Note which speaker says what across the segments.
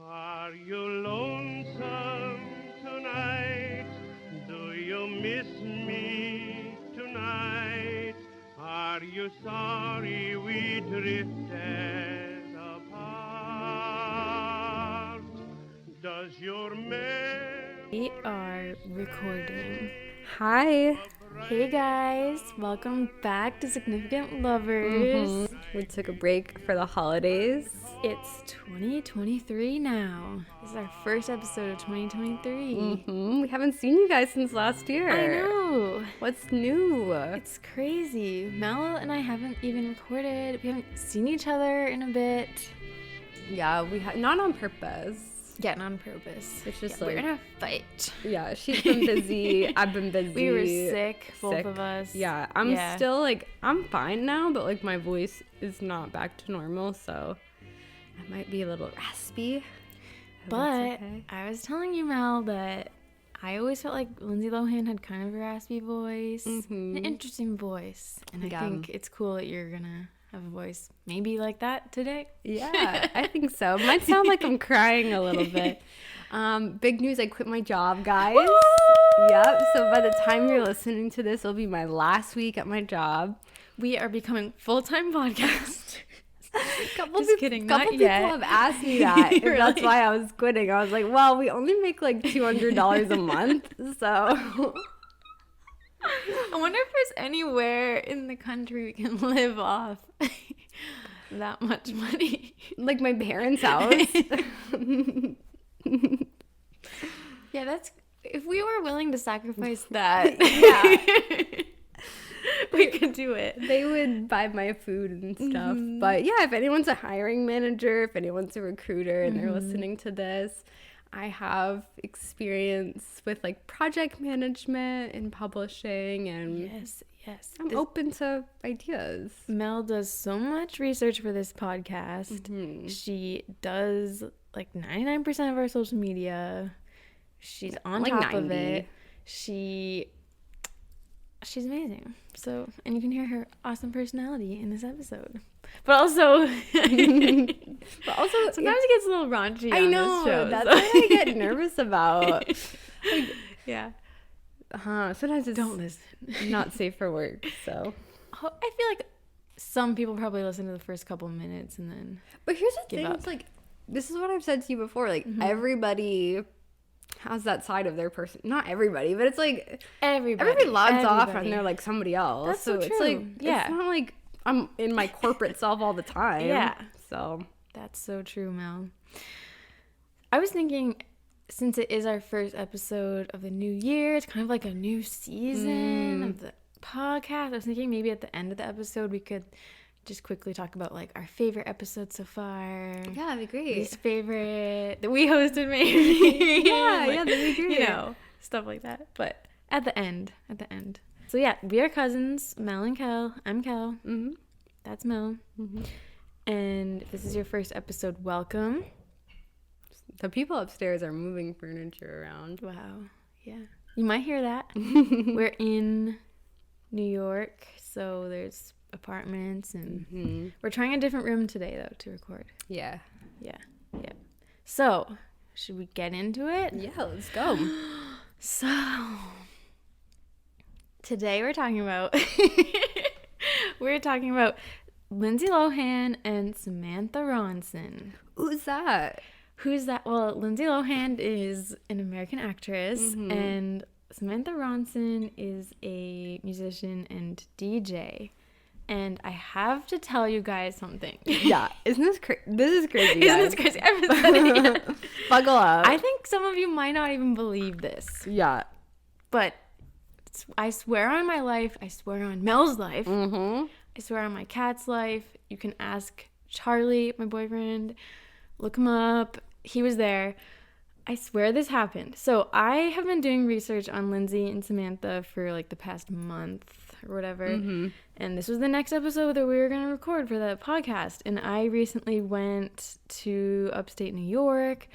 Speaker 1: Are you lonesome tonight? Do you miss me tonight? Are you sorry we drifted apart? Does your
Speaker 2: We
Speaker 1: memory
Speaker 2: are recording.
Speaker 3: Hi.
Speaker 2: Hey guys, welcome back to Significant Lovers.
Speaker 3: We took a break for the holidays.
Speaker 2: It's 2023 now. This is our first episode of 2023.
Speaker 3: We haven't seen you guys since last year.
Speaker 2: I know.
Speaker 3: What's new?
Speaker 2: It's crazy. Mel and I haven't even recorded. We haven't seen each other in a bit.
Speaker 3: Yeah, not on purpose.
Speaker 2: Yeah, not on purpose.
Speaker 3: It's just
Speaker 2: we're in a fight.
Speaker 3: Yeah, she's been busy. I've been busy.
Speaker 2: We were sick, both of us.
Speaker 3: Yeah, I'm still I'm fine now, but my voice is not back to normal, so I might be a little raspy.
Speaker 2: But I was telling you, Mel, that I always felt like Lindsay Lohan had kind of a raspy voice, an interesting voice, and I think it's cool that you're gonna have a voice maybe like that today.
Speaker 3: Yeah, I think so. It might sound like I'm crying a little bit. Big news, I quit my job, guys.
Speaker 2: Woo!
Speaker 3: Yep, so by the time you're listening to this, it'll be my last week at my job.
Speaker 2: We are becoming full-time podcasters.
Speaker 3: Couple people
Speaker 2: yet.
Speaker 3: have asked me that. And that's why I was quitting. I was like, well, we only make like $200 a month, so...
Speaker 2: I wonder if there's anywhere in the country we can live off that much money.
Speaker 3: Like my parents' house.
Speaker 2: Yeah, that's... If we were willing to sacrifice that, we could do it.
Speaker 3: They would buy my food and stuff. But yeah, if anyone's a hiring manager, if anyone's a recruiter and they're listening to this, I have experience with project management and publishing, and
Speaker 2: yes,
Speaker 3: I'm open to ideas.
Speaker 2: Mel does so much research for this podcast. She does 99% of our social media. She's on top
Speaker 3: 90.
Speaker 2: of it. She's amazing. So, and you can hear her awesome personality in this episode. But also, sometimes it gets a little raunchy.
Speaker 3: I know.
Speaker 2: Show,
Speaker 3: that's what I get nervous about.
Speaker 2: Yeah.
Speaker 3: Sometimes it's
Speaker 2: Don't listen.
Speaker 3: not safe for work. So
Speaker 2: I feel like some people probably listen to the first couple minutes and then.
Speaker 3: But here's the thing:
Speaker 2: up.
Speaker 3: it's this is what I've said to you before. Everybody has that side of their person. Not everybody, but it's everybody logs off and they're somebody else.
Speaker 2: That's so
Speaker 3: it's
Speaker 2: true.
Speaker 3: it's not like I'm in my corporate self all the time.
Speaker 2: Yeah.
Speaker 3: So
Speaker 2: that's so true, Mel. I was thinking, since it is our first episode of the new year, it's kind of like a new season of the podcast. I was thinking maybe at the end of the episode we could just quickly talk about our favorite episode so far.
Speaker 3: Yeah, that'd be great.
Speaker 2: Least favorite that we hosted maybe.
Speaker 3: yeah, that'd be great.
Speaker 2: Stuff like that. But at the end. So yeah, we are cousins, Mel and Kel. I'm Kel. That's Mel. And if this is your first episode, welcome.
Speaker 3: The people upstairs are moving furniture around.
Speaker 2: Wow. Yeah. You might hear that. We're in New York, so there's apartments, and we're trying a different room today, though, to record.
Speaker 3: Yeah.
Speaker 2: So, should we get into it?
Speaker 3: Yeah, let's go.
Speaker 2: So, today we're talking about Lindsay Lohan and Samantha Ronson.
Speaker 3: Who's that?
Speaker 2: Well, Lindsay Lohan is an American actress, and Samantha Ronson is a musician and DJ. And I have to tell you guys something.
Speaker 3: Yeah, isn't this crazy? This is crazy, guys.
Speaker 2: Isn't this crazy? I haven't said it yet.
Speaker 3: Buckle up.
Speaker 2: I think some of you might not even believe this.
Speaker 3: Yeah.
Speaker 2: But I swear on my life, I swear on Mel's life, I swear on my cat's life. You can ask Charlie, my boyfriend, look him up. He was there. I swear this happened. So I have been doing research on Lindsay and Samantha for the past month or whatever. And this was the next episode that we were going to record for the podcast. And I recently went to upstate New York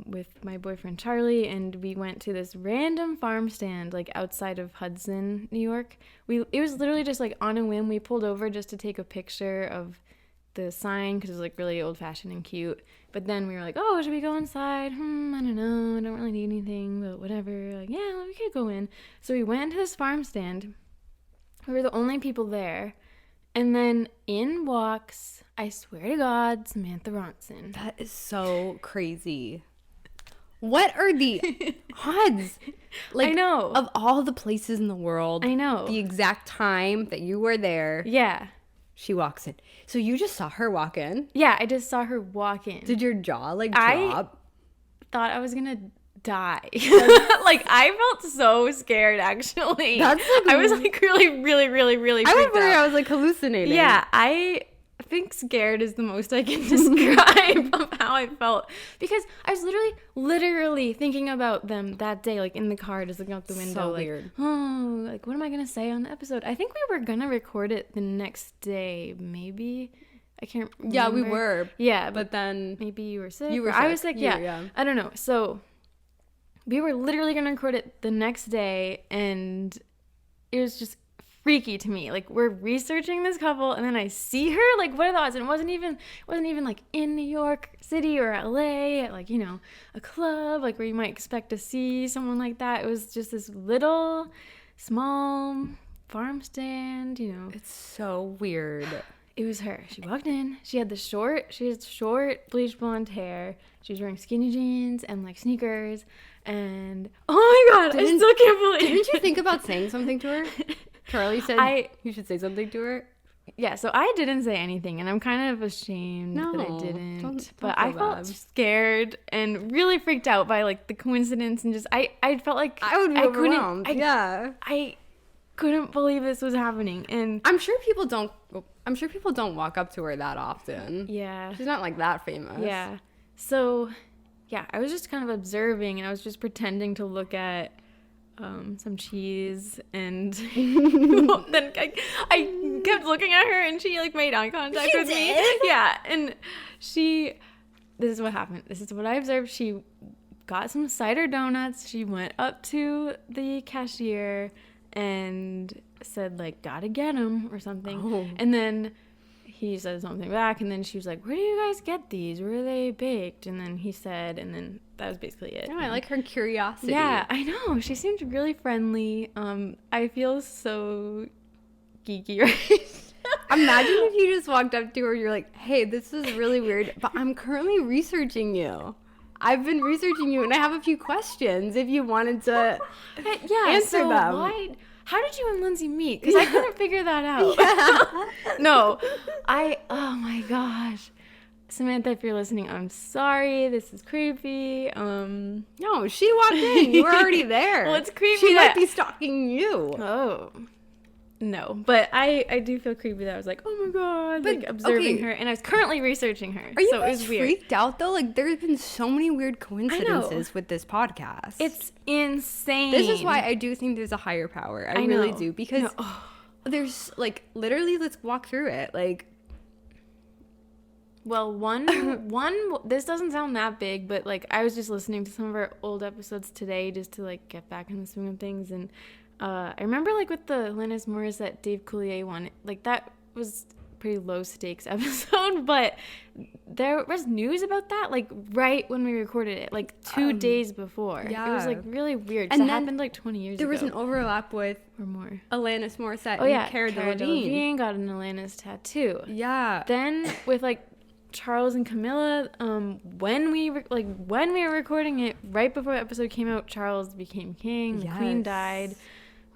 Speaker 2: with my boyfriend Charlie, and we went to this random farm stand outside of Hudson, New York. It was literally just on a whim. We pulled over just to take a picture of the sign because it was like really old fashioned and cute. But then we were like, oh, should we go inside? I don't know. I don't really need anything, but whatever. Like, yeah, we could go in. So we went to this farm stand. We were the only people there. And then in walks, I swear to God, Samantha Ronson.
Speaker 3: That is so crazy. What are the odds? Like,
Speaker 2: I know.
Speaker 3: Of all the places in the world.
Speaker 2: I know.
Speaker 3: The exact time that you were there.
Speaker 2: Yeah.
Speaker 3: She walks in. So you just saw her walk in?
Speaker 2: Yeah, I just saw her walk in.
Speaker 3: Did your jaw like
Speaker 2: I
Speaker 3: drop?
Speaker 2: thought I was gonna die. Like, I felt so scared, actually.
Speaker 3: That's like,
Speaker 2: I was like really, really, really, really
Speaker 3: I was
Speaker 2: freaked
Speaker 3: worried
Speaker 2: out.
Speaker 3: I was like hallucinating.
Speaker 2: Yeah, I think scared is the most I can describe of how I felt, because I was literally thinking about them that day, like in the car, just looking out the window,
Speaker 3: So
Speaker 2: like,
Speaker 3: weird.
Speaker 2: oh, like what am I gonna say on the episode? I think we were gonna record it the next day, maybe. I can't remember.
Speaker 3: Yeah, we were.
Speaker 2: Yeah,
Speaker 3: But then
Speaker 2: maybe you were sick.
Speaker 3: You were
Speaker 2: or I
Speaker 3: sick.
Speaker 2: was sick.
Speaker 3: You were,
Speaker 2: Yeah.
Speaker 3: yeah.
Speaker 2: I don't know. So we were literally gonna record it the next day, and it was just freaky to me. Like, we're researching this couple, and then I see her. Like, what are the odds? And it wasn't even like in New York City or LA at, like, you know, a club, like where you might expect to see someone like that. It was just this little small farm stand, you know.
Speaker 3: it's so weird.
Speaker 2: It was her. She walked in. She had short bleached blonde hair. She was wearing skinny jeans and like sneakers. And oh my God, I still can't believe.
Speaker 3: Didn't you think about saying something to her? Charlie said you should say something to her.
Speaker 2: Yeah, so I didn't say anything, and I'm kind of ashamed that I didn't.
Speaker 3: Don't
Speaker 2: but
Speaker 3: feel
Speaker 2: I felt
Speaker 3: bad.
Speaker 2: scared and really freaked out by like the coincidence, and just I felt like
Speaker 3: I would be overwhelmed. Yeah.
Speaker 2: I couldn't believe this was happening, and
Speaker 3: I'm sure people don't walk up to her that often.
Speaker 2: yeah.
Speaker 3: She's not like that famous.
Speaker 2: Yeah. So, yeah, I was just kind of observing, and I was just pretending to look at some cheese, and then I kept looking at her, and she like made eye contact with me. Yeah, and this is what happened. This is what I observed. She got some cider donuts. She went up to the cashier and said like, "Gotta get them" or something.
Speaker 3: Oh.
Speaker 2: And then he said something back, and then she was like, "Where do you guys get these? Where are they baked?" And then he said, and then that was basically it.
Speaker 3: Yeah, I like her curiosity.
Speaker 2: Yeah, I know. She seemed really friendly. I feel so geeky right now.
Speaker 3: Imagine if you just walked up to her and you're like, "Hey, this is really weird, but I'm currently researching you. I've been researching you, and I have a few questions if you wanted to answer them."
Speaker 2: How did you and Lindsay meet? Because I couldn't figure that out.
Speaker 3: Yeah.
Speaker 2: No, oh my gosh. Samantha, if you're listening, I'm sorry. This is creepy.
Speaker 3: No, she walked in. You were already there.
Speaker 2: Well, it's creepy
Speaker 3: She
Speaker 2: that-
Speaker 3: might be stalking you.
Speaker 2: Oh. No, but I do feel creepy that I was like, oh my God,
Speaker 3: But,
Speaker 2: like observing
Speaker 3: okay.
Speaker 2: her, and I was currently researching her.
Speaker 3: Are you
Speaker 2: so it
Speaker 3: guys
Speaker 2: was weird.
Speaker 3: freaked out though? Like, there's been so many weird coincidences with this podcast.
Speaker 2: It's insane.
Speaker 3: This is why I do think there's a higher power. I
Speaker 2: know.
Speaker 3: really do, because
Speaker 2: No. Oh.
Speaker 3: there's like literally. Let's walk through it. Like,
Speaker 2: Well, one, this doesn't sound that big, but like I was just listening to some of our old episodes today just to like get back in the swing of things, and I remember like with the Alanis Morissette Dave Coulier one, like that was pretty low stakes episode, but there was news about that like right when we recorded it, like 2 days before. It was like really weird, 'cause
Speaker 3: And
Speaker 2: it
Speaker 3: then
Speaker 2: happened like 20 years
Speaker 3: there
Speaker 2: ago.
Speaker 3: was an overlap with
Speaker 2: or more.
Speaker 3: Alanis Morissette
Speaker 2: Oh yeah,
Speaker 3: and Cara
Speaker 2: Cara
Speaker 3: Delevingne.
Speaker 2: Delevingne got an Alanis tattoo.
Speaker 3: Yeah.
Speaker 2: Then with like Charles and Camilla, when we were recording it right before the episode came out, Charles became king, the Queen
Speaker 3: Yes.
Speaker 2: died.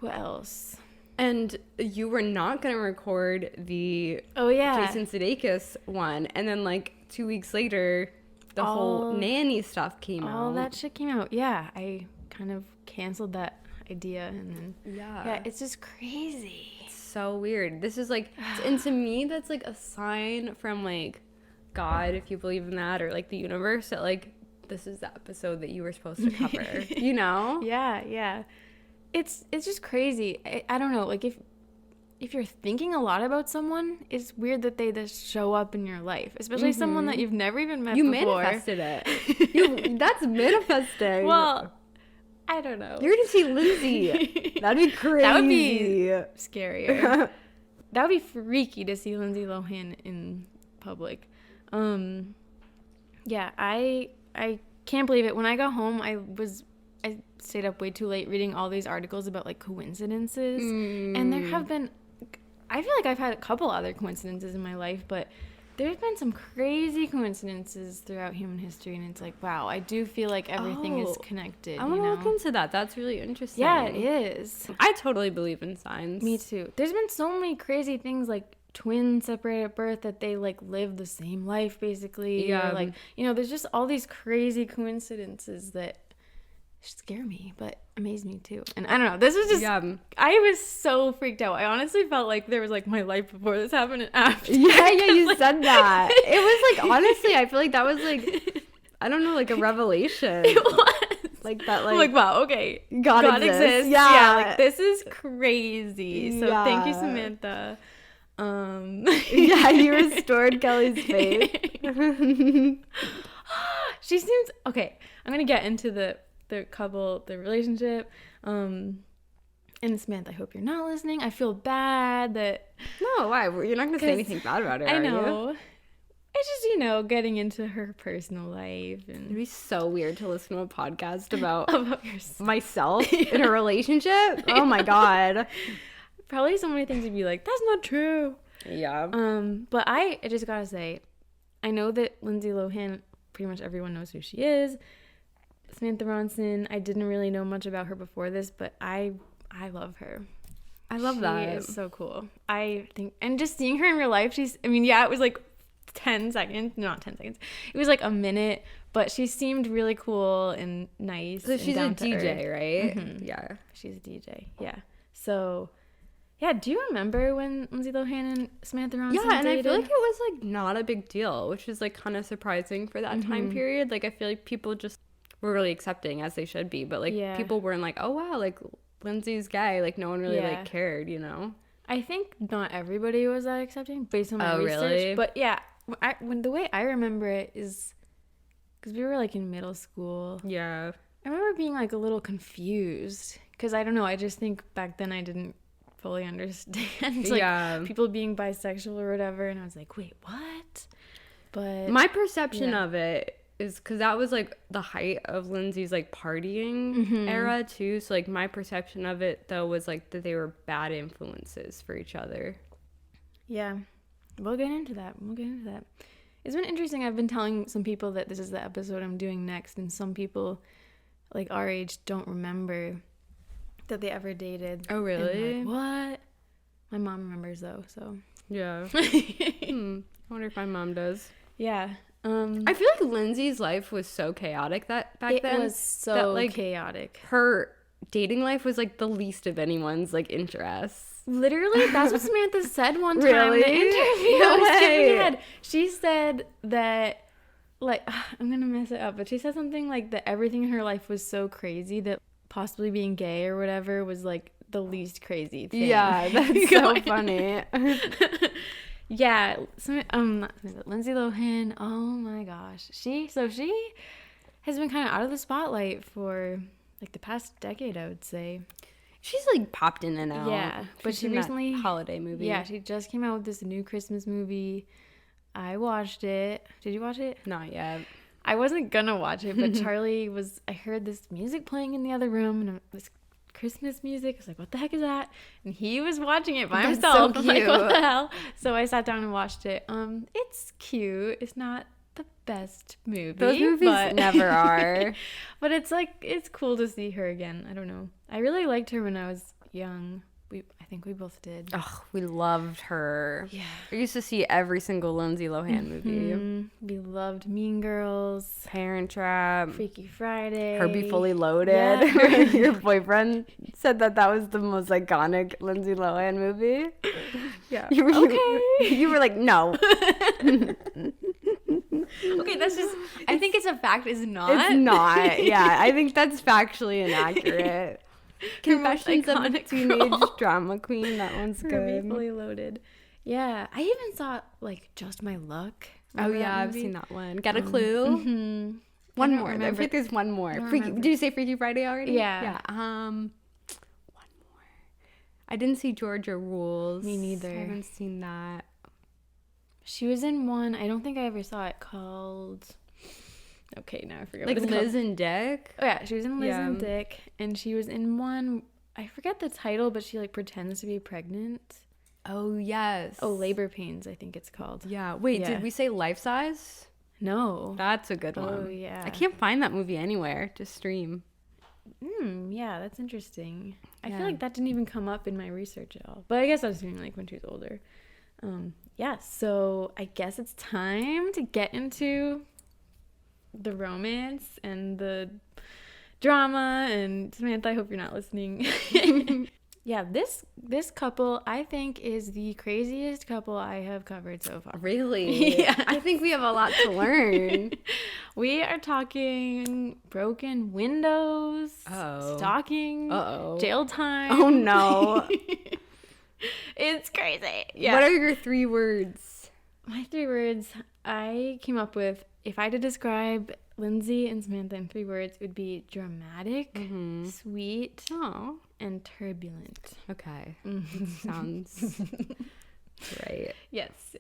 Speaker 2: What else?
Speaker 3: And you were not going to record the
Speaker 2: Oh yeah,
Speaker 3: Jason Sudeikis one. And then like 2 weeks later, the whole nanny stuff came out.
Speaker 2: all that shit came out. Yeah, I kind of canceled that idea, and then
Speaker 3: Yeah.
Speaker 2: it's just crazy.
Speaker 3: So weird. This is like, and to me, that's like a sign from like God, if you believe in that, or like the universe, that like this is the episode that you were supposed to cover. You know?
Speaker 2: Yeah. It's just crazy. I don't know. Like if you're thinking a lot about someone, it's weird that they just show up in your life, especially someone that you've never even met
Speaker 3: You
Speaker 2: before.
Speaker 3: manifested it. That's manifesting.
Speaker 2: Well, I don't know.
Speaker 3: You're gonna see Lindsay. That'd be crazy.
Speaker 2: That would be scarier. That would be freaky to see Lindsay Lohan in public. Yeah, I can't believe it. When I got home, I stayed up way too late reading all these articles about like coincidences, and there have been, I feel like I've had a couple other coincidences in my life, but there's been some crazy coincidences throughout human history, and it's like, wow, I do feel like everything is connected.
Speaker 3: I want to look into that. That's really interesting.
Speaker 2: Yeah, it is.
Speaker 3: I totally believe in signs.
Speaker 2: Me too. There's been so many crazy things, like twins separated at birth, that they like live the same life basically.
Speaker 3: Yeah.
Speaker 2: Or, like, you know, there's just all these crazy coincidences that scare me but amaze me too. And I don't know, this was just I was so freaked out. I honestly felt like there was like my life before this happened and after.
Speaker 3: Yeah, you like, said that. It was like, honestly, I feel like that was like, I don't know, like a revelation.
Speaker 2: It was
Speaker 3: like that,
Speaker 2: like wow, okay,
Speaker 3: God exists.
Speaker 2: Yeah, like this is crazy. So thank you, Samantha.
Speaker 3: Yeah, you restored Kelly's faith.
Speaker 2: She seems okay. I'm gonna get into the relationship. And Samantha, I hope you're not listening. I feel bad that...
Speaker 3: No, why? You're not going to say anything bad about it,
Speaker 2: I
Speaker 3: are
Speaker 2: know.
Speaker 3: you?
Speaker 2: It's just, you know, getting into her personal life. And
Speaker 3: it'd be so weird to listen to a podcast about myself
Speaker 2: Yeah.
Speaker 3: in a relationship. Oh my God.
Speaker 2: Probably so many things would be like, that's not true.
Speaker 3: Yeah.
Speaker 2: But I just gotta say, I know that Lindsay Lohan, pretty much everyone knows who she is. Samantha Ronson, I didn't really know much about her before this, but I love her.
Speaker 3: I love that.
Speaker 2: She is so cool. I think, and just seeing her in real life, it was like 10 seconds, not 10 seconds. It was like a minute, but she seemed really cool and nice.
Speaker 3: So she's a DJ, right?
Speaker 2: Mm-hmm.
Speaker 3: Yeah.
Speaker 2: She's a DJ, yeah. So, yeah, do you remember when Lindsay Lohan and Samantha Ronson
Speaker 3: dated? And I feel like it was like not a big deal, which is like kind of surprising for that time period. Like I feel like people just were really accepting, as they should be, but like people weren't like, oh wow, like Lindsay's gay, like no one really like cared, you know.
Speaker 2: I think not everybody was that accepting based on my research.
Speaker 3: Really?
Speaker 2: But yeah, when the way I remember it is because we were like in middle school.
Speaker 3: Yeah,
Speaker 2: I remember being like a little confused because I don't know, I just think back then I didn't fully understand like people being bisexual or whatever, and I was like, wait, what? But
Speaker 3: my perception of it is because that was like the height of Lindsay's like partying era too. So like my perception of it though was like that they were bad influences for each other.
Speaker 2: Yeah, we'll get into that. It's been interesting. I've been telling some people that this is the episode I'm doing next, and some people like our age don't remember that they ever dated.
Speaker 3: Oh really?
Speaker 2: Like, what? My mom remembers though, so
Speaker 3: yeah. I wonder if my mom does.
Speaker 2: Yeah.
Speaker 3: I feel like Lindsay's life was so chaotic that back then.
Speaker 2: It was so like, chaotic.
Speaker 3: Her dating life was like the least of anyone's like interests.
Speaker 2: Literally, that's what Samantha said one time
Speaker 3: really?
Speaker 2: in the interview.
Speaker 3: No
Speaker 2: I was skipping
Speaker 3: way.
Speaker 2: ahead. She said that, like, I'm gonna mess it up, but she said something like that everything in her life was so crazy that possibly being gay or whatever was like the least crazy thing.
Speaker 3: Yeah, that's so funny.
Speaker 2: Yeah, Lindsay Lohan, oh my gosh. She has been kind of out of the spotlight for like the past decade, I would say.
Speaker 3: She's like popped in and out.
Speaker 2: Yeah, but she recently
Speaker 3: holiday movie.
Speaker 2: Yeah, she just came out with this new Christmas movie. I watched it. Did you watch it?
Speaker 3: Not yet.
Speaker 2: I wasn't gonna watch it, but I heard this music playing in the other room, and this Christmas music. I was like, what the heck is that? And he was watching it by himself.
Speaker 3: So
Speaker 2: I'm like, what the hell? So I sat down and watched it. It's cute. It's not the best movie.
Speaker 3: Those movies never are.
Speaker 2: But it's like, it's cool to see her again. I don't know. I really liked her when I was young. I think we both did.
Speaker 3: Oh, we loved her.
Speaker 2: Yeah.
Speaker 3: I used to see every single Lindsay Lohan movie.
Speaker 2: We loved Mean Girls,
Speaker 3: Parent Trap,
Speaker 2: Freaky Friday,
Speaker 3: Herbie Fully Loaded.
Speaker 2: Yeah.
Speaker 3: Your boyfriend said that was the most iconic Lindsay Lohan movie.
Speaker 2: Yeah.
Speaker 3: You were like, no.
Speaker 2: Okay, that's just, I think it's a fact, is not.
Speaker 3: It's not. Yeah, I think that's factually inaccurate. Confessions of a Teenage Drama Queen. That one's good.
Speaker 2: Fully Loaded. Yeah, I even saw like Just My Luck.
Speaker 3: Remember I've seen that one. Get a Clue. One more. I think there's one more. Did you say Freaky Friday already?
Speaker 2: Yeah.
Speaker 3: One more. I didn't see Georgia Rules.
Speaker 2: Me neither.
Speaker 3: I haven't seen that.
Speaker 2: She was in one, I don't think I ever saw it, called... Okay, now I forget
Speaker 3: Like
Speaker 2: what it's
Speaker 3: Liz
Speaker 2: called.
Speaker 3: and Dick?
Speaker 2: Oh, yeah, she was in Liz and Dick, and she was in one... I forget the title, but she, like, pretends to be pregnant.
Speaker 3: Oh, yes.
Speaker 2: Oh, Labor Pains, I think it's called.
Speaker 3: Yeah. Wait,
Speaker 2: Yeah.
Speaker 3: did we say Life Size?
Speaker 2: No.
Speaker 3: That's a good one.
Speaker 2: Oh, yeah.
Speaker 3: I can't find that movie anywhere to stream.
Speaker 2: Yeah, that's interesting. I
Speaker 3: Yeah.
Speaker 2: feel like that didn't even come up in my research at all. But I guess I was doing, like, when she was older. Yeah, so I guess it's time to get into the romance and the drama. And Samantha, I hope you're not listening. Yeah, this couple, I think, is the craziest couple I have covered so far.
Speaker 3: Really?
Speaker 2: Yeah.
Speaker 3: I think we have a lot to learn.
Speaker 2: We are talking broken windows, stalking, jail time.
Speaker 3: Oh, no.
Speaker 2: It's crazy. Yeah.
Speaker 3: What are your 3 words?
Speaker 2: My 3 words I came up with, if I had to describe Lindsay and Samantha in 3 words, it would be dramatic, sweet, and turbulent.
Speaker 3: Okay. Sounds right.
Speaker 2: Yes.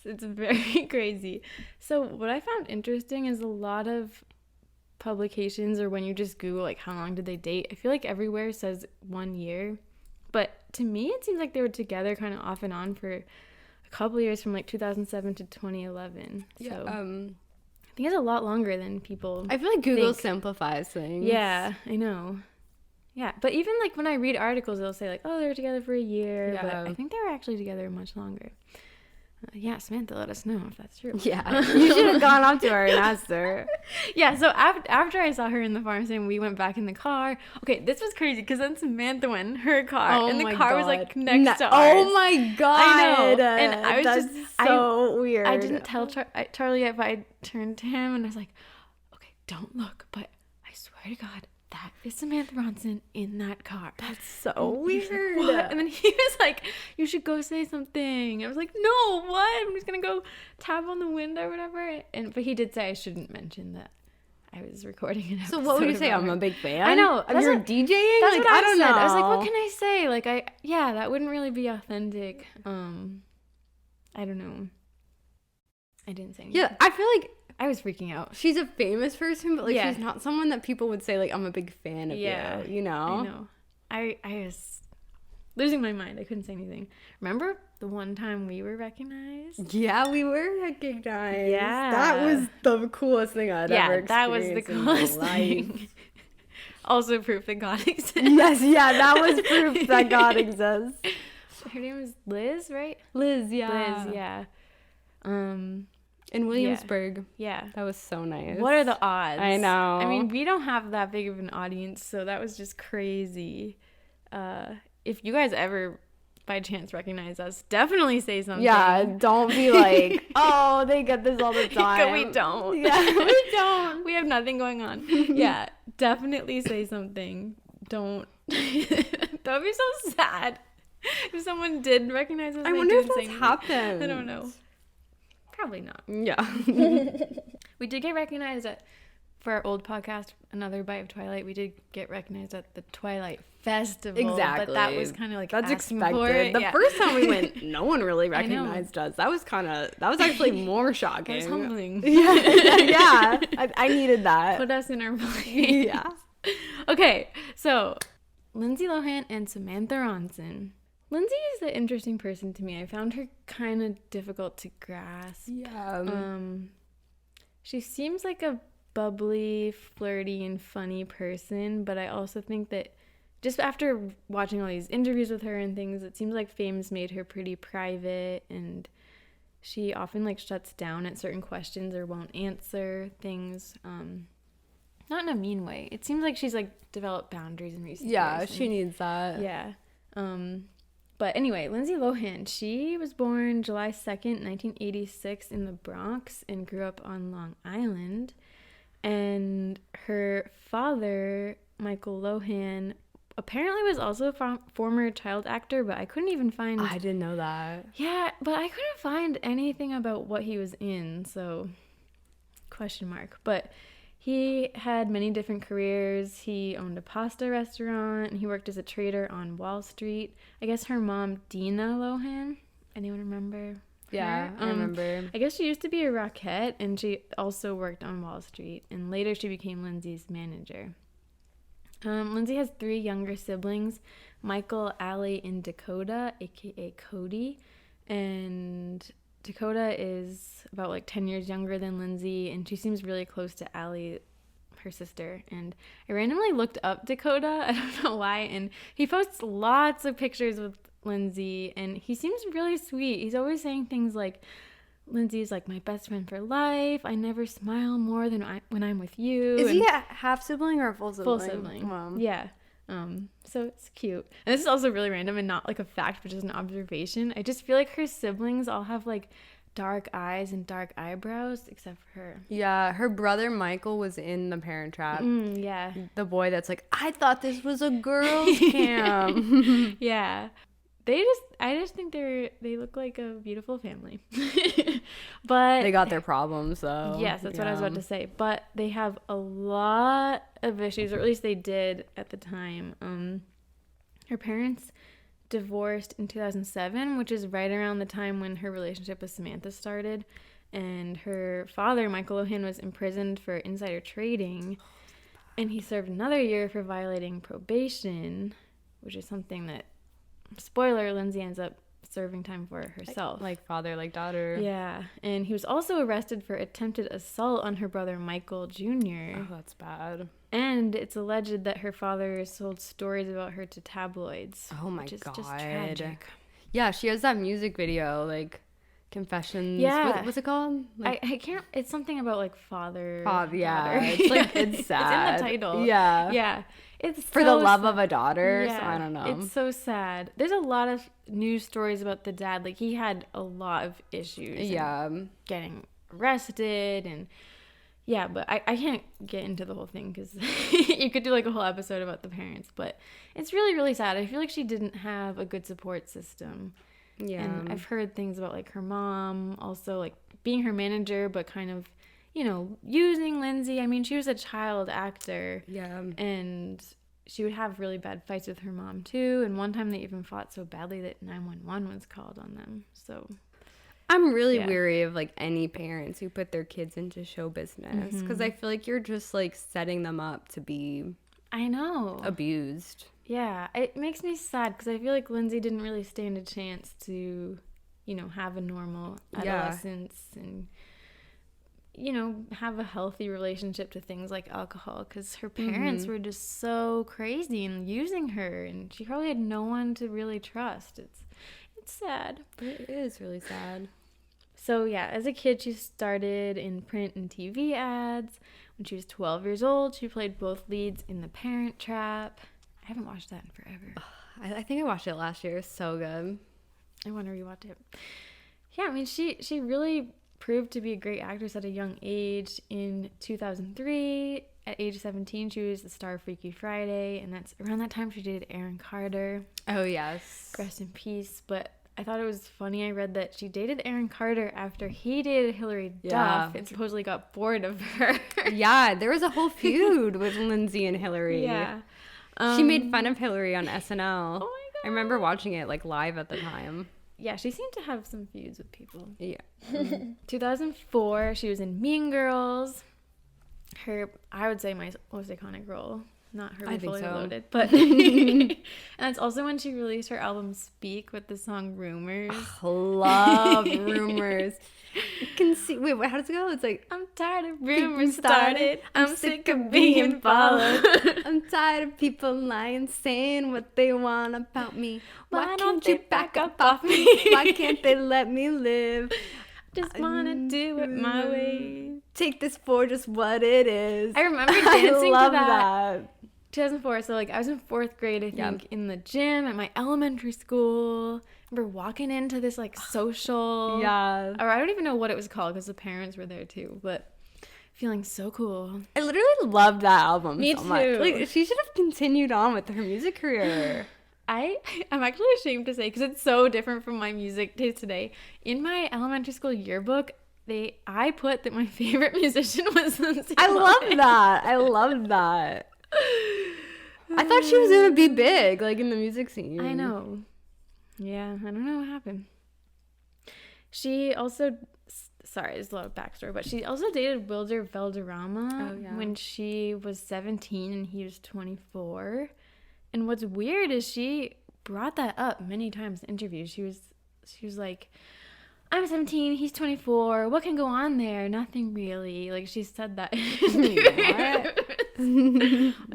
Speaker 2: It's very crazy. So what I found interesting is a lot of publications, or when you just Google, like, how long did they date, I feel like everywhere says 1 year. But to me, it seems like they were together kind of off and on for a couple years, from like 2007 to 2011.
Speaker 3: Yeah.
Speaker 2: So I think it's a lot longer than people
Speaker 3: I feel like Google
Speaker 2: think.
Speaker 3: simplifies things.
Speaker 2: Yeah, I know. Yeah, but even like when I read articles, they'll say like, oh, they were together for a year.
Speaker 3: Yeah.
Speaker 2: But I think they were actually together much longer. Yeah, Samantha, let us know if that's true.
Speaker 3: Yeah. You should have gone up to her and asked her.
Speaker 2: Yeah, so after I saw her in the pharmacy and we went back in the car. Okay, this was crazy because then Samantha went in her car and the car was like next to ours.
Speaker 3: Oh my God.
Speaker 2: I know. And I was
Speaker 3: That's so weird.
Speaker 2: I didn't tell Charlie yet, but I turned to him and I was like, okay, don't look, but I swear to God, that is Samantha Ronson in that car.
Speaker 3: That's so weird.
Speaker 2: Like, what? And then he was like, you should go say something. I was like, no, what? I'm just going to go tap on the window or whatever. But he did say I shouldn't mention that I was recording an episode.
Speaker 3: So what would you say?
Speaker 2: about
Speaker 3: I'm
Speaker 2: her.
Speaker 3: a big fan?
Speaker 2: I know.
Speaker 3: And you're DJing?
Speaker 2: That's
Speaker 3: like,
Speaker 2: what
Speaker 3: I don't
Speaker 2: said.
Speaker 3: know.
Speaker 2: I was like, what can I say? Like, that wouldn't really be authentic. I don't know. I didn't say anything.
Speaker 3: Yeah, I feel like
Speaker 2: I was freaking out.
Speaker 3: she's a famous person, but like
Speaker 2: Yeah.
Speaker 3: she's not someone that people would say like I'm a big fan of you know?
Speaker 2: I know. I was losing my mind. I couldn't say anything. Remember the one time we were recognized?
Speaker 3: Yeah, we were recognized.
Speaker 2: Yeah.
Speaker 3: That was the coolest thing I'd ever experienced.
Speaker 2: That was the coolest thing. Also proof that God exists.
Speaker 3: Yes, yeah, that was proof that God exists.
Speaker 2: Her name was Liz, right?
Speaker 3: Liz, yeah.
Speaker 2: Liz, yeah.
Speaker 3: In Williamsburg.
Speaker 2: Yeah.
Speaker 3: That was so nice.
Speaker 2: What are the odds?
Speaker 3: I know.
Speaker 2: I mean, we don't have that big of an audience, so that was just crazy. If you guys ever by chance recognize us, definitely say something.
Speaker 3: Yeah, don't be like, oh, they get this all the time.
Speaker 2: We don't.
Speaker 3: Yeah, we don't.
Speaker 2: We have nothing going on. Yeah, definitely say something. Don't. That would be so sad if someone did recognize us.
Speaker 3: I
Speaker 2: and
Speaker 3: wonder if
Speaker 2: didn't say
Speaker 3: that's
Speaker 2: anything.
Speaker 3: happened.
Speaker 2: I don't know. Probably not.
Speaker 3: Yeah.
Speaker 2: We did get recognized for our old podcast, Another Bite of Twilight. We did get recognized at the Twilight Festival.
Speaker 3: Exactly.
Speaker 2: But that was kind of like
Speaker 3: That's
Speaker 2: asking
Speaker 3: expected.
Speaker 2: for it.
Speaker 3: The
Speaker 2: Yeah.
Speaker 3: first time we went, no one really
Speaker 2: I know.
Speaker 3: recognized us. That was actually more shocking.
Speaker 2: It was humbling.
Speaker 3: Yeah. I needed that.
Speaker 2: Put us in our place.
Speaker 3: Yeah.
Speaker 2: Okay, so Lindsay Lohan and Samantha Ronson. Lindsay is an interesting person to me. I found her kind of difficult to grasp.
Speaker 3: Yeah.
Speaker 2: She seems like a bubbly, flirty, and funny person, but I also think that just after watching all these interviews with her and things, it seems like fame's made her pretty private, and she often like shuts down at certain questions or won't answer things. Not in a mean way. It seems like she's like developed boundaries in recent years.
Speaker 3: Yeah, she needs that.
Speaker 2: Yeah. But anyway, Lindsay Lohan, she was born July 2nd, 1986 in the Bronx and grew up on Long Island. And her father, Michael Lohan, apparently was also a former child actor, but I couldn't even find...
Speaker 3: I didn't know that.
Speaker 2: Yeah, but I couldn't find anything about what he was in, so question mark. But he had many different careers. He owned a pasta restaurant, and he worked as a trader on Wall Street. I guess her mom, Dina Lohan, anyone remember
Speaker 3: Yeah, I remember.
Speaker 2: I guess she used to be a Rockette, and she also worked on Wall Street, and later she became Lindsay's manager. Lindsay has 3 younger siblings, Michael, Allie, and Dakota, aka Cody. And Dakota is about like 10 years younger than Lindsay, and she seems really close to Allie, her sister. And I randomly looked up Dakota, I don't know why, and he posts lots of pictures with Lindsay, and he seems really sweet. He's always saying things like, Lindsay's like my best friend for life. I never smile more than when I'm with you.
Speaker 3: Is he a half sibling or a full sibling?
Speaker 2: Full sibling.
Speaker 3: Wow.
Speaker 2: Yeah. So it's cute. And this is also really random and not like a fact, but just an observation. I just feel like her siblings all have like dark eyes and dark eyebrows, except for her.
Speaker 3: Yeah, her brother Michael was in The Parent Trap.
Speaker 2: Yeah.
Speaker 3: The boy that's like, I thought this was a girls' camp.
Speaker 2: Yeah. I just think they look like a beautiful family. But
Speaker 3: they got their problems though.
Speaker 2: Yes, that's what I was about to say. But they have a lot of issues, or at least they did at the time. Her parents divorced in 2007, which is right around the time when her relationship with Samantha started. And her father, Michael Lohan, was imprisoned for insider trading. And he served another year for violating probation, which is something that, spoiler, Lindsay ends up serving time for herself.
Speaker 3: Like father, like daughter.
Speaker 2: Yeah. And he was also arrested for attempted assault on her brother Michael Jr.
Speaker 3: Oh, that's bad.
Speaker 2: And it's alleged that her father sold stories about her to tabloids.
Speaker 3: Oh my
Speaker 2: which is
Speaker 3: God.
Speaker 2: just tragic.
Speaker 3: Yeah, she has that music video, like Confessions.
Speaker 2: Yeah.
Speaker 3: What's it called? Like,
Speaker 2: I can't, it's something about like father.
Speaker 3: yeah.
Speaker 2: daughter.
Speaker 3: It's like, it's sad.
Speaker 2: It's in the title.
Speaker 3: Yeah.
Speaker 2: Yeah. It's
Speaker 3: For
Speaker 2: so
Speaker 3: the love
Speaker 2: sad.
Speaker 3: of a daughter.
Speaker 2: Yeah,
Speaker 3: So I don't know.
Speaker 2: It's so sad. There's a lot of news stories about the dad. Like, he had a lot of issues.
Speaker 3: Yeah.
Speaker 2: Getting arrested and yeah, but I can't get into the whole thing because you could do like a whole episode about the parents. But it's really, really sad. I feel like she didn't have a good support system.
Speaker 3: Yeah.
Speaker 2: And I've heard things about like her mom also like being her manager, but kind of, you know, using Lindsay. I mean, she was a child actor.
Speaker 3: Yeah.
Speaker 2: And she would have really bad fights with her mom too. And one time they even fought so badly that 911 was called on them. So
Speaker 3: I'm really weary of like any parents who put their kids into show business because
Speaker 2: Mm-hmm.
Speaker 3: I feel like you're just like setting them up to be
Speaker 2: I know.
Speaker 3: abused.
Speaker 2: Yeah, it makes me sad because I feel like Lindsay didn't really stand a chance to, you know, have a normal adolescence and, you know, have a healthy relationship to things like alcohol because her parents were just so crazy and using her, and she probably had no one to really trust. It's sad.
Speaker 3: It is really sad.
Speaker 2: So yeah, as a kid, she started in print and TV ads. When she was 12 years old, she played both leads in The Parent Trap. I haven't watched that in forever.
Speaker 3: I think I watched it last year. It's so good.
Speaker 2: I want to rewatch it. Yeah, I mean, she really proved to be a great actress at a young age. In 2003, at age 17, she was the star of Freaky Friday, and that's around that time she dated Aaron Carter.
Speaker 3: Oh, yes.
Speaker 2: Rest in peace. But I thought it was funny. I read that she dated Aaron Carter after he dated Hillary Duff and supposedly got bored of her.
Speaker 3: Yeah, there was a whole feud with Lindsay and Hillary.
Speaker 2: Yeah.
Speaker 3: She made fun of Hillary on SNL.
Speaker 2: Oh my God.
Speaker 3: I remember watching it like live at the time.
Speaker 2: Yeah, she seemed to have some feuds with people.
Speaker 3: Yeah.
Speaker 2: 2004, she was in Mean Girls. I would say my most iconic role. Not her
Speaker 3: I think
Speaker 2: Fully
Speaker 3: so.
Speaker 2: Loaded, but and it's also when she released her album Speak with the song Rumors.
Speaker 3: Love Rumors. You can see. Wait, how does it go? It's like,
Speaker 2: I'm tired of rumors started. I'm sick of being followed.
Speaker 3: I'm tired of people lying, saying what they want about me.
Speaker 2: Why don't they back up off me?
Speaker 3: Why can't they let me live?
Speaker 2: Just wanna do it my way.
Speaker 3: Take this for just what it is.
Speaker 2: I remember dancing
Speaker 3: I love
Speaker 2: to that.
Speaker 3: that.
Speaker 2: 2004, so like I was in 4th grade, I think, in the gym at my elementary school. I remember walking into this like social,
Speaker 3: Yeah.
Speaker 2: or I don't even know what it was called because the parents were there too, but feeling so cool.
Speaker 3: I literally loved that album.
Speaker 2: Me
Speaker 3: so
Speaker 2: too.
Speaker 3: much. Like, she should have continued on with her music career.
Speaker 2: I'm actually ashamed to say because it's so different from my music taste today. In my elementary school yearbook, I put that my favorite musician was Lindsay
Speaker 3: I
Speaker 2: Lohan.
Speaker 3: love that. I love that. I thought she was gonna be big, like in the music scene.
Speaker 2: I know. Yeah, I don't know what happened. She also, sorry, there's a lot of backstory, but she also dated Wilder Valderrama when she was 17 and he was 24. And what's weird is she brought that up many times in interviews. She was like, I'm 17, he's 24. What can go on there? Nothing really. Like, she said that. Like,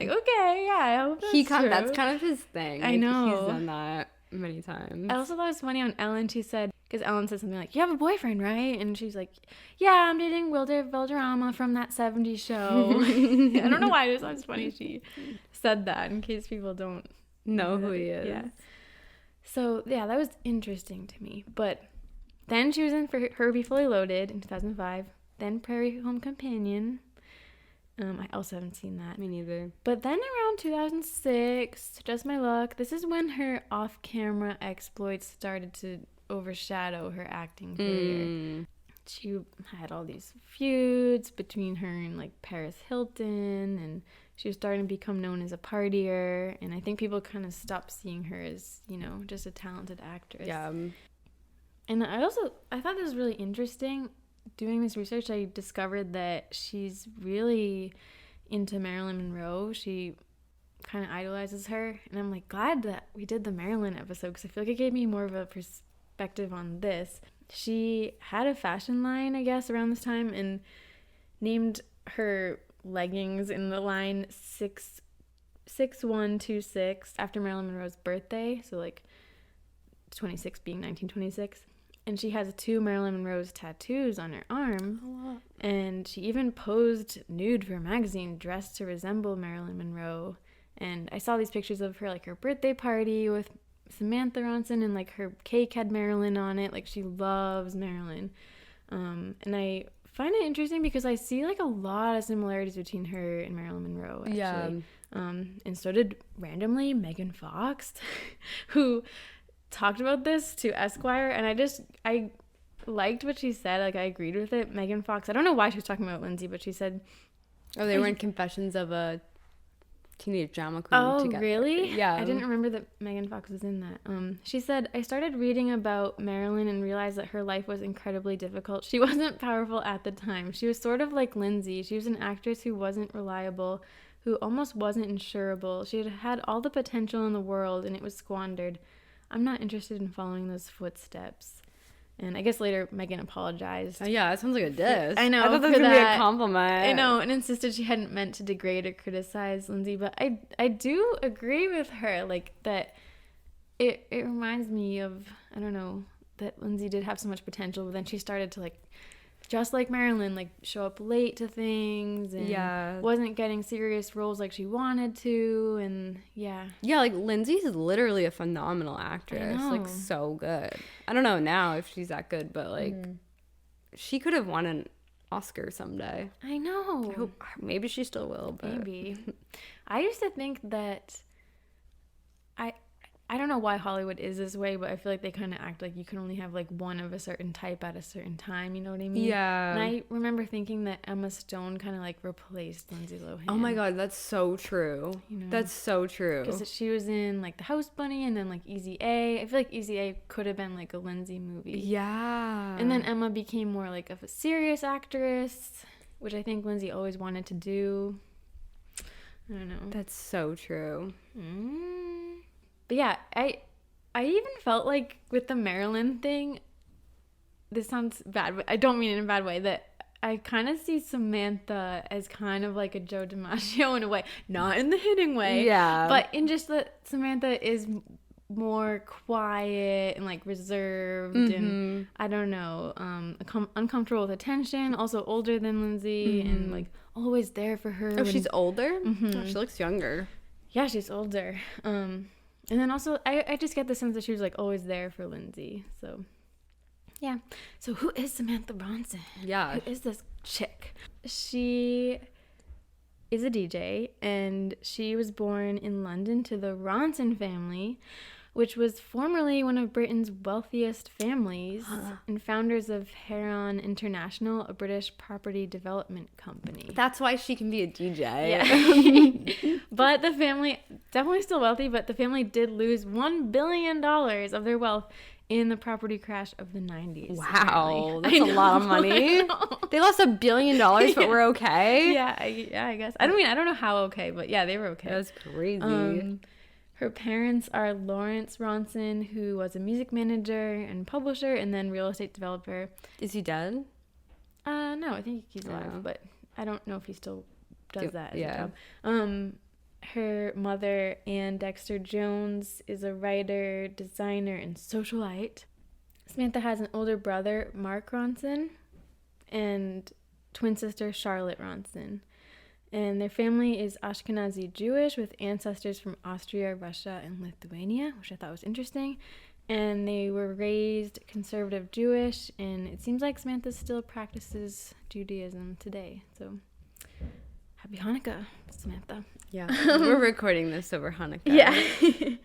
Speaker 2: okay, yeah, I hope that's true.
Speaker 3: That's kind of his thing.
Speaker 2: I know.
Speaker 3: He's done that many times.
Speaker 2: I also thought it was funny on Ellen. She said, because Ellen said something like, you have a boyfriend, right? And she's like, yeah, I'm dating Wilder Valderrama from that 70s show. I don't know why. It was funny she said that in case people don't
Speaker 3: know who he is.
Speaker 2: Yeah. So, yeah, that was interesting to me. But then she was in for Herbie Fully Loaded in 2005. Then Prairie Home Companion. I also haven't seen that.
Speaker 3: Me neither.
Speaker 2: But then around 2006, Just My Luck, this is when her off-camera exploits started to overshadow her acting career. She had all these feuds between her and like Paris Hilton, and she was starting to become known as a partier, and I think people kind of stopped seeing her as, you know, just a talented actress.
Speaker 3: Yeah.
Speaker 2: And I thought this was really interesting. Doing this research, I discovered that she's really into Marilyn Monroe. She kind of idolizes her, and I'm like glad that we did the Marilyn episode because I feel like it gave me more of a perspective on this. She had a fashion line, I guess, around this time, and named her leggings in the line 6126 after Marilyn Monroe's birthday, so like 26 being 1926. And she has 2 Marilyn Monroe's tattoos on her arm. And she even posed nude for a magazine dressed to resemble Marilyn Monroe. And I saw these pictures of her, like her birthday party with Samantha Ronson, and like her cake had Marilyn on it. Like, she loves Marilyn. And I find it interesting because I see like a lot of similarities between her and Marilyn Monroe, actually.
Speaker 3: Yeah.
Speaker 2: And so did randomly Megan Fox, who talked about this to Esquire, and I liked what she said. Like, I agreed with it. Megan Fox, I don't know why she was talking about Lindsay, but she said,
Speaker 3: they were in Confessions of a Teenage Drama Queen together.
Speaker 2: Oh, really?
Speaker 3: Yeah.
Speaker 2: I didn't remember that Megan Fox was in that. She said, I started reading about Marilyn and realized that her life was incredibly difficult. She wasn't powerful at the time. She was sort of like Lindsay. She was an actress who wasn't reliable, who almost wasn't insurable. She had all the potential in the world, and it was squandered. I'm not interested in following those footsteps. And I guess later Megan apologized.
Speaker 3: Oh, yeah, that sounds like a diss.
Speaker 2: I know.
Speaker 3: I thought that was going to be a compliment.
Speaker 2: I know, and insisted she hadn't meant to degrade or criticize Lindsay. But I do agree with her, like, that it reminds me of, I don't know, that Lindsay did have so much potential, but then she started to, like, just like Marilyn, like, show up late to things and wasn't getting serious roles like she wanted to, and yeah,
Speaker 3: like Lindsay's literally a phenomenal actress, like so good. I don't know now if she's that good, but like she could have won an Oscar someday.
Speaker 2: I know.
Speaker 3: I hope, maybe she still will, but
Speaker 2: maybe. I used to think that I don't know why Hollywood is this way, but I feel like they kind of act like you can only have like one of a certain type at a certain time, you know what I mean?
Speaker 3: Yeah.
Speaker 2: And I remember thinking that Emma Stone kind of like replaced Lindsay Lohan.
Speaker 3: Oh my god, that's so true. You know? That's so true.
Speaker 2: Because she was in like The House Bunny and then like Easy A. I feel like Easy A could have been like a Lindsay movie.
Speaker 3: Yeah.
Speaker 2: And then Emma became more like of a serious actress, which I think Lindsay always wanted to do. I don't know.
Speaker 3: That's so true.
Speaker 2: But yeah, I even felt like with the Marilyn thing, this sounds bad, but I don't mean it in a bad way, that I kind of see Samantha as kind of like a Joe DiMaggio in a way. Not in the hitting way. Yeah. But in just that Samantha is more quiet and like reserved and I don't know, uncomfortable with attention, also older than Lindsay and like always there for her.
Speaker 3: Oh, she's older? Oh, she looks younger.
Speaker 2: Yeah, she's older. And then also, I just get the sense that she was, like, always there for Lindsay. So, yeah. So, who is Samantha Ronson?
Speaker 3: Yeah.
Speaker 2: Who is this chick? She is a DJ, and she was born in London to the Ronson family, which was formerly one of Britain's wealthiest families and founders of Heron International, a British property development company.
Speaker 3: That's why she can be a DJ.
Speaker 2: Yeah. But the family, definitely still wealthy, but the family did lose $1 billion of their wealth in the property crash of the 90s.
Speaker 3: Wow,
Speaker 2: apparently.
Speaker 3: that's a lot of money. They lost $1 billion, but we're okay.
Speaker 2: Yeah, I guess. I don't know how okay, but yeah, they were okay.
Speaker 3: That's crazy.
Speaker 2: Her parents are Lawrence Ronson, who was a music manager and publisher and then real estate developer.
Speaker 3: Is he dead?
Speaker 2: No, I think he's alive, but I don't know if he still does that as a job. Her mother, Ann Dexter Jones, is a writer, designer, and socialite. Samantha has an older brother, Mark Ronson, and twin sister, Charlotte Ronson. And their family is Ashkenazi Jewish with ancestors from Austria, Russia, and Lithuania, which I thought was interesting. And they were raised conservative Jewish, and it seems like Samantha still practices Judaism today. So, happy Hanukkah, Samantha.
Speaker 3: Yeah, we're recording this over Hanukkah.
Speaker 2: Yeah.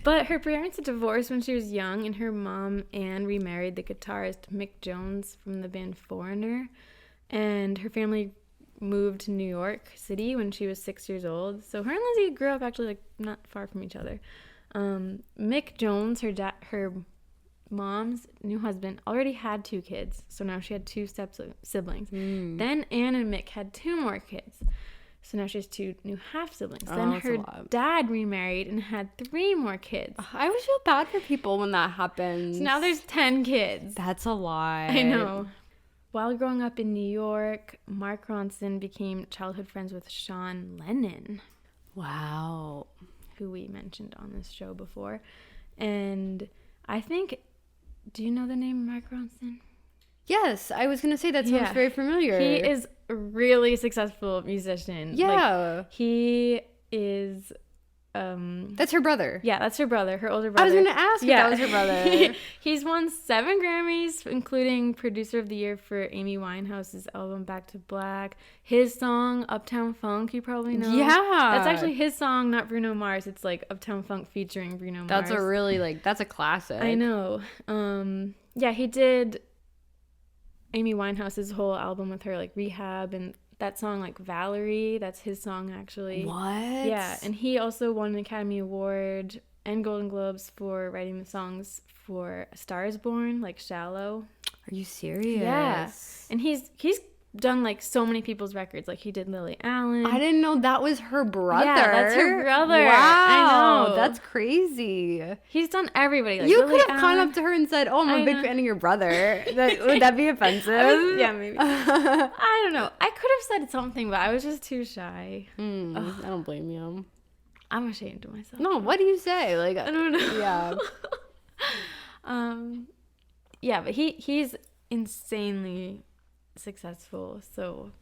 Speaker 2: But her parents divorced when she was young, and her mom, Anne, remarried the guitarist Mick Jones from the band Foreigner. And her family moved to New York City when she was 6 years old. So her and Lindsay grew up actually like not far from each other. Mick Jones, her mom's new husband, already had 2 kids. So now she had 2 siblings. Then Anne and Mick had 2 more kids. So now she has 2 new half-siblings. Then her dad remarried and had 3 more kids.
Speaker 3: I always feel bad for people when that happens.
Speaker 2: So now there's 10 kids.
Speaker 3: That's a lot.
Speaker 2: I know. While growing up in New York, Mark Ronson became childhood friends with Sean Lennon.
Speaker 3: Wow.
Speaker 2: Who we mentioned on this show before. And I think, do you know the name Mark Ronson?
Speaker 3: Yes, I was going to say that sounds very familiar.
Speaker 2: He is a really successful musician.
Speaker 3: Yeah.
Speaker 2: Like, he is...
Speaker 3: that's her brother.
Speaker 2: Yeah, that's her brother, her older brother.
Speaker 3: I was going to ask if that was her brother.
Speaker 2: He's won 7 Grammys, including Producer of the Year for Amy Winehouse's album Back to Black. His song, Uptown Funk, you probably know.
Speaker 3: Yeah.
Speaker 2: That's actually his song, not Bruno Mars. It's like Uptown Funk featuring Bruno Mars.
Speaker 3: That's a really, that's a classic.
Speaker 2: I know. Yeah, he did Amy Winehouse's whole album with her, like Rehab, and that song, like Valerie, that's his song actually.
Speaker 3: What?
Speaker 2: Yeah, and he also won an Academy Award and Golden Globes for writing the songs for A Star Is Born, like Shallow.
Speaker 3: Are you serious?
Speaker 2: Yeah, and he's done like so many people's records. Like he did Lily Allen.
Speaker 3: I didn't know that was her brother.
Speaker 2: Yeah, that's her brother.
Speaker 3: Wow,
Speaker 2: I know.
Speaker 3: That's crazy.
Speaker 2: He's done everybody. Like
Speaker 3: you
Speaker 2: Lily
Speaker 3: could have gone
Speaker 2: Allen.
Speaker 3: up to her and said, "Oh, I'm a big fan of your brother." Would that be offensive?
Speaker 2: Yeah, maybe. I don't know. I could have said something, but I was just too shy.
Speaker 3: I don't blame you.
Speaker 2: I'm ashamed of myself.
Speaker 3: No, what do you say? Like,
Speaker 2: I don't know.
Speaker 3: Yeah.
Speaker 2: Yeah, but he's insanely successful, so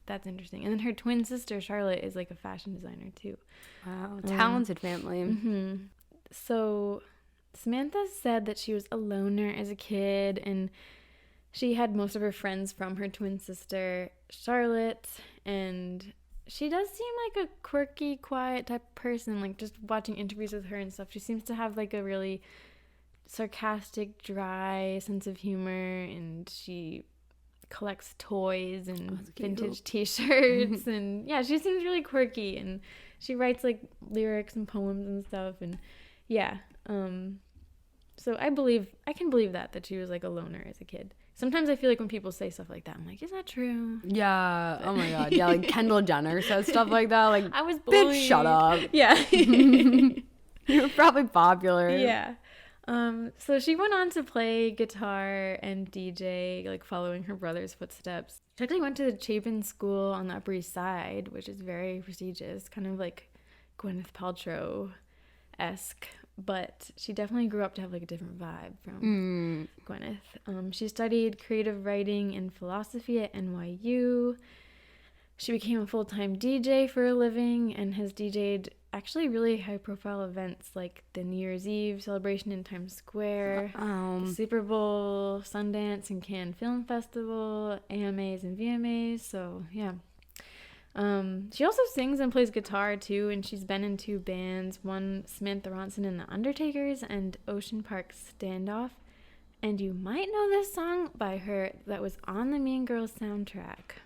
Speaker 2: that's interesting. And then her twin sister Charlotte is like a fashion designer too.
Speaker 3: Wow, talented family.
Speaker 2: So Samantha said that she was a loner as a kid, and she had most of her friends from her twin sister Charlotte, and she does seem like a quirky, quiet type of person. Like just watching interviews with her and stuff, she seems to have like a really sarcastic, dry sense of humor, and she collects toys and vintage t-shirts and yeah, she seems really quirky, and she writes like lyrics and poems and stuff, and yeah, so I can believe that she was like a loner as a kid. Sometimes I feel like when people say stuff like that, I'm like, is that true?
Speaker 3: Yeah. Oh my god. Yeah, like Kendall Jenner says stuff like that. Like,
Speaker 2: I was bullied.
Speaker 3: Bitch, shut up.
Speaker 2: Yeah.
Speaker 3: You're probably popular.
Speaker 2: Yeah. So she went on to play guitar and DJ, like following her brother's footsteps. She actually went to the Chapin School on the Upper East Side, which is very prestigious, kind of like Gwyneth Paltrow-esque, but she definitely grew up to have like a different vibe from Gwyneth. She studied creative writing and philosophy at NYU. She became a full-time DJ for a living and has DJ'd actually really high-profile events like the New Year's Eve celebration in Times Square, the Super Bowl, Sundance and Cannes Film Festival, AMAs and VMAs, so yeah. She also sings and plays guitar too, and she's been in 2 bands, one Samantha Ronson and the Undertakers and Ocean Park Standoff, and you might know this song by her that was on the Mean Girls soundtrack.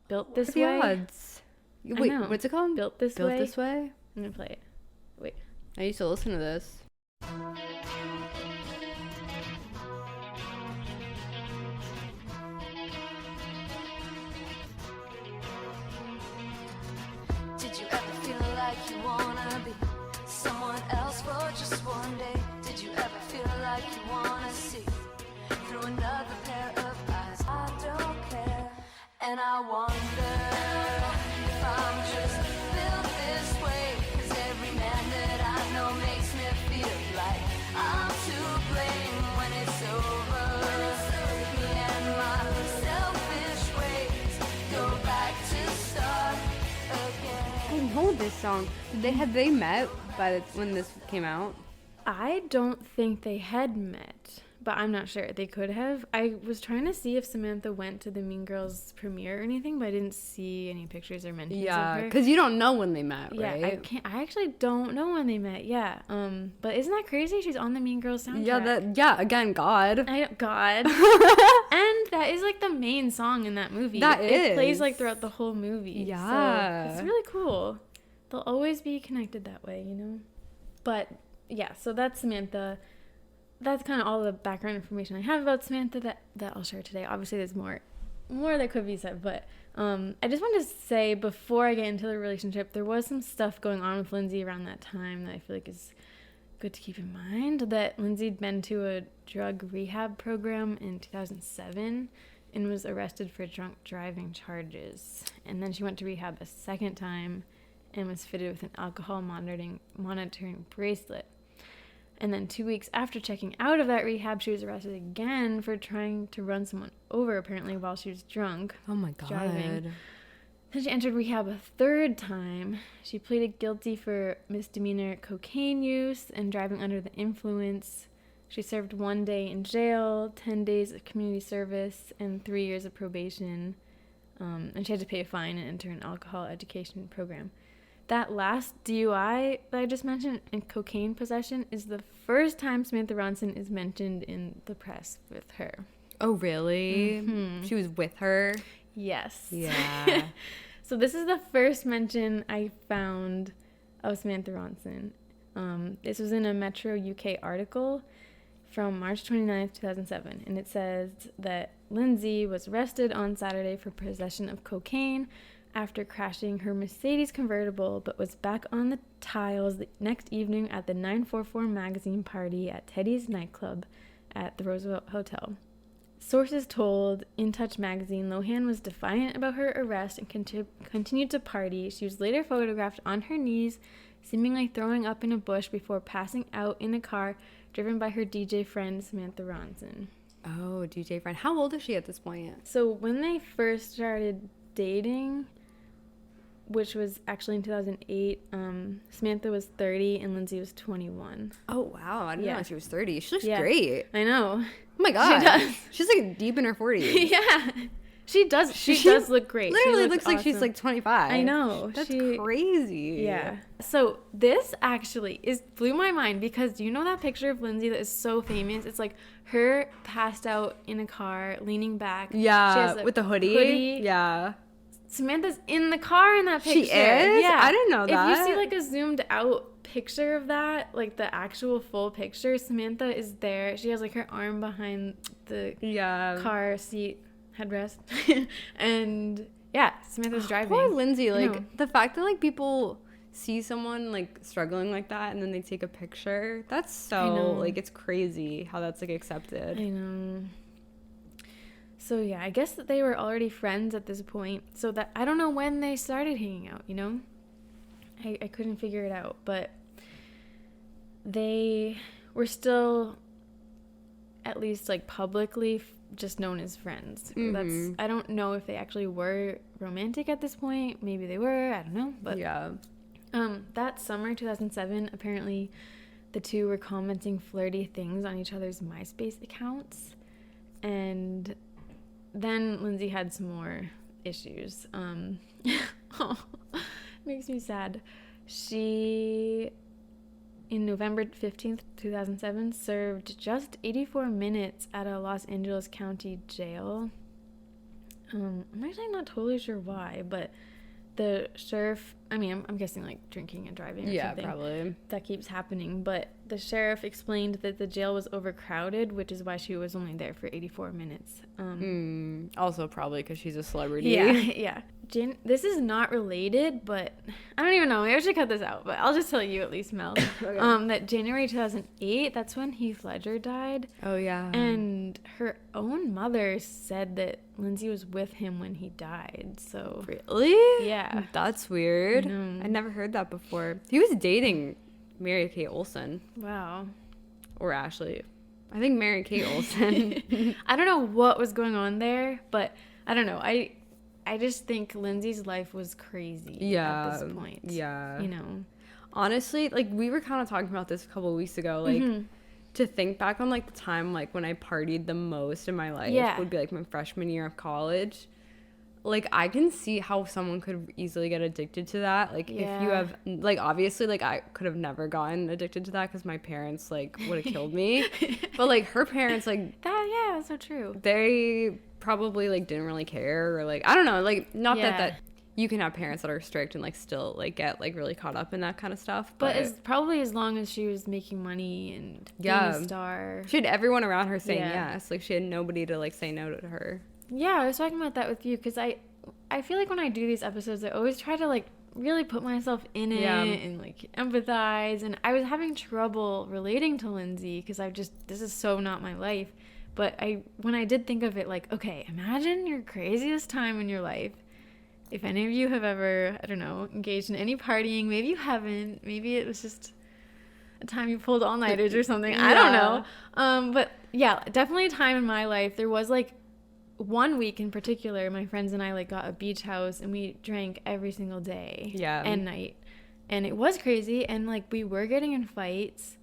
Speaker 2: Built This Way.
Speaker 3: Odds? Wait, what's it called?
Speaker 2: Built This Way.
Speaker 3: Built This Way?
Speaker 2: I'm gonna play it. Wait.
Speaker 3: I used to listen to this.
Speaker 4: like you wanna be someone else for just one day? Did you ever feel like you wanna see through another pair of eyes? I don't care, and I wonder if I'm just built this way. 'Cause every man that I know makes me feel like I'm to blame when it's over. Me and my selfish ways go back to start again.
Speaker 3: I know this song. Had they met when this came out?
Speaker 2: I don't think they had met, but I'm not sure. They could have. I was trying to see if Samantha went to the Mean Girls premiere or anything, but I didn't see any pictures or mentions of her.
Speaker 3: Because you don't know when they met,
Speaker 2: Yeah,
Speaker 3: right?
Speaker 2: I actually don't know when they met. Yeah. But isn't that crazy? She's on the Mean Girls soundtrack.
Speaker 3: Again, God.
Speaker 2: God. And that is like the main song in that movie. It plays like throughout the whole movie.
Speaker 3: Yeah.
Speaker 2: So it's really cool. They'll always be connected that way, you know? But yeah, so that's Samantha. That's kind of all the background information I have about Samantha that I'll share today. Obviously, there's more that could be said, but I just wanted to say before I get into the relationship, there was some stuff going on with Lindsay around that time that I feel like is good to keep in mind. That Lindsay'd been to a drug rehab program in 2007 and was arrested for drunk driving charges. And then she went to rehab a second time and was fitted with an alcohol monitoring bracelet. And then 2 weeks after checking out of that rehab, she was arrested again for trying to run someone over, apparently, while she was drunk.
Speaker 3: Oh, my God.
Speaker 2: Driving. Then she entered rehab a third time. She pleaded guilty for misdemeanor cocaine use and driving under the influence. She served 1 day in jail, 10 days of community service, and 3 years of probation. And she had to pay a fine and enter an alcohol education program. That last DUI that I just mentioned, in cocaine possession, is the first time Samantha Ronson is mentioned in the press with her.
Speaker 3: Oh, really?
Speaker 2: Mm-hmm.
Speaker 3: She was with her?
Speaker 2: Yes.
Speaker 3: Yeah.
Speaker 2: So this is the first mention I found of Samantha Ronson. This was in a Metro UK article from March 29th, 2007. And it says that Lindsay was arrested on Saturday for possession of cocaine after crashing her Mercedes convertible, but was back on the tiles the next evening at the 944 magazine party at Teddy's nightclub at the Roosevelt Hotel. Sources told In Touch magazine Lohan was defiant about her arrest and continued to party. She was later photographed on her knees, seemingly throwing up in a bush before passing out in a car driven by her DJ friend Samantha Ronson.
Speaker 3: Oh, DJ friend. How old is she at this point?
Speaker 2: So when they first started dating, which was actually in 2008, Samantha was 30 and Lindsay was 21.
Speaker 3: Oh, wow. I didn't know she was 30. She looks great.
Speaker 2: I know.
Speaker 3: Oh, my God.
Speaker 2: She does.
Speaker 3: She's, like, deep in her 40s.
Speaker 2: Yeah. She does. She does look great.
Speaker 3: Literally looks like she's, like, 25.
Speaker 2: I know.
Speaker 3: That's crazy.
Speaker 2: Yeah. So this actually blew my mind because do you know that picture of Lindsay that is so famous? It's, like, her passed out in a car, leaning back.
Speaker 3: Yeah.
Speaker 2: She has
Speaker 3: with the hoodie. Yeah.
Speaker 2: Samantha's in the car in that picture.
Speaker 3: She is?
Speaker 2: Yeah.
Speaker 3: I didn't know that.
Speaker 2: If you see like a zoomed out picture of that, like the actual full picture, Samantha is there. She has like her arm behind the car seat headrest. And yeah, Samantha's driving.
Speaker 3: Poor Lindsay. Like the fact that like people see someone like struggling like that and then they take a picture, that's so like it's crazy how that's like accepted.
Speaker 2: I know. So yeah, I guess that they were already friends at this point. So that I don't know when they started hanging out, you know? I couldn't figure it out, but they were still at least like publicly just known as friends. Mm-hmm. I don't know if they actually were romantic at this point. Maybe they were, I don't know, but
Speaker 3: yeah.
Speaker 2: That summer 2007, apparently the two were commenting flirty things on each other's MySpace accounts. And then Lindsay had some more issues. Makes me sad. She, in November 15th, 2007, served just 84 minutes at a Los Angeles County jail. I'm actually not totally sure why, but the sheriff I mean, I'm guessing like drinking and driving or something.
Speaker 3: Yeah, probably.
Speaker 2: That keeps happening. But the sheriff explained that the jail was overcrowded, which is why she was only there for 84 minutes.
Speaker 3: Also probably because she's a celebrity.
Speaker 2: Yeah. This is not related, but I don't even know. Maybe I should cut this out, but I'll just tell you at least, Mel.
Speaker 3: Okay.
Speaker 2: That January 2008, that's when Heath Ledger died.
Speaker 3: Oh, yeah.
Speaker 2: And her own mother said that Lindsay was with him when he died. So
Speaker 3: Really?
Speaker 2: yeah,
Speaker 3: That's weird.
Speaker 2: I
Speaker 3: I never heard that before. He was dating Mary Kate Olsen.
Speaker 2: wow.
Speaker 3: Or Ashley. I think Mary Kate Olsen.
Speaker 2: I don't know what was going on there, but I don't know. I just think Lindsay's life was crazy at this point.
Speaker 3: Yeah.
Speaker 2: You know.
Speaker 3: Honestly, like, we were kind of talking about this a couple of weeks ago. Like, to think back on, like, the time, like, when I partied the most in my life would be, like, my freshman year of college. Like, I can see how someone could easily get addicted to that. Like, if you have, like, obviously, like, I could have never gotten addicted to that because my parents, like, would have killed me. But, like, her parents, like,
Speaker 2: That's so true.
Speaker 3: they probably, like, didn't really care, or, like, I don't know, like, not that you can have parents that are strict and, like, still, like, get, like, really caught up in that kind of stuff,
Speaker 2: But it's probably as long as she was making money and being a star.
Speaker 3: She had everyone around her saying yes. Like, she had nobody to, like, say no to her.
Speaker 2: Yeah, I was talking about that with you because I feel like when I do these episodes, I always try to, like, really put myself in it and, like, empathize, and I was having trouble relating to Lindsay because this is so not my life. But when I did think of it, like, okay, imagine your craziest time in your life. If any of you have ever, I don't know, engaged in any partying, maybe you haven't, maybe it was just a time you pulled all-nighters or something, I don't know. But yeah, definitely a time in my life. There was, like, 1 week in particular, my friends and I, like, got a beach house and we drank every single day and night. And it was crazy, and, like, we were getting in fights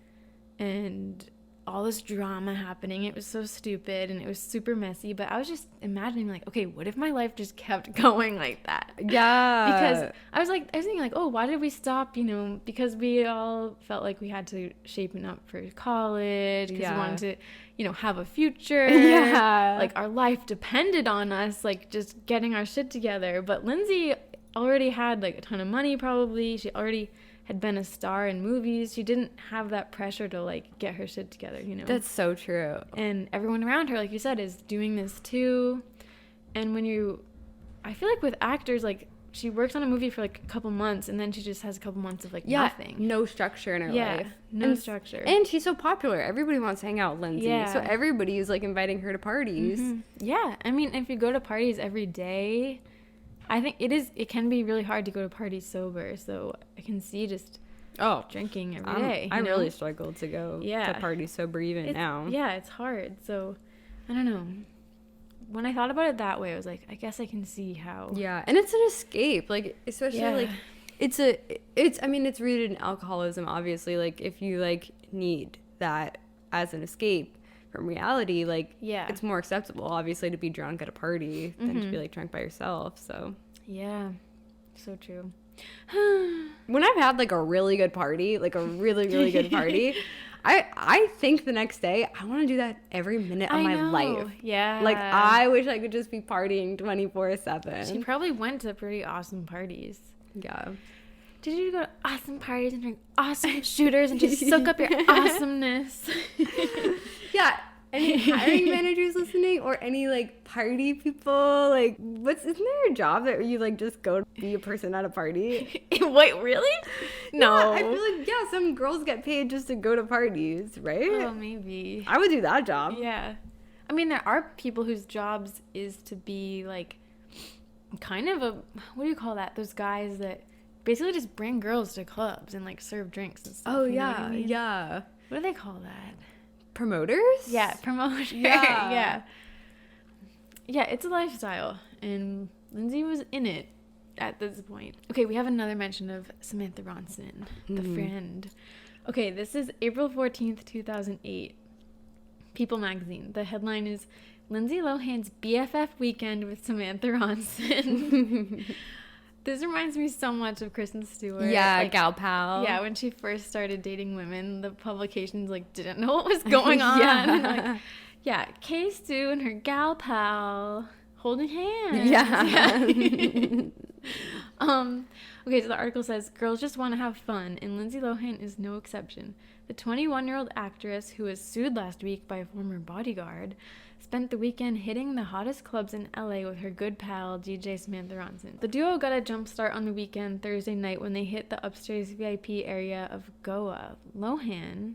Speaker 2: and all this drama happening. It was so stupid and it was super messy, but I was just imagining, like, okay, what if my life just kept going like that?
Speaker 3: Yeah.
Speaker 2: Because I was thinking, like, oh, why did we stop? You know, because we all felt like we had to shape up for college, because we wanted to, you know, have a future. Like, our life depended on us, like, just getting our shit together. But Lindsay already had, like, a ton of money, probably. She already had been a star in movies. She didn't have that pressure to, like, get her shit together, you know?
Speaker 3: That's so true.
Speaker 2: And everyone around her, like you said, is doing this too. And I feel like with actors, like, she works on a movie for, like, a couple months, and then she just has a couple months of, like, nothing.
Speaker 3: No structure in her life.
Speaker 2: No structure.
Speaker 3: And she's so popular. Everybody wants to hang out with Lindsay. So everybody is, like, inviting her to parties.
Speaker 2: Yeah. I mean, if you go to parties every day, I think it can be really hard to go to parties sober. So I can see just drinking every day.
Speaker 3: I really struggle to go to parties sober even now.
Speaker 2: Yeah, it's hard. So I don't know. When I thought about it that way, I was like, I guess I can see how.
Speaker 3: Yeah, and it's an escape. Like, especially like it's I mean, it's rooted in alcoholism, obviously. Like, if you, like, need that as an escape from reality, like, it's more acceptable, obviously, to be drunk at a party than to be, like, drunk by yourself. So
Speaker 2: yeah, so true.
Speaker 3: When I've had, like, a really good party, like a really, really good party, I think the next day I want to do that every minute of my life.
Speaker 2: Yeah,
Speaker 3: like, I wish I could just be partying 24/7.
Speaker 2: She probably went to pretty awesome parties.
Speaker 3: Yeah.
Speaker 2: Did you go to awesome parties and drink awesome shooters and just soak up your awesomeness?
Speaker 3: Yeah. Any hiring managers listening, or any, like, party people? Like, isn't there a job that you, like, just go to be a person at a party?
Speaker 2: Wait, really? No.
Speaker 3: Yeah, I feel like, some girls get paid just to go to parties, right?
Speaker 2: Oh, maybe.
Speaker 3: I would do that job.
Speaker 2: Yeah. I mean, there are people whose jobs is to be, like, kind of what do you call that? Those guys that basically just bring girls to clubs and, like, serve drinks and stuff.
Speaker 3: Oh,
Speaker 2: you know
Speaker 3: yeah,
Speaker 2: what I mean?
Speaker 3: yeah.
Speaker 2: What do they call that?
Speaker 3: Promoters?
Speaker 2: Yeah, promoter.
Speaker 3: Yeah.
Speaker 2: Yeah, it's a lifestyle, and Lindsay was in it at this point. Okay, we have another mention of Samantha Ronson, the friend. Okay, this is April 14th, 2008. People magazine. The headline is Lindsay Lohan's BFF weekend with Samantha Ronson. This reminds me so much of Kristen Stewart.
Speaker 3: Yeah,
Speaker 2: like,
Speaker 3: gal pal.
Speaker 2: Yeah, when she first started dating women, the publications, like, didn't know what was going on. And, like, Kay Stu and her gal pal holding hands.
Speaker 3: Yeah.
Speaker 2: Okay, so the article says, girls just want to have fun, and Lindsay Lohan is no exception. The 21-year-old actress, who was sued last week by a former bodyguard, spent the weekend hitting the hottest clubs in LA with her good pal, DJ Samantha Ronson. The duo got a jump start on the weekend Thursday night when they hit the upstairs VIP area of Goa. Lohan,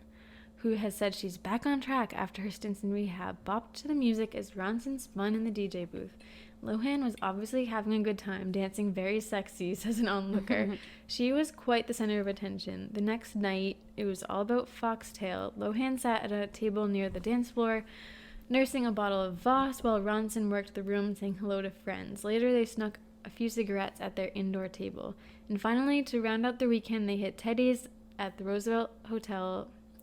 Speaker 2: who has said she's back on track after her stints in rehab, bopped to the music as Ronson spun in the DJ booth. Lohan was obviously having a good time, dancing very sexy, says an onlooker. She was quite the center of attention. The next night, it was all about foxtail. Lohan sat at a table near the dance floor, nursing a bottle of Voss, while Ronson worked the room saying hello to friends. Later, they snuck a few cigarettes at their indoor table. And finally, to round out the weekend, they hit Teddy's at the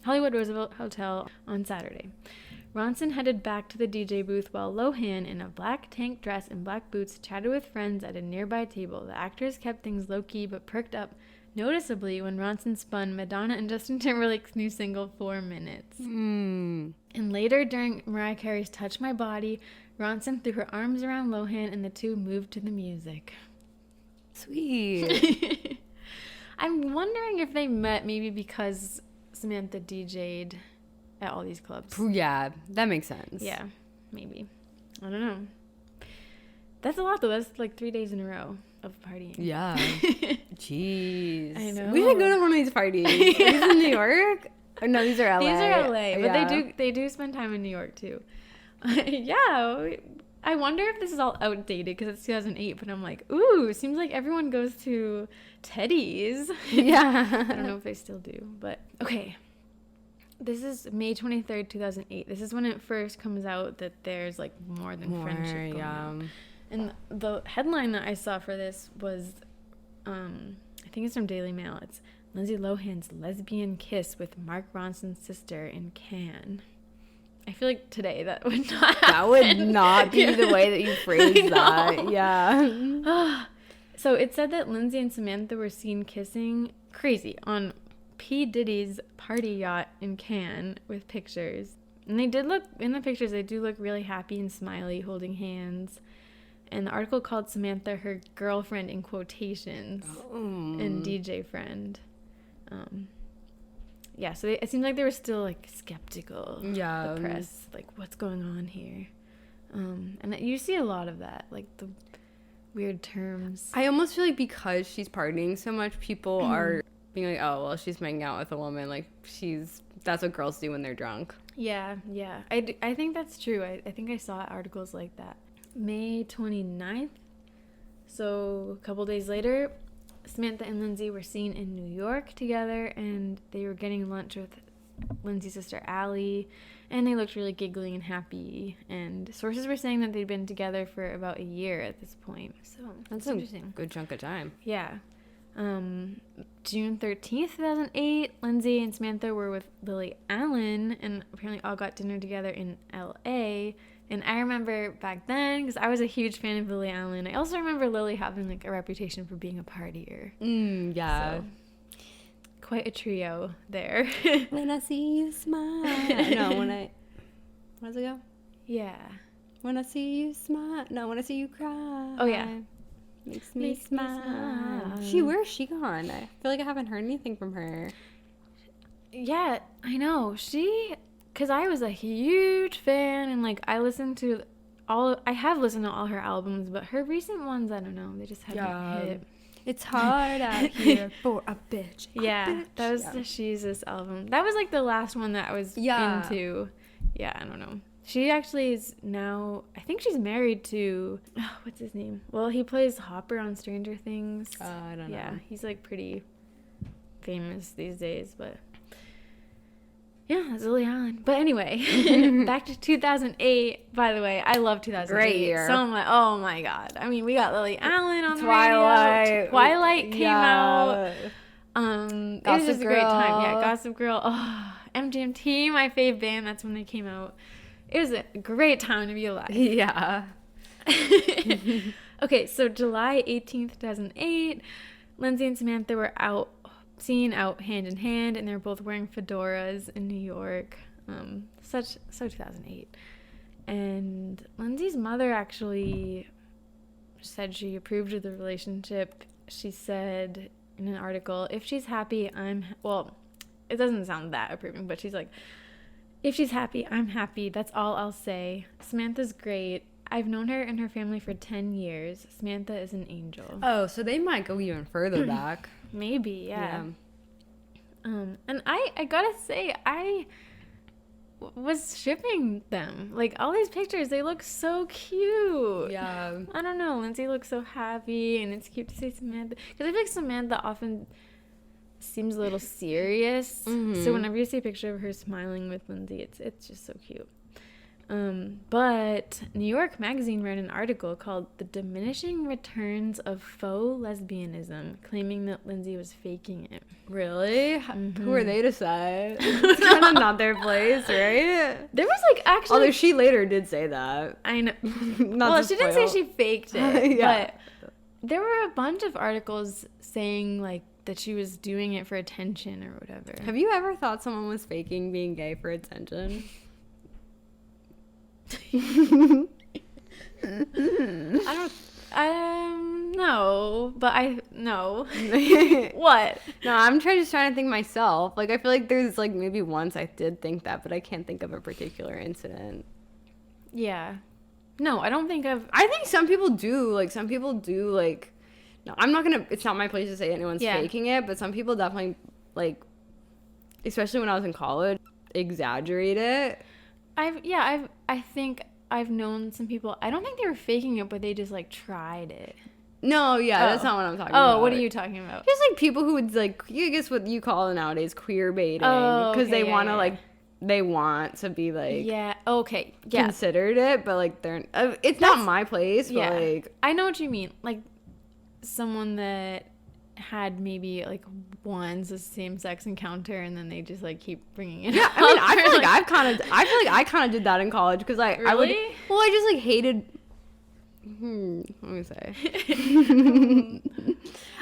Speaker 2: Hollywood Roosevelt Hotel on Saturday. Ronson headed back to the DJ booth while Lohan, in a black tank dress and black boots, chatted with friends at a nearby table. The actors kept things low-key but perked up noticeably when Ronson spun Madonna and Justin Timberlake's new single, 4 Minutes. And later, during Mariah Carey's Touch My Body, Ronson threw her arms around Lohan and the two moved to the music.
Speaker 3: Sweet.
Speaker 2: I'm wondering if they met maybe because Samantha DJ'd at all these clubs.
Speaker 3: Yeah, that makes sense.
Speaker 2: Yeah, maybe. I don't know. That's a lot, though. That's like 3 days in a row of partying.
Speaker 3: Yeah. Jeez.
Speaker 2: I know.
Speaker 3: We should go to one of these parties. Are these in New York? Or no, these are LA.
Speaker 2: These are LA, but
Speaker 3: Yeah.
Speaker 2: they do spend time in New York, too. Yeah. I wonder if this is all outdated because it's 2008, but I'm like, ooh, seems like everyone goes to Teddy's.
Speaker 3: Yeah.
Speaker 2: I don't know if they still do, but okay. This is May 23rd, 2008. This is when it first comes out that there's like more than friendship going on. And the headline that I saw for this was, I think it's from Daily Mail. It's Lindsay Lohan's lesbian kiss with Mark Ronson's sister in Cannes. I feel like today that would not happen.
Speaker 3: That would not be the way that you phrased that. Yeah.
Speaker 2: So it said that Lindsay and Samantha were seen kissing, crazy, on P. Diddy's party yacht in Cannes with pictures. And they did look, in the pictures, they do look really happy and smiley, holding hands. And the article called Samantha her girlfriend in quotations and DJ friend. Yeah, so it seemed like they were still, like, skeptical.
Speaker 3: Yeah.
Speaker 2: The press, like, what's going on here? And you see a lot of that, like, the weird terms.
Speaker 3: I almost feel like because she's partying so much, people are being like, oh, well, she's making out with a woman. Like, that's what girls do when they're drunk.
Speaker 2: Yeah. I think that's true. I think I saw articles like that. May 29th, so a couple days later, Samantha and Lindsay were seen in New York together, and they were getting lunch with Lindsay's sister Allie, and they looked really giggly and happy, and sources were saying that they'd been together for about a year at this point. So
Speaker 3: That's
Speaker 2: interesting.
Speaker 3: a good chunk of time.
Speaker 2: Yeah. June 13th, 2008, Lindsay and Samantha were with Lily Allen and apparently all got dinner together in LA. And I remember back then, because I was a huge fan of Lily Allen, I also remember Lily having like a reputation for being a partier.
Speaker 3: Yeah.
Speaker 2: So, quite a trio there.
Speaker 3: When I see you smile. No, how does it go?
Speaker 2: Yeah.
Speaker 3: When I see you smile. No, when I see you cry.
Speaker 2: Oh, yeah.
Speaker 3: Makes me smile. Where's she gone? I feel like I haven't heard anything from her.
Speaker 2: Yeah, I know. Because I was a huge fan, and like I have listened to all her albums, but her recent ones, I don't know, they just haven't hit.
Speaker 3: It's hard out here for a bitch.
Speaker 2: That was the Sheezus album. That was like the last one that I was into. Yeah, I don't know. She actually is now, I think she's married to, what's his name? Well, he plays Hopper on Stranger Things.
Speaker 3: I don't know.
Speaker 2: Yeah, he's like pretty famous these days, but yeah, that's Lily Allen. But anyway, back to 2008. By the way, I love 2008.
Speaker 3: Great year.
Speaker 2: So much. Oh my God. I mean, we got Lily Allen on the
Speaker 3: Twilight.
Speaker 2: radio. Twilight came out. It was just a great time. Yeah, Gossip Girl. Oh, MGMT, my fave band. That's when they came out. It was a great time to be alive.
Speaker 3: Yeah.
Speaker 2: Okay, so July 18th, 2008, Lindsay and Samantha were seen out hand in hand, and they were both wearing fedoras in New York. So 2008. And Lindsay's mother actually said she approved of the relationship. she said in an article, if she's happy, well, it doesn't sound that approving, but she's like, if she's happy, I'm happy. That's all I'll say. Samantha's great. I've known her and her family for 10 years. Samantha is an angel.
Speaker 3: Oh, so they might go even further back.
Speaker 2: Maybe, yeah. And I gotta say, I was shipping them. Like, all these pictures, they look so cute.
Speaker 3: Yeah.
Speaker 2: I don't know. Lindsay looks so happy, and it's cute to see Samantha. Because I feel like Samantha often seems a little serious.
Speaker 3: Mm-hmm.
Speaker 2: So whenever you see a picture of her smiling with Lindsay, it's just so cute. But New York Magazine ran an article called The Diminishing Returns of Faux Lesbianism, claiming that Lindsay was faking it.
Speaker 3: Really? Who are they to say? It's kind of not their place, right?
Speaker 2: There was like actually...
Speaker 3: Although she later did say that.
Speaker 2: I know.
Speaker 3: Not
Speaker 2: Well,
Speaker 3: to
Speaker 2: she didn't
Speaker 3: spoil.
Speaker 2: say she faked it,
Speaker 3: Yeah.
Speaker 2: but there were a bunch of articles saying like that she was doing it for attention or whatever.
Speaker 3: Have you ever thought someone was faking being gay for attention?
Speaker 2: No, but no. What?
Speaker 3: No, I'm just trying to think myself. Like, I feel like there's like maybe once I did think that, but I can't think of a particular incident.
Speaker 2: Yeah. No, I don't think I've...
Speaker 3: I think some people do. Like, no, I'm not gonna, it's not my place to say anyone's
Speaker 2: Yeah.
Speaker 3: faking it, but some people definitely, like, especially when I was in college, exaggerate it.
Speaker 2: I think I've known some people, I don't think they were faking it, but they just like tried it.
Speaker 3: No, yeah, that's
Speaker 2: Oh.
Speaker 3: not what I'm talking about.
Speaker 2: Oh, what are you talking about?
Speaker 3: Just like people who would like, I guess what you call nowadays queer baiting,
Speaker 2: Oh,
Speaker 3: because
Speaker 2: okay,
Speaker 3: they
Speaker 2: yeah,
Speaker 3: want to
Speaker 2: yeah,
Speaker 3: like, they want to be like
Speaker 2: Yeah, okay, yeah.
Speaker 3: considered it, but like they're, it's not my place, but
Speaker 2: Yeah.
Speaker 3: like,
Speaker 2: I know what you mean. Like someone that had maybe like once a same-sex encounter and then they just like keep bringing it up.
Speaker 3: I mean, I feel
Speaker 2: or,
Speaker 3: like I kind of did that in college because I would,
Speaker 2: Really?
Speaker 3: well, I just like hated. Let me say.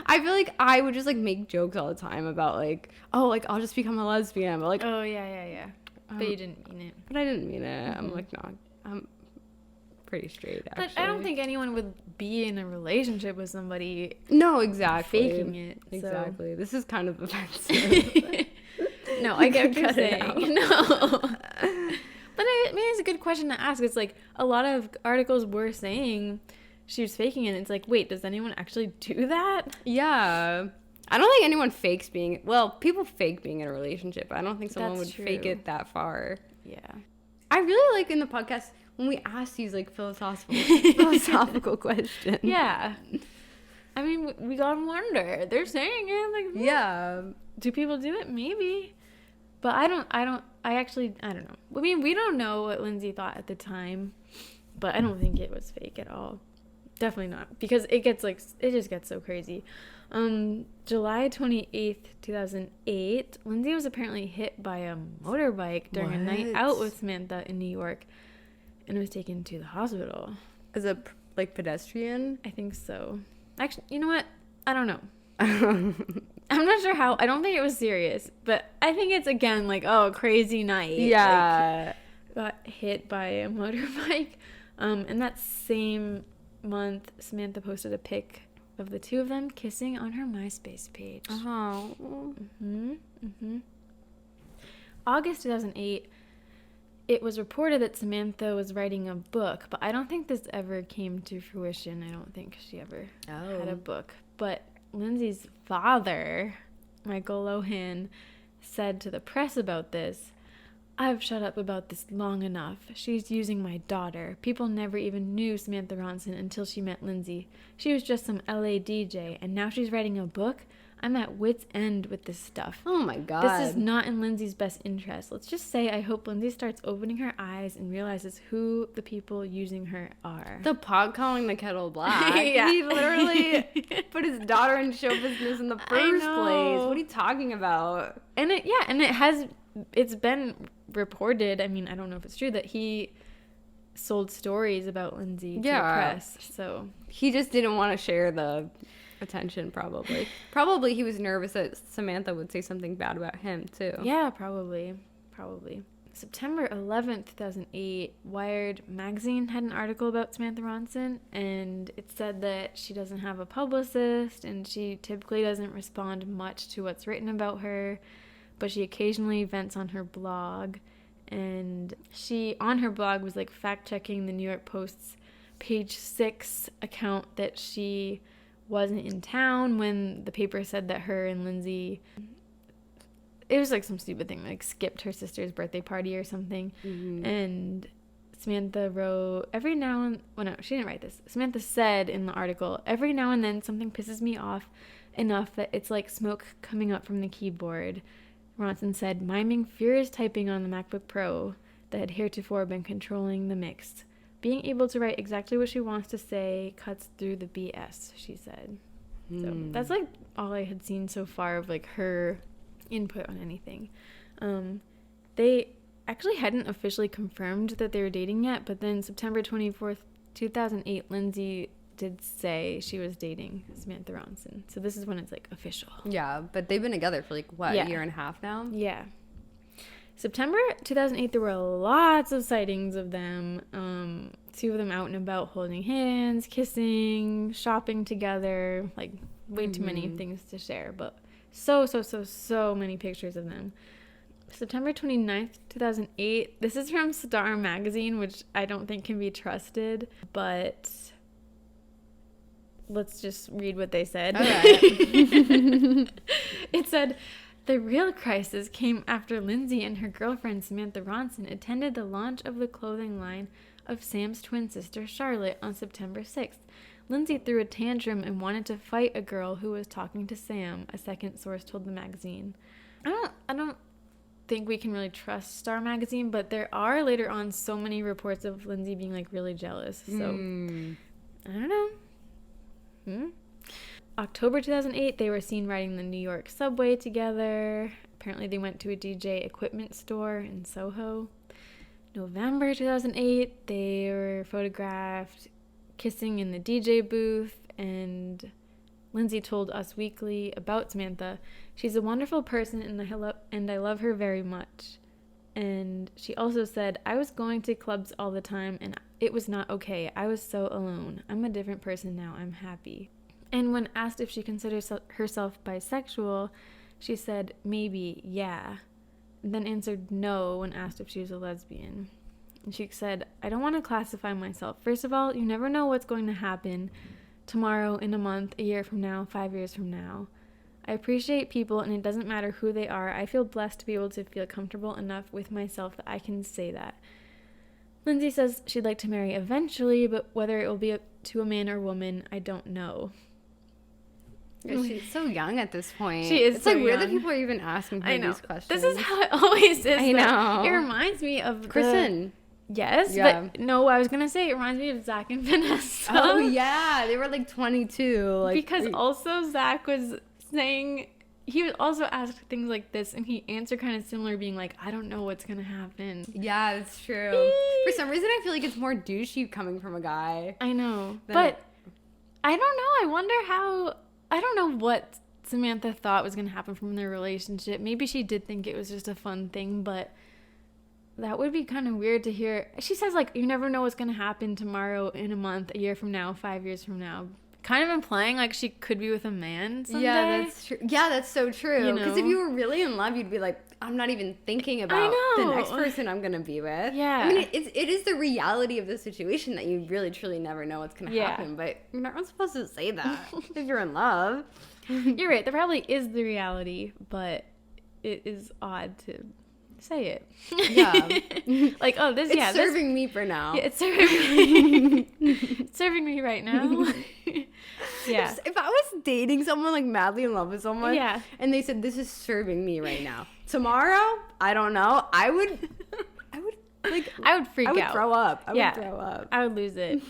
Speaker 3: I feel like I would just like make jokes all the time about like, oh, like I'll just become a lesbian, but like,
Speaker 2: Oh, yeah. But you didn't mean it.
Speaker 3: but I didn't mean it. I'm like, no, I'm pretty straight. Actually,
Speaker 2: But I don't think anyone would be in a relationship with somebody
Speaker 3: No, exactly.
Speaker 2: faking it. So.
Speaker 3: Exactly. This is kind of offensive.
Speaker 2: No, I get what you're
Speaker 3: Cut it
Speaker 2: saying.
Speaker 3: out.
Speaker 2: No. But I mean, it's a good question to ask. It's like a lot of articles were saying she was faking it. It's like, wait, does anyone actually do that?
Speaker 3: Yeah. I don't think anyone fakes being, well, people fake being in a relationship. I don't think someone
Speaker 2: That's
Speaker 3: would fake
Speaker 2: true.
Speaker 3: it that far.
Speaker 2: Yeah.
Speaker 3: I really like in the podcast when we ask these like philosophical questions.
Speaker 2: Yeah. I mean, we gotta wonder. They're saying it. Like,
Speaker 3: Yeah.
Speaker 2: do people do it? Maybe. But I don't know. I mean, we don't know what Lindsay thought at the time, but I don't think it was fake at all. Definitely not. Because it just gets so crazy. July 28th, 2008, Lindsay was apparently hit by a motorbike during a night
Speaker 3: What?
Speaker 2: out with Samantha in New York and was taken to the hospital.
Speaker 3: As a like pedestrian?
Speaker 2: I think so. Actually, you know what? I don't know. I'm not sure how. I don't think it was serious, but I think it's again like, oh, crazy night.
Speaker 3: Yeah.
Speaker 2: Like, got hit by a motorbike. And that same month, Samantha posted a pic of the two of them kissing on her MySpace page.
Speaker 3: Oh.
Speaker 2: August 2008, it was reported that Samantha was writing a book, but I don't think this ever came to fruition. I don't think she ever had a book. But Lindsay's father, Michael Lohan, said to the press about this, "I've shut up about this long enough. She's using my daughter. People never even knew Samantha Ronson until she met Lindsay. She was just some LA DJ, and now she's writing a book? I'm at wit's end with this stuff.
Speaker 3: Oh my god.
Speaker 2: This is not in Lindsay's best interest. Let's just say I hope Lindsay starts opening her eyes and realizes who the people using her are."
Speaker 3: The pot calling the kettle black.
Speaker 2: Yeah.
Speaker 3: He literally put his daughter in show business in the first
Speaker 2: know.
Speaker 3: place. What are you talking about?
Speaker 2: And it's been reported, I mean, I don't know if it's true, that he sold stories about Lindsay to the press. So
Speaker 3: He just didn't want to share the attention, probably. Probably he was nervous that Samantha would say something bad about him, too.
Speaker 2: yeah, probably. September 11th, 2008, Wired magazine had an article about Samantha Ronson, and it said that she doesn't have a publicist and she typically doesn't respond much to what's written about her, but she occasionally vents on her blog. And she, on her blog, was like fact-checking the New York Post's page 6 account that she wasn't in town when the paper said that her and Lindsay, it was like some stupid thing, like skipped her sister's birthday party or something. And Samantha wrote, every now and, well, no, she didn't write this. Samantha said in the article, every now and then something pisses me off enough that it's like smoke coming up from the keyboard. Ronson said, miming furious typing on the MacBook Pro that had heretofore been controlling the mix. Being able to write exactly what she wants to say cuts through the BS, she said. So that's like all I had seen so far of like her input on anything. They actually hadn't officially confirmed that they were dating yet, but then September 24th, 2008, Lindsay did say she was dating Samantha Ronson. So this is when it's like official.
Speaker 3: Yeah, but they've been together for like, what, a year and a half now?
Speaker 2: Yeah. September 2008, there were lots of sightings of them. 2 of them out and about holding hands, kissing, shopping together. Like, way too many things to share, but so many pictures of them. September 29th, 2008. This is from Star magazine, which I don't think can be trusted, but let's just read what they said.
Speaker 3: All right.
Speaker 2: It said, the real crisis came after Lindsay and her girlfriend Samantha Ronson attended the launch of the clothing line of Sam's twin sister Charlotte on September 6th. Lindsay threw a tantrum and wanted to fight a girl who was talking to Sam, a second source told the magazine. I don't think we can really trust Star magazine, but there are later on so many reports of Lindsay being like really jealous. So I don't know. October 2008, they were seen riding the New York subway together. Apparently they went to a DJ equipment store in Soho. November 2008, they were photographed kissing in the DJ booth, and Lindsay told Us Weekly about Samantha, she's a wonderful person and I love her very much. And she also said, I was going to clubs all the time and it was not okay. I was so alone. I'm a different person now. I'm happy. And when asked if she considers herself bisexual, she said, maybe, yeah. And then answered no when asked if she was a lesbian. And she said, I don't want to classify myself. First of all, you never know what's going to happen tomorrow, in a month, a year from now, 5 years from now. I appreciate people, and it doesn't matter who they are. I feel blessed to be able to feel comfortable enough with myself that I can say that. Lindsay says she'd like to marry eventually, but whether it will be to a man or woman, I don't know.
Speaker 3: She's so young at this point.
Speaker 2: She is.
Speaker 3: It's
Speaker 2: so
Speaker 3: like weird
Speaker 2: young.
Speaker 3: that people are even asking her these questions.
Speaker 2: This is how it always is.
Speaker 3: I know.
Speaker 2: It reminds me of
Speaker 3: Kristen.
Speaker 2: Yes,
Speaker 3: Yeah.
Speaker 2: but no, I was going to say it reminds me of Zach and Vanessa.
Speaker 3: Oh, yeah. They were like 22. Like,
Speaker 2: because also Zach was saying, he would also ask things like this, and he answered kind of similar, being like, I don't know what's going to happen.
Speaker 3: yeah, it's true. For some reason, I feel like it's more douchey coming from a guy.
Speaker 2: I know. But I don't know. I don't know what Samantha thought was going to happen from their relationship. Maybe she did think it was just a fun thing, but that would be kind of weird to hear. She says, like, you never know what's going to happen tomorrow, in a month, a year from now, 5 years from now. Kind of implying, like, she could be with a man someday.
Speaker 3: Yeah, that's true. Yeah, that's so true.
Speaker 2: You
Speaker 3: Because
Speaker 2: know?
Speaker 3: if you were really in love, you'd be like, I'm not even thinking about the next person I'm going to be with.
Speaker 2: Yeah.
Speaker 3: I mean, it is the reality of the situation that you really, truly never know what's going to happen. But you're not supposed to say that if you're in love.
Speaker 2: You're right. That probably is the reality, but it is odd to say it.
Speaker 3: Yeah.
Speaker 2: Like, oh, this,
Speaker 3: It's serving me for now.
Speaker 2: Yeah, it's serving me. It's serving me right now. Yeah.
Speaker 3: If I was dating someone, like madly in love with someone,
Speaker 2: Yeah.
Speaker 3: and they said, this is serving me right now. Tomorrow, I don't know. I would
Speaker 2: freak
Speaker 3: I would
Speaker 2: out.
Speaker 3: throw up. I
Speaker 2: Yeah.
Speaker 3: would throw up.
Speaker 2: I would lose it.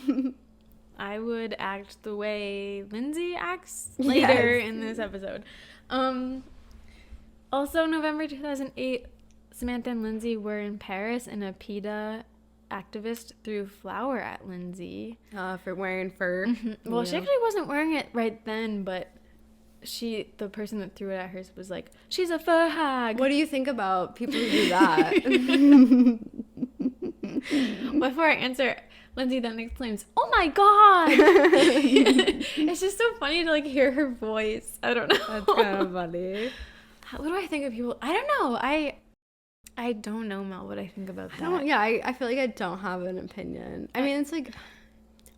Speaker 2: I would act the way Lindsay acts later in this episode. Also, November 2008, Samantha and Lindsay were in Paris, and a PETA activist threw flour at Lindsay.
Speaker 3: For wearing fur.
Speaker 2: Well, she actually wasn't wearing it right then, but the person that threw it at her was like, she's a fur hag.
Speaker 3: What do you think about people who do that?
Speaker 2: Before I answer, Lindsay then exclaims, "Oh my god!" It's just so funny to like hear her voice. I don't know.
Speaker 3: That's kind of funny.
Speaker 2: What do I think of people? I don't know. I don't know, Mel, what I think about that.
Speaker 3: I feel like I don't have an opinion. I mean, it's like,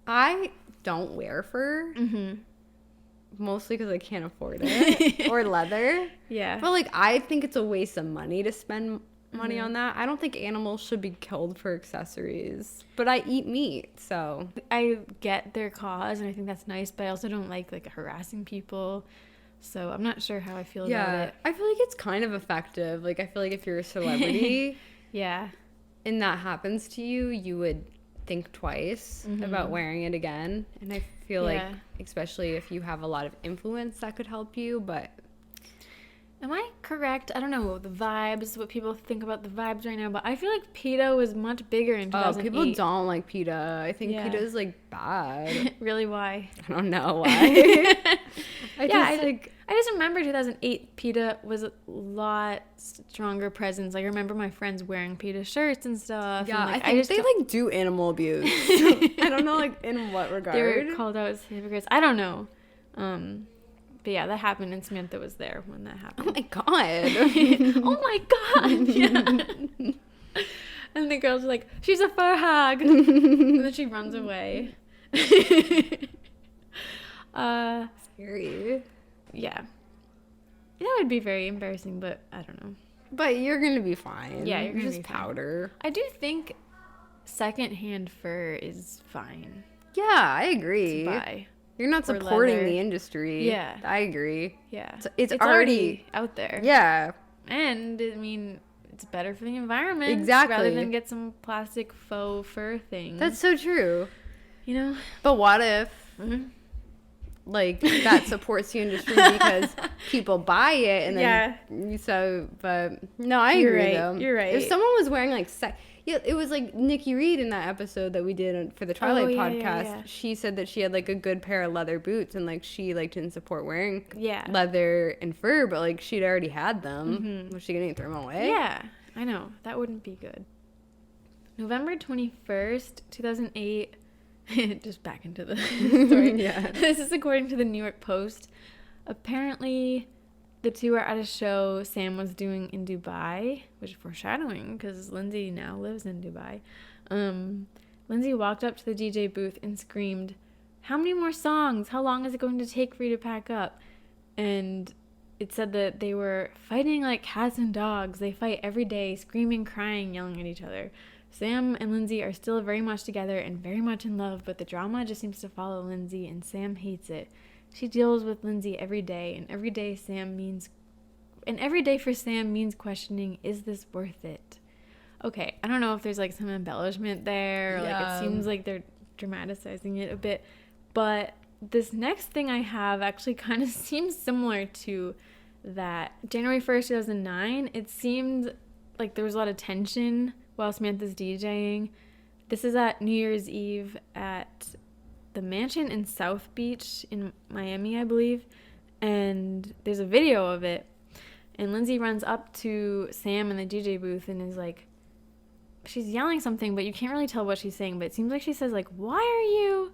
Speaker 3: I don't wear fur.
Speaker 2: Mm-hmm.
Speaker 3: Mostly because I can't afford it. Or leather.
Speaker 2: Yeah.
Speaker 3: But like, I think it's a waste of money to spend money on that. I don't think animals should be killed for accessories. But I eat meat, so.
Speaker 2: I get their cause, and I think that's nice, but I also don't like harassing people. So I'm not sure how I feel about it.
Speaker 3: I feel like it's kind of effective. Like, I feel like if you're a celebrity
Speaker 2: Yeah.
Speaker 3: and that happens to you, you would think twice about wearing it again. And I feel like, especially if you have a lot of influence, that could help you. But
Speaker 2: am I correct? I don't know the vibes, what people think about the vibes right now, but I feel like PETA was much bigger in 2008.
Speaker 3: People don't like PETA. I think PETA is like bad.
Speaker 2: Really, why?
Speaker 3: I don't know why.
Speaker 2: I just remember 2008 PETA was a lot stronger presence. Like, I remember my friends wearing PETA shirts and stuff.
Speaker 3: Yeah,
Speaker 2: and,
Speaker 3: I think they like do animal abuse. I don't know like in what regard.
Speaker 2: They were called out as hypocrites. I don't know. But yeah, that happened, and Samantha was there when that happened.
Speaker 3: Oh my god.
Speaker 2: Oh my god. Yeah. And the girls are like, she's a fur hag. And then she runs away.
Speaker 3: Scary.
Speaker 2: Yeah. That would be very embarrassing, but I don't know.
Speaker 3: But you're gonna be fine.
Speaker 2: Yeah, you're gonna
Speaker 3: just
Speaker 2: be fine.
Speaker 3: powder.
Speaker 2: I do think secondhand fur is fine
Speaker 3: Yeah, I agree.
Speaker 2: to buy.
Speaker 3: You're not
Speaker 2: Or
Speaker 3: supporting
Speaker 2: leather.
Speaker 3: the industry.
Speaker 2: Yeah.
Speaker 3: I agree.
Speaker 2: Yeah.
Speaker 3: It's
Speaker 2: already out there.
Speaker 3: Yeah.
Speaker 2: And, I mean, it's better for the environment.
Speaker 3: Exactly.
Speaker 2: Rather than get some plastic faux fur thing.
Speaker 3: That's so true.
Speaker 2: You know?
Speaker 3: But what if like that supports the industry because people buy it and then but no, I
Speaker 2: You're
Speaker 3: agree
Speaker 2: right.
Speaker 3: though.
Speaker 2: You're right.
Speaker 3: If someone was wearing like it was like Nikki Reed in that episode that we did for the Twilight podcast.
Speaker 2: Yeah.
Speaker 3: She said that she had like a good pair of leather boots and like she like didn't support wearing
Speaker 2: Yeah.
Speaker 3: leather and fur, but like she'd already had them. Was she gonna throw them away?
Speaker 2: Yeah. I know. That wouldn't be good. November 21st, 2008. Just back into the story.
Speaker 3: Yeah.
Speaker 2: This is according to the New York Post. Apparently, the two are at a show Sam was doing in Dubai, which is foreshadowing because Lindsay now lives in Dubai. Lindsay walked up to the DJ booth and screamed, "How many more songs? How long is it going to take for you to pack up?" And it said that they were fighting like cats and dogs. They fight every day, screaming, crying, yelling at each other. Sam and Lindsay are still very much together and very much in love, but the drama just seems to follow Lindsay, and Sam hates it. She deals with Lindsay every day, and every day for Sam means questioning, is this worth it? Okay, I don't know if there's like some embellishment there, or like it seems like they're dramatizing it a bit, but this next thing I have actually kind of seems similar to that. January 1st, 2009, it seemed like there was a lot of tension while Samantha's DJing. This is at New Year's Eve at the mansion in South Beach in Miami, I believe. And there's a video of it. And Lindsay runs up to Sam in the DJ booth and is like, she's yelling something, but you can't really tell what she's saying. But it seems like she says, like, why are you...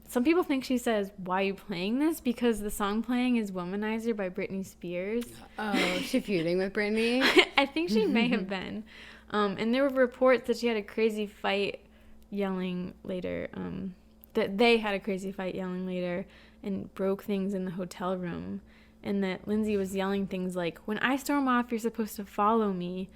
Speaker 2: some people think she says, why are you playing this? Because the song playing is Womanizer by Britney Spears.
Speaker 3: Oh, is she feuding with Britney?
Speaker 2: I think she may have been. And there were reports that she had a crazy fight yelling later. That they had a crazy fight yelling later and broke things in the hotel room. And that Lindsay was yelling things like, when I storm off, you're supposed to follow me.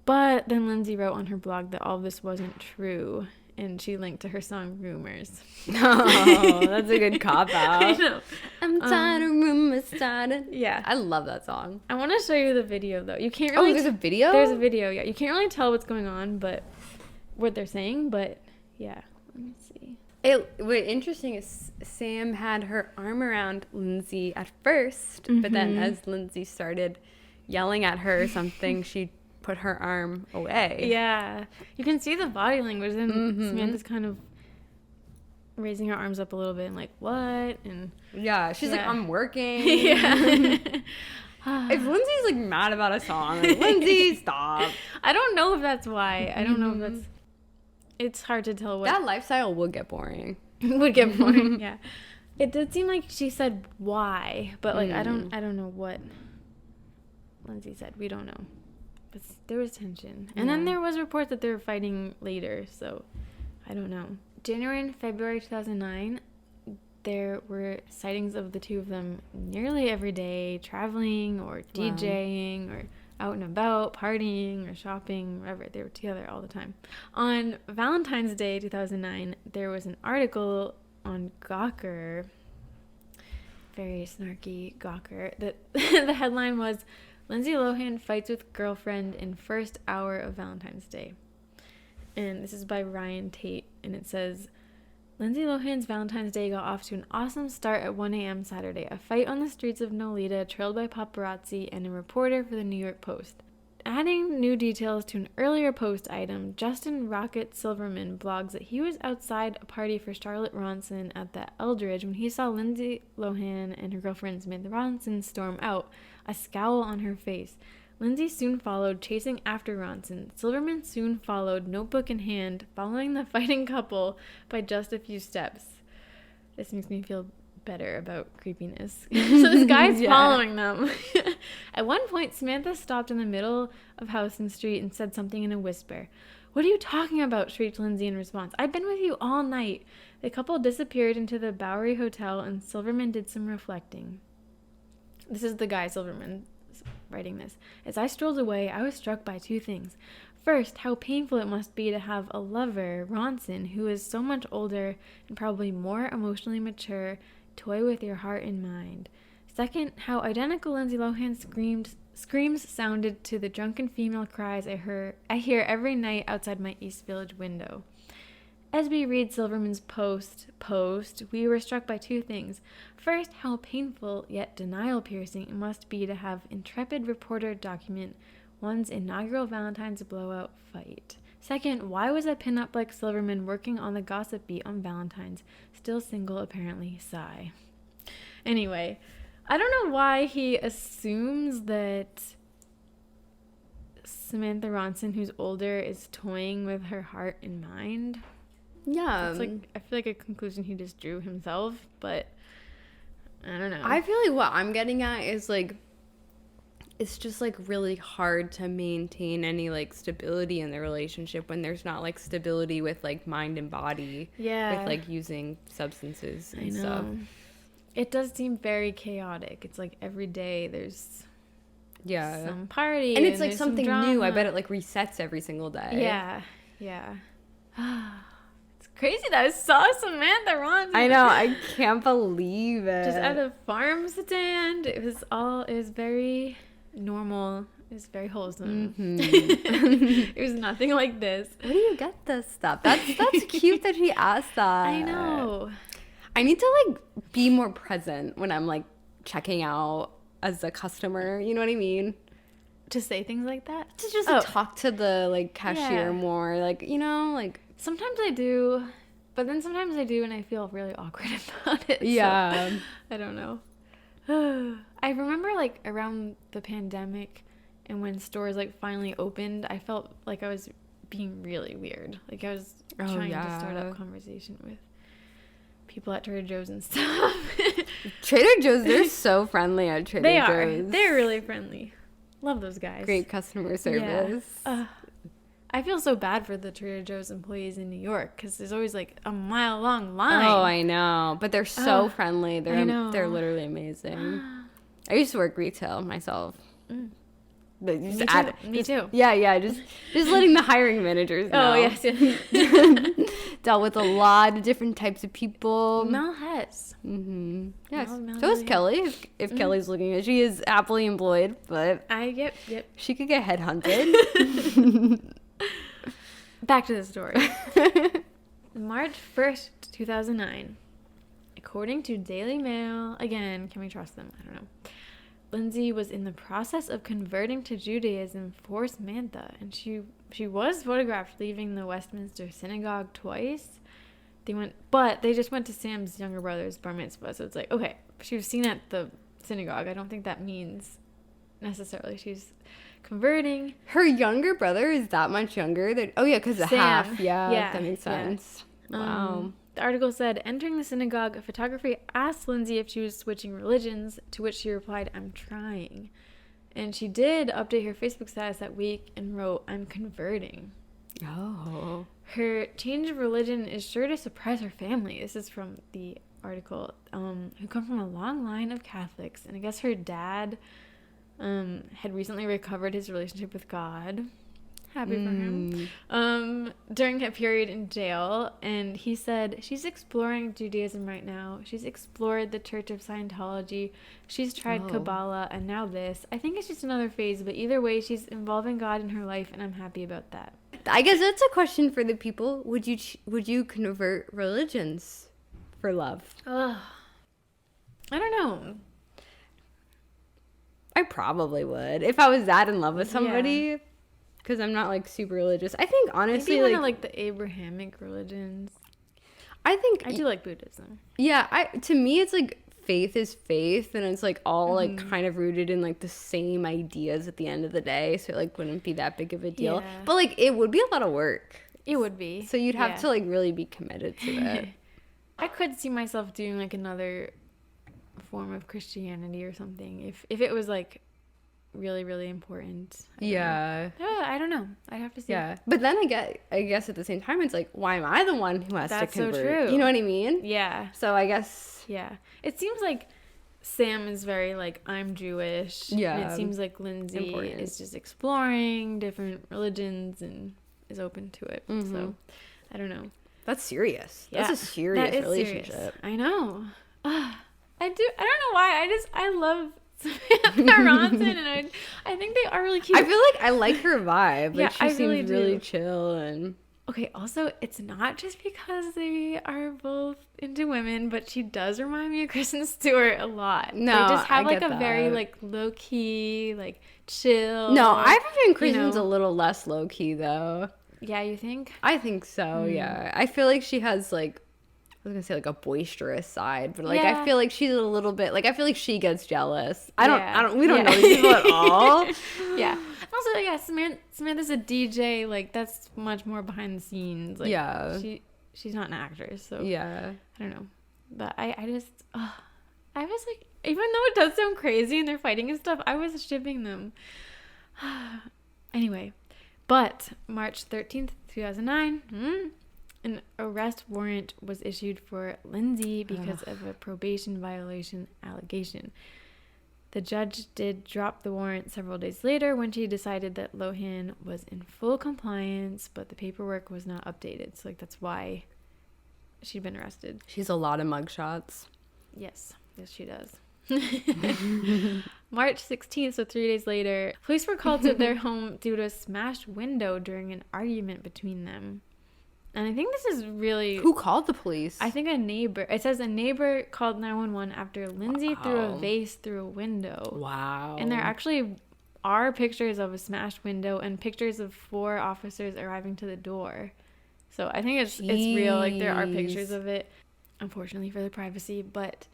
Speaker 2: But then Lindsay wrote on her blog that all this wasn't true. And she linked to her song Rumors.
Speaker 3: Oh, that's a good cop-out.
Speaker 2: I know.
Speaker 3: I'm tired of rumors starting.
Speaker 2: Yeah.
Speaker 3: I love that song.
Speaker 2: I want to show you the video, though. You can't really...
Speaker 3: Oh, there's a video?
Speaker 2: There's a video, yeah. You can't really tell what's going on, but... What they're saying, but... Yeah. Let me see.
Speaker 3: What's interesting is Sam had her arm around Lindsay at first, but then as Lindsay started yelling at her or something, she put her arm away.
Speaker 2: Yeah. You can see the body language, and Samantha's kind of raising her arms up a little bit and like, what? And
Speaker 3: Yeah, she's like, I'm working.
Speaker 2: yeah.
Speaker 3: If Lindsay's like mad about a song, like, Lindsay, stop.
Speaker 2: I don't know if that's why. I don't know if that's. It's hard to tell what
Speaker 3: That lifestyle would get boring.
Speaker 2: would get boring. Yeah, it did seem like she said why, but like I don't know what Lindsay said. We don't know, but there was tension, and then there was reports that they were fighting later. So I don't know. January and February 2009. There were sightings of the two of them nearly every day, traveling or DJing or out and about, partying or shopping, wherever. They were together all the time. On Valentine's Day 2009, there was an article on Gawker, very snarky Gawker, that the headline was, Lindsay Lohan fights with girlfriend in first hour of Valentine's Day. And this is by Ryan Tate, and it says, Lindsay Lohan's Valentine's Day got off to an awesome start at 1 a.m. Saturday. A fight on the streets of Nolita, trailed by paparazzi and a reporter for the New York Post. Adding new details to an earlier Post item, Justin Rocket Silverman blogs that he was outside a party for Charlotte Ronson at the Eldridge when he saw Lindsay Lohan and her girlfriend Samantha Ronson storm out, a scowl on her face. Lindsay soon followed, chasing after Ronson. Silverman soon followed, notebook in hand, following the fighting couple by just a few steps. This makes me feel better about creepiness. So this guy's following them. At one point, Samantha stopped in the middle of Houston Street and said something in a whisper. What are you talking about? Shrieked Lindsay in response. I've been with you all night. The couple disappeared into the Bowery Hotel and Silverman did some reflecting. This is the guy, Silverman, writing this. As I strolled away, I was struck by two things. First, how painful it must be to have a lover, Ronson, who is so much older and probably more emotionally mature, toy with your heart and mind. Second, how identical Lindsay Lohan's screams sounded to the drunken female cries I hear every night outside my East Village window. As we read Silverman's post, we were struck by two things. First, how painful yet denial-piercing it must be to have intrepid reporter document one's inaugural Valentine's blowout fight. Second, why was a pinup like Silverman working on the gossip beat on Valentine's? Still single, apparently. Sigh. Anyway, I don't know why he assumes that Samantha Ronson, who's older, is toying with her heart and mind.
Speaker 3: Yeah.
Speaker 2: It's like, I feel like a conclusion he just drew himself, but I don't know.
Speaker 3: I feel like what I'm getting at is like, it's just like really hard to maintain any like stability in the relationship when there's not like stability with like mind and body.
Speaker 2: Yeah.
Speaker 3: With like using substances and
Speaker 2: I know.
Speaker 3: stuff.
Speaker 2: It does seem very chaotic. It's like every day there's some party.
Speaker 3: And it's like
Speaker 2: there's
Speaker 3: something
Speaker 2: some
Speaker 3: new. I
Speaker 2: drama.
Speaker 3: bet it like resets every single day.
Speaker 2: Yeah. It's crazy that I saw Samantha Ronson.
Speaker 3: I know. I can't believe it.
Speaker 2: Just at a farm stand. It was very normal. It was very wholesome.
Speaker 3: Mm-hmm.
Speaker 2: It was nothing like this.
Speaker 3: Where do you get this stuff? That's cute that he asked that.
Speaker 2: I know.
Speaker 3: I need to like be more present when I'm like checking out as a customer. You know what I mean?
Speaker 2: To say things like that?
Speaker 3: To just like, talk to the like cashier more. Like, you know, like.
Speaker 2: Sometimes I do, but then sometimes I do and I feel really awkward about it.
Speaker 3: Yeah.
Speaker 2: So, I don't know. I remember like around the pandemic and when stores like finally opened, I felt like I was being really weird. Like I was trying to start up conversation with people at Trader Joe's and stuff.
Speaker 3: Trader Joe's, they're so friendly at Trader Joe's.
Speaker 2: They're really friendly. Love those guys.
Speaker 3: Great customer service.
Speaker 2: Yeah. I feel so bad for the Trader Joe's employees in New York because there's always like a mile-long line.
Speaker 3: Oh, I know. But they're so friendly. They're literally amazing. I used to work retail myself. But
Speaker 2: Me too.
Speaker 3: Yeah. Just letting the hiring managers know.
Speaker 2: Oh, yes.
Speaker 3: Dealt with a lot of different types of people.
Speaker 2: Mel has.
Speaker 3: Mm-hmm. Yes.
Speaker 2: Mel
Speaker 3: So is Kelly. If Kelly's looking at, she is happily employed, but
Speaker 2: Yep.
Speaker 3: she could get headhunted.
Speaker 2: Back to the story. March 1st, 2009. According to Daily Mail, again, can we trust them? I don't know. Lindsay was in the process of converting to Judaism for Samantha, and she was photographed leaving the Westminster Synagogue twice. But they just went to Sam's younger brother's bar mitzvah. So it's like, okay, she was seen at the synagogue. I don't think that means necessarily she's converting.
Speaker 3: Her younger brother is that much younger than, oh yeah, because the
Speaker 2: Sam.
Speaker 3: half. Yeah,
Speaker 2: Yeah,
Speaker 3: that makes sense. Wow.
Speaker 2: The article said, entering the synagogue, a photographer asked Lindsay if she was switching religions, to which she replied, I'm trying. And she did update her Facebook status that week and wrote, I'm converting.
Speaker 3: Oh.
Speaker 2: Her change of religion is sure to surprise her family. This is from the article, who come from a long line of Catholics. And I guess her dad had recently recovered his relationship with God. Happy for him. During a period in jail. And he said, she's exploring Judaism right now. She's explored the Church of Scientology. She's tried Kabbalah and now this. I think it's just another phase, but either way, she's involving God in her life, and I'm happy about that.
Speaker 3: I guess that's a question for the people. Would you convert religions for love?
Speaker 2: Ugh. I don't know.
Speaker 3: I probably would if I was that in love with somebody, because I'm not like super religious. I think honestly,
Speaker 2: maybe one of like the Abrahamic religions.
Speaker 3: I think
Speaker 2: I do like Buddhism.
Speaker 3: Yeah, to me it's like faith is faith, and it's like all like kind of rooted in like the same ideas at the end of the day, so it like wouldn't be that big of a deal.
Speaker 2: Yeah.
Speaker 3: But like it would be a lot of work.
Speaker 2: It would be.
Speaker 3: So you'd have to like really be committed to it.
Speaker 2: I could see myself doing like another form of Christianity or something if it was like really, really important. I don't know. I'd have to see.
Speaker 3: Yeah. But then I guess at the same time it's like, why am I the one who has to convert?
Speaker 2: That's so true.
Speaker 3: You know what I mean?
Speaker 2: Yeah.
Speaker 3: So I guess
Speaker 2: it seems like Sam is very like, I'm Jewish.
Speaker 3: Yeah.
Speaker 2: And it seems like Lindsay is just exploring different religions and is open to it. So I don't know.
Speaker 3: That's serious.
Speaker 2: Yeah.
Speaker 3: That's a serious relationship.
Speaker 2: Serious. I know. I don't know why. I love Samantha Ronson, and I think they are really cute.
Speaker 3: I feel like I like her vibe. Like, she seems really chill and...
Speaker 2: Okay, also, it's not just because they are both into women, but she does remind me of Kristen Stewart a lot.
Speaker 3: No,
Speaker 2: they just have
Speaker 3: I
Speaker 2: like
Speaker 3: get
Speaker 2: a very like low key, like chill.
Speaker 3: No, I have a feeling Kristen's a little less low key though.
Speaker 2: Yeah, you think?
Speaker 3: I think so. Yeah, I feel like she has like, I was gonna say like a boisterous side, but like I feel like she's a little bit like, I feel like she gets jealous. We don't know these people at all.
Speaker 2: Yeah. Also, yeah, Samantha's a DJ. Like that's much more behind the scenes. Like, she's not an actor, so I don't know. But I was like, even though it does sound crazy and they're fighting and stuff, I was shipping them. Anyway, but March 13th, 2009. An arrest warrant was issued for Lindsay because of a probation violation allegation. The judge did drop the warrant several days later when she decided that Lohan was in full compliance, but the paperwork was not updated. So, like, that's why she'd been arrested.
Speaker 3: She's a lot of mugshots.
Speaker 2: Yes, she does. March 16th, so 3 days later, police were called to their home due to a smashed window during an argument between them. And I think this is really...
Speaker 3: Who called the police?
Speaker 2: I think a neighbor. It says a neighbor called 911 after Lindsay threw a vase through a window.
Speaker 3: Wow.
Speaker 2: And there actually are pictures of a smashed window and pictures of 4 officers arriving to the door. So I think it's real. Like, there are pictures of it, unfortunately for their privacy. But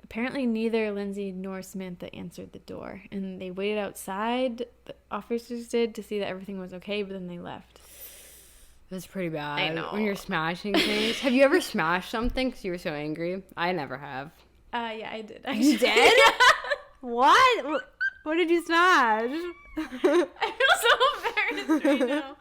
Speaker 2: apparently neither Lindsay nor Samantha answered the door. And they waited outside, the officers did, to see that everything was okay, but then they left.
Speaker 3: That's pretty bad.
Speaker 2: I know.
Speaker 3: When you're smashing things. Have you ever smashed something because you were so angry? I never have.
Speaker 2: Yeah, I did. Actually.
Speaker 3: You did? What? What did you smash?
Speaker 2: I feel so embarrassed right now.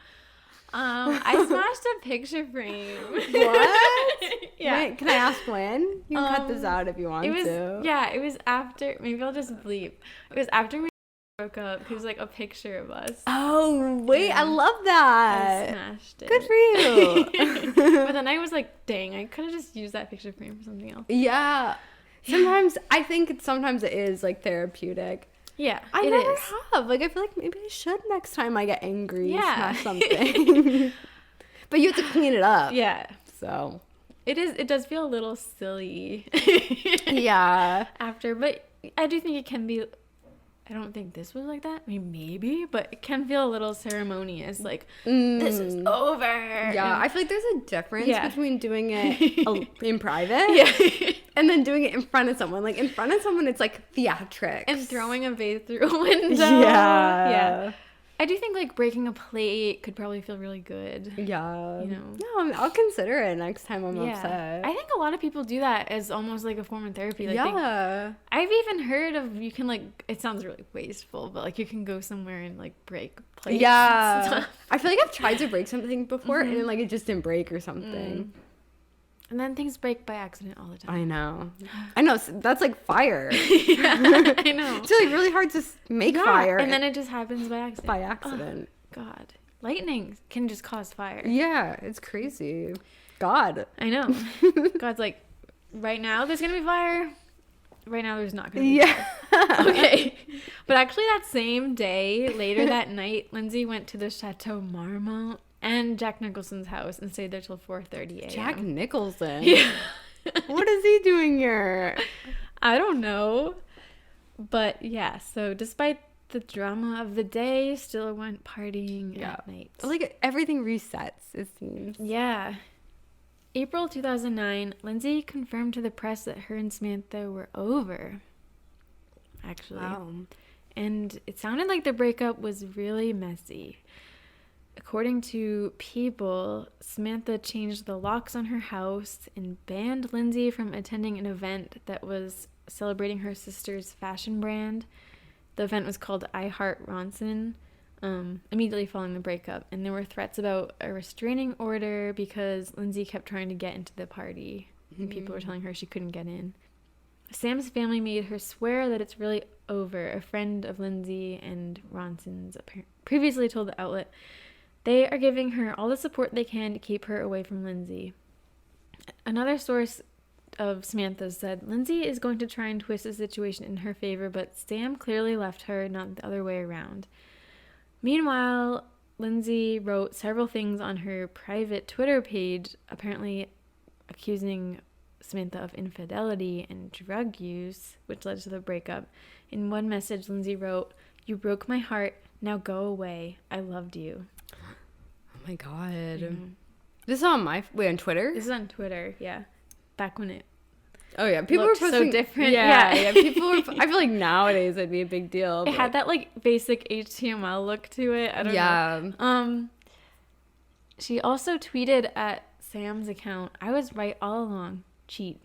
Speaker 2: I smashed a picture frame.
Speaker 3: What?
Speaker 2: Yeah.
Speaker 3: Wait, can I ask when? You can cut this out if you want to.
Speaker 2: Yeah, it was after. Maybe I'll just bleep. It was after we broke up. It was like a picture of us.
Speaker 3: Oh, wait, I love that.
Speaker 2: I smashed it.
Speaker 3: Good for you.
Speaker 2: But then I was like, dang, I could have just used that picture frame for something else.
Speaker 3: Yeah. Sometimes, I think sometimes it is like therapeutic.
Speaker 2: Yeah,
Speaker 3: I never have. Like, I feel like maybe I should next time I get angry. Smash something. But you have to clean it up.
Speaker 2: Yeah.
Speaker 3: So.
Speaker 2: It does feel a little silly.
Speaker 3: Yeah.
Speaker 2: After, but I do think it can be I don't think this was like that. I mean, maybe, but it can feel a little ceremonious. Like, this is over.
Speaker 3: Yeah, I feel like there's a difference between doing it in private and then doing it in front of someone. Like, in front of someone, it's like theatrics.
Speaker 2: And throwing a vase through a window.
Speaker 3: Yeah.
Speaker 2: I do think, like, breaking a plate could probably feel really good.
Speaker 3: Yeah.
Speaker 2: You know?
Speaker 3: No, I'll consider it next time I'm upset.
Speaker 2: I think a lot of people do that as almost like a form of therapy. Like I've even heard of, you can, like, it sounds really wasteful, but, like, you can go somewhere and, like, break plates.
Speaker 3: Yeah. I feel like I've tried to break something before and, like, it just didn't break or something.
Speaker 2: And then things break by accident all the time.
Speaker 3: I know. That's like fire.
Speaker 2: I know.
Speaker 3: It's like really hard to make fire.
Speaker 2: And then it just happens by accident.
Speaker 3: By accident.
Speaker 2: Oh, God. Lightning can just cause fire.
Speaker 3: Yeah, it's crazy. God.
Speaker 2: I know. God's like, right now there's going to be fire. Right now there's not going to be fire. Okay. But actually that same day, later that night, Lindsay went to the Chateau Marmont and Jack Nicholson's house and stayed there till 4:30 a.m.
Speaker 3: Jack Nicholson?
Speaker 2: Yeah.
Speaker 3: What is he doing here?
Speaker 2: I don't know. But yeah, so despite the drama of the day, still went partying at night.
Speaker 3: Like everything resets, it seems.
Speaker 2: Yeah. April 2009, Lindsay confirmed to the press that her and Samantha were over. Actually.
Speaker 3: Wow.
Speaker 2: And it sounded like the breakup was really messy. According to People, Samantha changed the locks on her house and banned Lindsay from attending an event that was celebrating her sister's fashion brand. The event was called I Heart Ronson, immediately following the breakup. And there were threats about a restraining order because Lindsay kept trying to get into the party. And people were telling her she couldn't get in. Sam's family made her swear that it's really over. A friend of Lindsay and Ronson's previously told the outlet they are giving her all the support they can to keep her away from Lindsay. Another source of Samantha said, Lindsay is going to try and twist the situation in her favor, but Sam clearly left her, not the other way around. Meanwhile, Lindsay wrote several things on her private Twitter page, apparently accusing Samantha of infidelity and drug use, which led to the breakup. In one message, Lindsay wrote, "You broke my heart. Now go away. I loved you."
Speaker 3: Oh my God. This is on on Twitter?
Speaker 2: This is on Twitter, yeah. Back when it
Speaker 3: people were
Speaker 2: so
Speaker 3: posting
Speaker 2: different.
Speaker 3: Yeah. People were. I feel like nowadays it'd be a big deal.
Speaker 2: It had that like basic HTML look to it. I don't know. She also tweeted at Sam's account, "I was right all along. Cheat."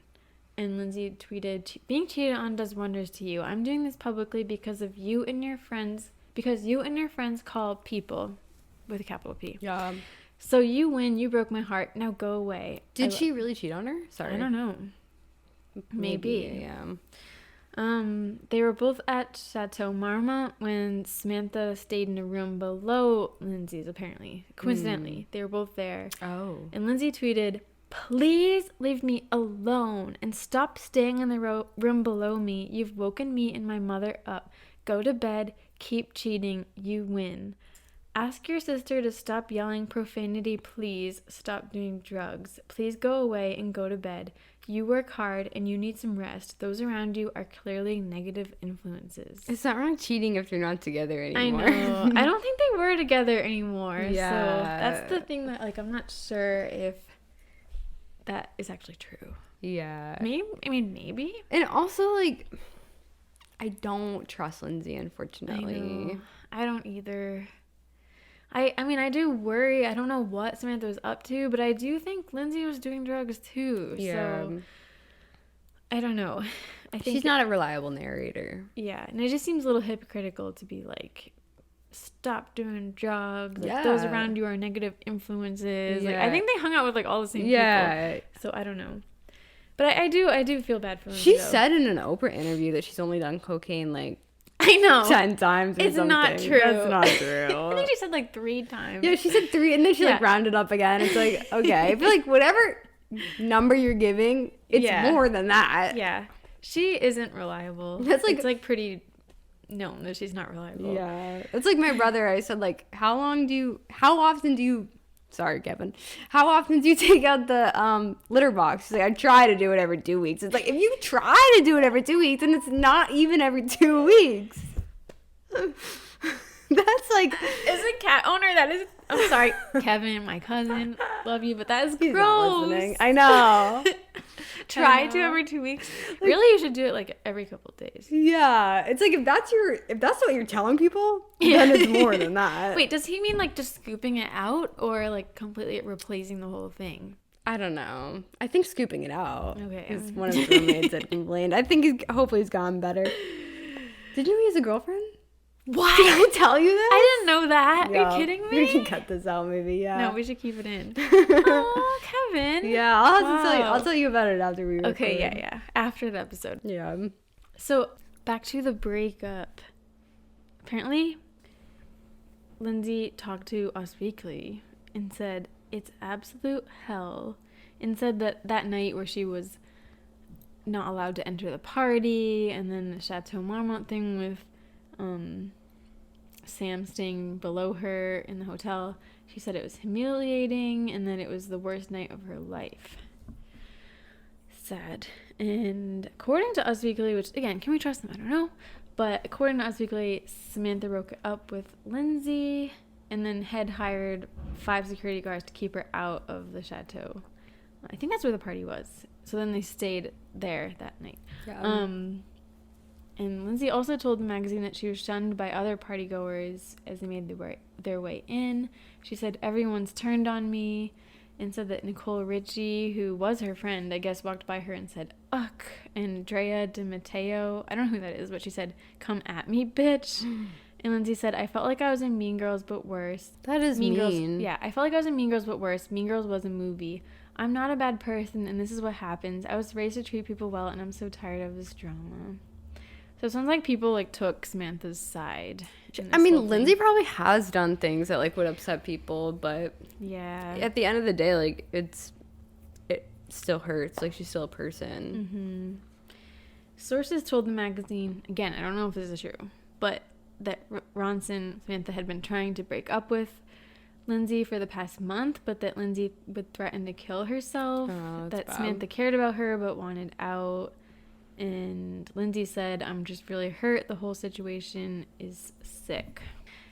Speaker 2: And Lindsay tweeted, "Being cheated on does wonders to you. I'm doing this publicly because you and your friends call people," with a capital P.
Speaker 3: Yeah.
Speaker 2: "So you win. You broke my heart. Now go away."
Speaker 3: Did she really cheat on her? Sorry.
Speaker 2: I don't know. Maybe.
Speaker 3: Yeah.
Speaker 2: They were both at Chateau Marmont when Samantha stayed in a room below Lindsay's, apparently. Coincidentally, they were both there.
Speaker 3: Oh.
Speaker 2: And Lindsay tweeted, "Please leave me alone and stop staying in the room below me. You've woken me and my mother up. Go to bed. Keep cheating. You win. Ask your sister to stop yelling profanity, please. Stop doing drugs. Please go away and go to bed. You work hard and you need some rest. Those around you are clearly negative influences."
Speaker 3: It's not wrong cheating if you're not together anymore.
Speaker 2: I know. I don't think they were together anymore.
Speaker 3: Yeah.
Speaker 2: So that's the thing that, like, I'm not sure if that is actually true.
Speaker 3: Yeah.
Speaker 2: Maybe.
Speaker 3: And also, like, I don't trust Lindsay, unfortunately.
Speaker 2: I don't either. I do worry. I don't know what Samantha was up to, but I do think Lindsay was doing drugs too.
Speaker 3: Yeah.
Speaker 2: So I don't know. I think
Speaker 3: she's not a reliable narrator.
Speaker 2: Yeah, and it just seems a little hypocritical to be like, stop doing drugs. Like,
Speaker 3: Yeah.
Speaker 2: those around you are negative influences.
Speaker 3: Yeah.
Speaker 2: Like, I think they hung out with like all the same people. So I don't know. But I do feel bad for Lindsay.
Speaker 3: She said in an Oprah interview that she's only done cocaine like
Speaker 2: I know
Speaker 3: 10 times or
Speaker 2: it's
Speaker 3: something.
Speaker 2: not true.
Speaker 3: That's not true.
Speaker 2: I think she said like 3 times.
Speaker 3: Yeah, she said 3 and then she like rounded up again. It's like, okay. I feel like whatever number you're giving, it's more than that.
Speaker 2: Yeah. She isn't reliable.
Speaker 3: That's like,
Speaker 2: it's like pretty known that she's not reliable.
Speaker 3: Yeah. It's like my brother. I said, like, how often do you take out the litter box? She's like, I try to do it every 2 weeks. It's like, if you try to do it every 2 weeks, then it's not even every 2 weeks. That's like,
Speaker 2: As a cat owner, that is. I'm sorry, Kevin, my cousin, love you, but that is
Speaker 3: he's
Speaker 2: gross.
Speaker 3: not listening. I know.
Speaker 2: Try to every 2 weeks. Really, you should do it like every couple of days.
Speaker 3: Yeah, it's like if that's what you're telling people, then it's more than that.
Speaker 2: Wait, does he mean like just scooping it out or like completely replacing the whole thing?
Speaker 3: I don't know. I think scooping it out.
Speaker 2: Okay.
Speaker 3: Is one of the roommates that complained. I think hopefully he's gotten better. Did you know he has a girlfriend?
Speaker 2: What?
Speaker 3: Did I tell you this?
Speaker 2: I didn't know that.
Speaker 3: Yeah.
Speaker 2: Are you kidding me?
Speaker 3: We can cut this out, maybe. Yeah.
Speaker 2: No, we should keep it in. Oh, Kevin.
Speaker 3: Yeah, I'll have to tell you.
Speaker 2: Wow.
Speaker 3: I'll tell you about it after we record.
Speaker 2: Okay, yeah. After the episode.
Speaker 3: Yeah.
Speaker 2: So, back to the breakup. Apparently, Lindsay talked to Us Weekly and said, it's absolute hell. And said that night where she was not allowed to enter the party, and then the Chateau Marmont thing with Sam staying below her in the hotel, she said it was humiliating and that it was the worst night of her life. Sad. And according to Us Weekly, which again, can we trust them? I don't know. But according to Us Weekly, Samantha broke up with Lindsay and then had hired 5 security guards to keep her out of the chateau. I think that's where the party was. So then they stayed there that night.
Speaker 3: Yeah.
Speaker 2: And Lindsay also told the magazine that she was shunned by other partygoers as they made their way in. She said, everyone's turned on me, and said that Nicole Richie, who was her friend, I guess, walked by her and said, ugh. And Drea De Matteo, I don't know who that is, but she said, come at me, bitch. And Lindsay said, I felt like I was in Mean Girls, but worse.
Speaker 3: That is mean.
Speaker 2: Girls, yeah, I felt like I was in Mean Girls, but worse. Mean Girls was a movie. I'm not a bad person, and this is what happens. I was raised to treat people well, and I'm so tired of this drama. So it sounds like people like took Samantha's side.
Speaker 3: I mean, Lindsay probably has done things that like would upset people, but
Speaker 2: yeah,
Speaker 3: at the end of the day, like it still hurts. Like she's still a person.
Speaker 2: Mm-hmm. Sources told the magazine, again, I don't know if this is true, but that Ronson, Samantha, had been trying to break up with Lindsay for the past month, but that Lindsay would threaten to kill herself. That
Speaker 3: bad.
Speaker 2: Samantha cared about her but wanted out. And Lindsay said, I'm just really hurt. The whole situation is sick.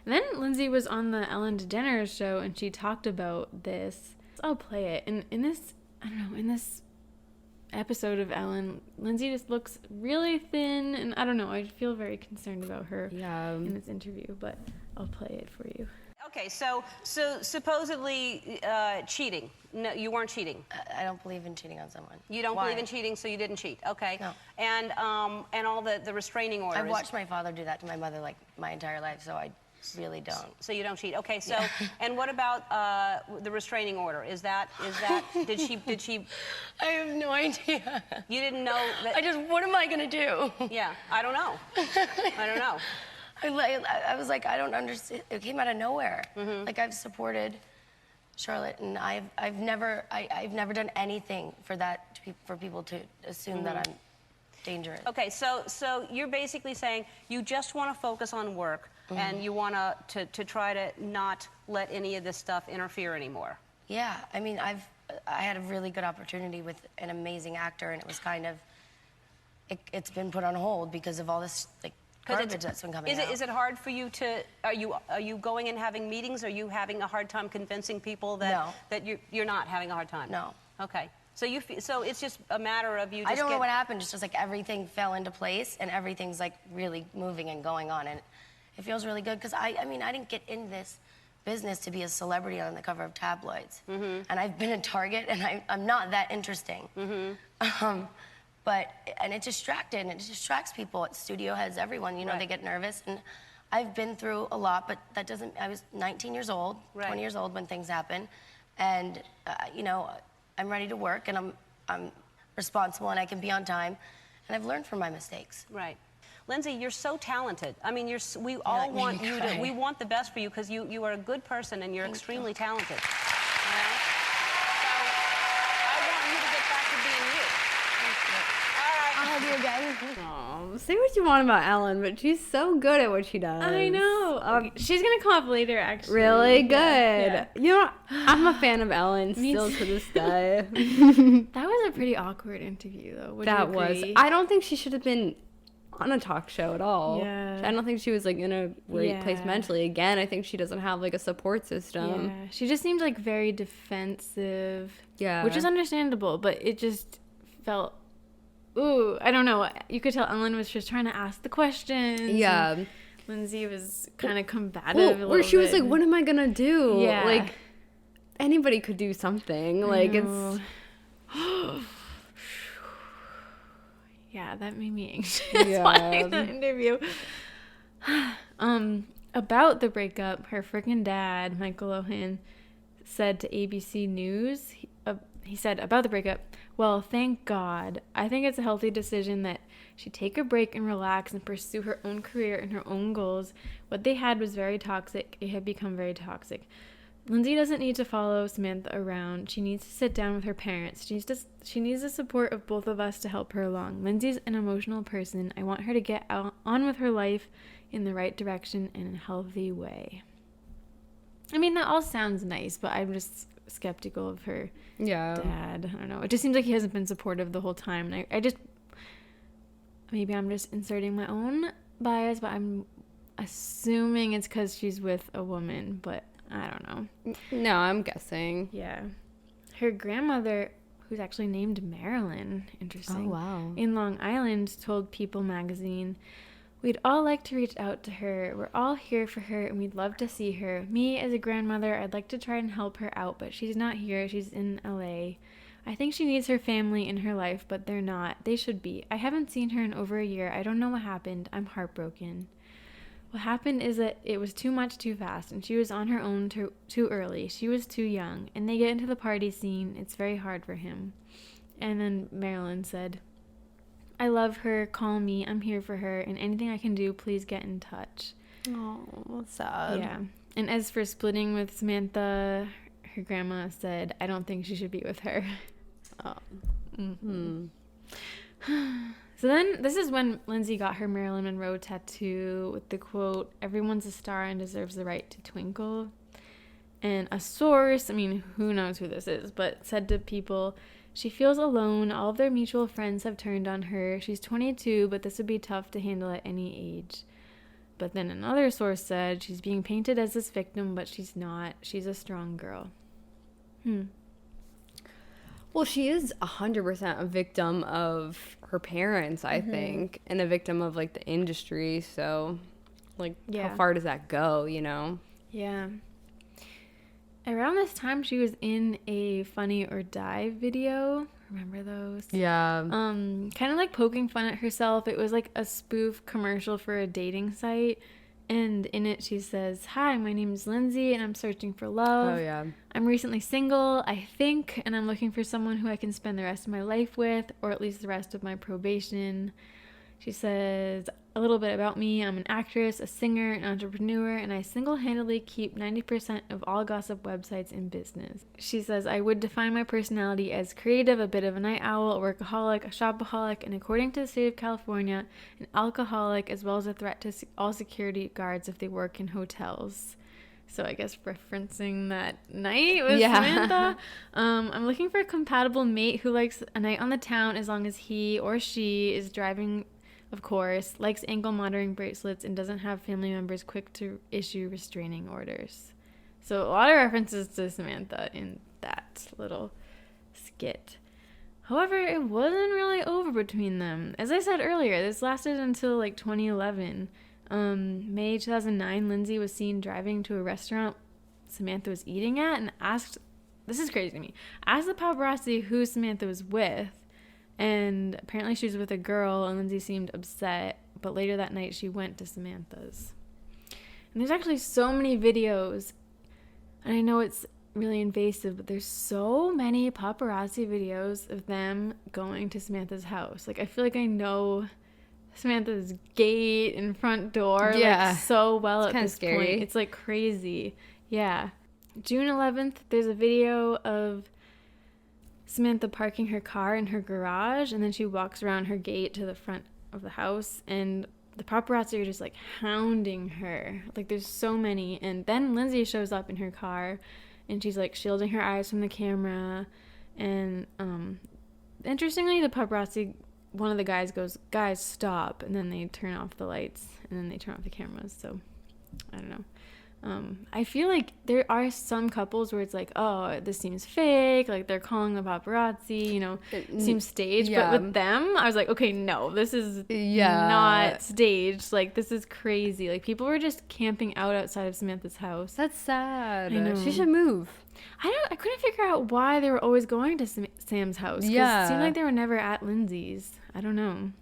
Speaker 2: And then Lindsay was on the Ellen DeGeneres show and she talked about this. I'll play it. And in this episode of Ellen, Lindsay just looks really thin. And I don't know, I feel very concerned about her in this interview. But I'll play it for you.
Speaker 5: Okay, so supposedly cheating. No, you weren't cheating.
Speaker 6: I don't believe in cheating on someone.
Speaker 5: You don't
Speaker 6: Why?
Speaker 5: believe in cheating, so you didn't cheat. Okay.
Speaker 6: No.
Speaker 5: And all the restraining orders.
Speaker 6: I've watched my father do that to my mother like my entire life, so I really don't.
Speaker 5: So you don't cheat. Okay. So and what about the restraining order? Is that did she?
Speaker 6: I have no idea.
Speaker 5: You didn't know that.
Speaker 6: What am I gonna do?
Speaker 5: Yeah, I don't know. I don't know.
Speaker 6: I was like, I don't understand. It came out of nowhere.
Speaker 5: Mm-hmm.
Speaker 6: Like I've supported Charlotte, and I've never done anything for people to assume that I'm dangerous.
Speaker 5: Okay, so you're basically saying you just want to focus on work, and you want to try to not let any of this stuff interfere anymore.
Speaker 6: Yeah, I mean, I had a really good opportunity with an amazing actor, and it was kind of it's been put on hold because of all this like garbage that's been coming out.
Speaker 5: Is it hard for you to? Are you going and having meetings? Are you having a hard time convincing people that you're not having a hard time?
Speaker 6: No.
Speaker 5: Okay. So it's just a matter of you.
Speaker 6: I don't know what happened. It's just like everything fell into place and everything's like really moving and going on, and it feels really good because I mean I didn't get in this business to be a celebrity on the cover of tabloids, and I've been a target, and I'm not that interesting. But it distracted, and it distracts people. At studio heads, everyone, they get nervous, and I've been through a lot, but that doesn't. I was 19 years old, 20 years old when things happen, and I'm ready to work, and I'm responsible, and I can be on time, and I've learned from my mistakes.
Speaker 5: Right. Lindsay, you're so talented. I mean, we all want you to. We want the best for you because you are a good person and you're extremely talented. So I want you to get back to being you.
Speaker 6: I'll have you again.
Speaker 3: Oh, say what you want about Ellen, but she's so good at what she does.
Speaker 2: I know. She's gonna come up later, actually.
Speaker 3: Really good.
Speaker 2: Yeah.
Speaker 3: I'm a fan of Ellen still to this day.
Speaker 2: That was a pretty awkward interview, though. Would you
Speaker 3: That was.
Speaker 2: agree?
Speaker 3: I don't think she should have been on a talk show at all.
Speaker 2: Yeah.
Speaker 3: I don't think she was like in a great place
Speaker 2: Yeah.
Speaker 3: mentally. Again, I think she doesn't have like a support system.
Speaker 2: Yeah, she just seemed like very defensive.
Speaker 3: Yeah.
Speaker 2: Which is understandable, but it just felt, ooh, I don't know. You could tell Ellen was just trying to ask the questions.
Speaker 3: Yeah.
Speaker 2: and Lindsay was kind of combative a
Speaker 3: Well,
Speaker 2: little
Speaker 3: where she was
Speaker 2: bit.
Speaker 3: like, what am I gonna do?
Speaker 2: Yeah.
Speaker 3: Like, anybody could do something. Like,
Speaker 2: know.
Speaker 3: it's...
Speaker 2: Yeah, that made me anxious
Speaker 3: Yeah.
Speaker 2: watching the interview. About the breakup, her freaking dad, Michael Lohan, said to ABC News, he said about the breakup, well, thank God. I think it's a healthy decision that she take a break and relax and pursue her own career and her own goals. What they had was very toxic. It had become very toxic. Lindsay doesn't need to follow Samantha around. She needs to sit down with her parents. She needs the support of both of us to help her along. Lindsay's an emotional person. I want her to get on with her life in the right direction in a healthy way. I mean, that all sounds nice, but I'm just skeptical of her dad. I don't know. It just seems like he hasn't been supportive the whole time. And I just, maybe I'm just inserting my own bias, but I'm assuming it's because she's with a woman, but I don't know.
Speaker 3: No, I'm guessing.
Speaker 2: Yeah. Her grandmother, who's actually named Marilyn, interesting.
Speaker 3: Oh, wow.
Speaker 2: In Long Island, told People magazine, we'd all like to reach out to her. We're all here for her and we'd love to see her. Me, as a grandmother, I'd like to try and help her out, but she's not here. She's in LA. I think she needs her family in her life, but they're not. They should be. I haven't seen her in over a year. I don't know what happened. I'm heartbroken. What happened is that it was too much too fast, and she was on her own too early. She was too young, and they get into the party scene. It's very hard for him. And then Marilyn said, I love her. Call me. I'm here for her, and anything I can do, please get in touch.
Speaker 3: Oh, that's sad.
Speaker 2: Yeah. And as for splitting with Samantha, her grandma said, I don't think she should be with her.
Speaker 3: Oh.
Speaker 2: Mm-hmm. So then, this is when Lindsay got her Marilyn Monroe tattoo with the quote, everyone's a star and deserves the right to twinkle. And a source, I mean, who knows who this is, but said to People, she feels alone. All of their mutual friends have turned on her. She's 22, but this would be tough to handle at any age. But then another source said, she's being painted as this victim, but she's not. She's a strong girl.
Speaker 3: Well, she is 100% a victim of her parents, I think, and a victim of, like, the industry. So, like, how far does that go, you know?
Speaker 2: Yeah. Around this time, she was in a Funny or Die video. Remember those?
Speaker 3: Yeah.
Speaker 2: Kind of like poking fun at herself. It was like a spoof commercial for a dating site. And in it, she says, hi, my name is Lindsay, and I'm searching for love.
Speaker 3: Oh, yeah.
Speaker 2: I'm recently single, I think, and I'm looking for someone who I can spend the rest of my life with, or at least the rest of my probation. She says a little bit about me. I'm an actress, a singer, an entrepreneur, and I single-handedly keep 90% of all gossip websites in business. She says, I would define my personality as creative, a bit of a night owl, a workaholic, a shopaholic, and according to the state of California, an alcoholic, as well as a threat to all security guards if they work in hotels. So I guess referencing that night with Samantha. I'm looking for a compatible mate who likes a night on the town as long as he or she is driving, of course, likes ankle monitoring bracelets, and doesn't have family members quick to issue restraining orders. So a lot of references to Samantha in that little skit. However, it wasn't really over between them. As I said earlier, this lasted until like 2011. May 2009, Lindsay was seen driving to a restaurant Samantha was eating at and asked, this is crazy to me, asked the paparazzi who Samantha was with. And apparently she was with a girl, and Lindsay seemed upset. But later that night, she went to Samantha's. And there's actually so many videos. And I know it's really invasive, but there's so many paparazzi videos of them going to Samantha's house. Like, I feel like I know Samantha's gate and front door like so well at this point. It's like crazy. Yeah. June 11th, there's a video of Samantha parking her car in her garage, and then she walks around her gate to the front of the house, and the paparazzi are just like hounding her. Like, there's so many. And then Lindsay shows up in her car, and she's like shielding her eyes from the camera. And interestingly, the paparazzi one of the guys goes, "Guys, stop," and then they turn off the lights and then they turn off the cameras. So I don't know. I feel like there are some couples where it's like, oh, this seems fake, like they're calling the paparazzi, you know, it seems staged.
Speaker 3: Yeah.
Speaker 2: But with them, I was like, okay, no, this is not staged. Like, this is crazy. Like, people were just camping outside of Samantha's house.
Speaker 3: That's sad.
Speaker 2: I know.
Speaker 3: She should move.
Speaker 2: I couldn't figure out why they were always going to Sam's house. 'Cause
Speaker 3: Yeah.
Speaker 2: it seemed like they were never at Lindsay's. I don't know.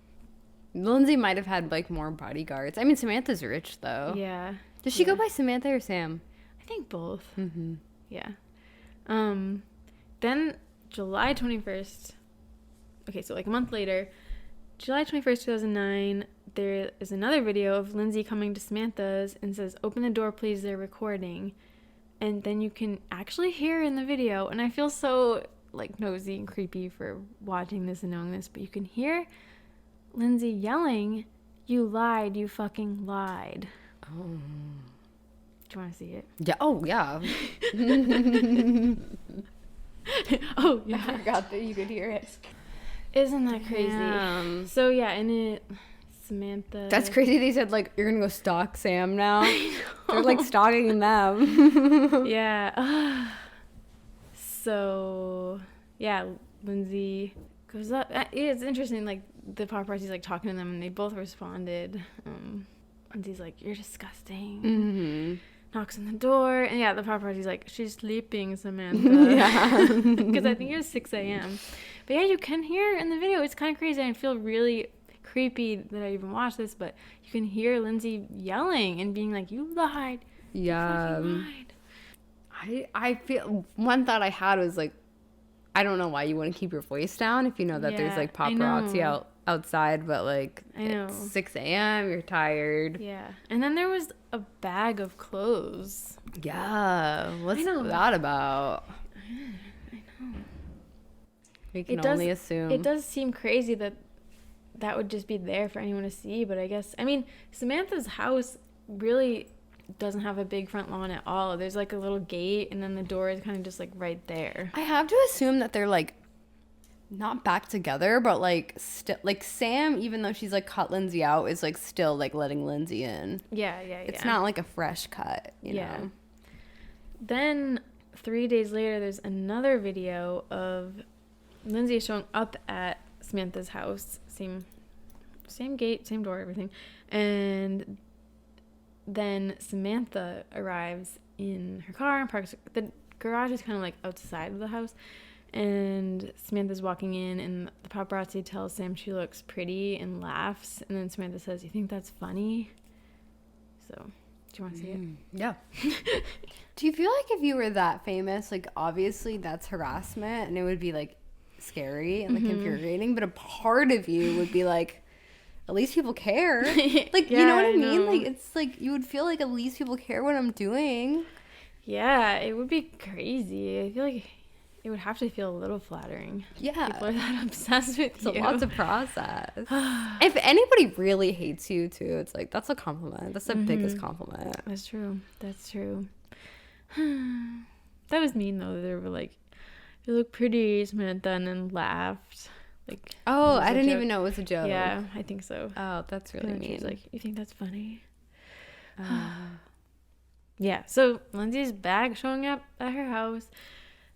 Speaker 3: Lindsay might have had like more bodyguards. I mean, Samantha's rich though.
Speaker 2: Yeah.
Speaker 3: Does she go by Samantha or Sam?
Speaker 2: I think both. Mm-hmm. Yeah. Then July 21st. Okay, so like a month later, July 21st, 2009, there is another video of Lindsay coming to Samantha's and says, "Open the door, please, they're recording." And then you can actually hear in the video, and I feel so like nosy and creepy for watching this and knowing this, but you can hear Lindsay yelling, "You lied, you fucking lied." Oh. Do you want to see it?
Speaker 3: Yeah. Oh, yeah.
Speaker 2: Oh, yeah.
Speaker 3: I forgot that you could hear it.
Speaker 2: Isn't that crazy?
Speaker 3: Damn.
Speaker 2: So, yeah, and it, Samantha.
Speaker 3: That's crazy. They said, like, you're going to go stalk Sam now. They're, like, stalking them.
Speaker 2: Yeah. So, yeah, Lindsay goes up. It's interesting, like, the paparazzi's, like, talking to them, and they both responded. Lindsay's like, "You're disgusting."
Speaker 3: Mm-hmm.
Speaker 2: Knocks on the door, and yeah, the paparazzi's like, "She's sleeping, Samantha."
Speaker 3: Yeah.
Speaker 2: Because I think it was 6 a.m. But yeah, you can hear in the video. It's kind of crazy. I feel really creepy that I even watched this, but you can hear Lindsay yelling and being like, "You lied."
Speaker 3: Yeah.
Speaker 2: You lied.
Speaker 3: I feel one thought I had was like, I don't know why you wouldn't keep your voice down if you know that there's
Speaker 2: Yeah,
Speaker 3: like
Speaker 2: I
Speaker 3: paparazzi
Speaker 2: know.
Speaker 3: outside, but like
Speaker 2: I know.
Speaker 3: it's 6 a.m. You're tired.
Speaker 2: Yeah. And then there was a bag of clothes.
Speaker 3: Yeah. What's that about? I know. We can only assume.
Speaker 2: It does seem crazy that that would just be there for anyone to see, but I guess, I mean, Samantha's house really doesn't have a big front lawn at all. There's like a little gate, and then the door is kind of just like right there.
Speaker 3: I have to assume that they're like not back together, but like still like Sam, even though she's like cut Lindsay out, is like still like letting Lindsay in.
Speaker 2: Yeah.
Speaker 3: It's not like a fresh cut, you know.
Speaker 2: Then 3 days later, there's another video of Lindsay showing up at Samantha's house. Same gate, same door, everything. And then Samantha arrives in her car and parks. The garage is kind of like outside of the house. And Samantha's walking in, and the paparazzi tells Sam she looks pretty and laughs. And then Samantha says, "You think that's funny?" So, do you want to see it?
Speaker 3: Yeah. Do you feel like if you were that famous, like obviously that's harassment and it would be like scary and like infuriating, but a part of you would be like, at least people care. Like, you know what I mean? Like, it's like you would feel like at least people care what I'm doing.
Speaker 2: Yeah, it would be crazy. I feel like it would have to feel a little flattering.
Speaker 3: Yeah.
Speaker 2: People are that obsessed with
Speaker 3: It's
Speaker 2: you.
Speaker 3: a lot to process. If anybody really hates you too, it's like, that's a compliment. That's the biggest compliment.
Speaker 2: That's true. That's true. That was mean, though. They were like, "You look pretty, Samantha," and then laughed. Like,
Speaker 3: Oh,
Speaker 2: it was
Speaker 3: I
Speaker 2: a
Speaker 3: didn't
Speaker 2: joke.
Speaker 3: even know it was a joke.
Speaker 2: Yeah, I think so.
Speaker 3: Oh, that's really
Speaker 2: And then
Speaker 3: mean.
Speaker 2: she's like, "You think that's funny?" Yeah, so Lindsay's back showing up at her house.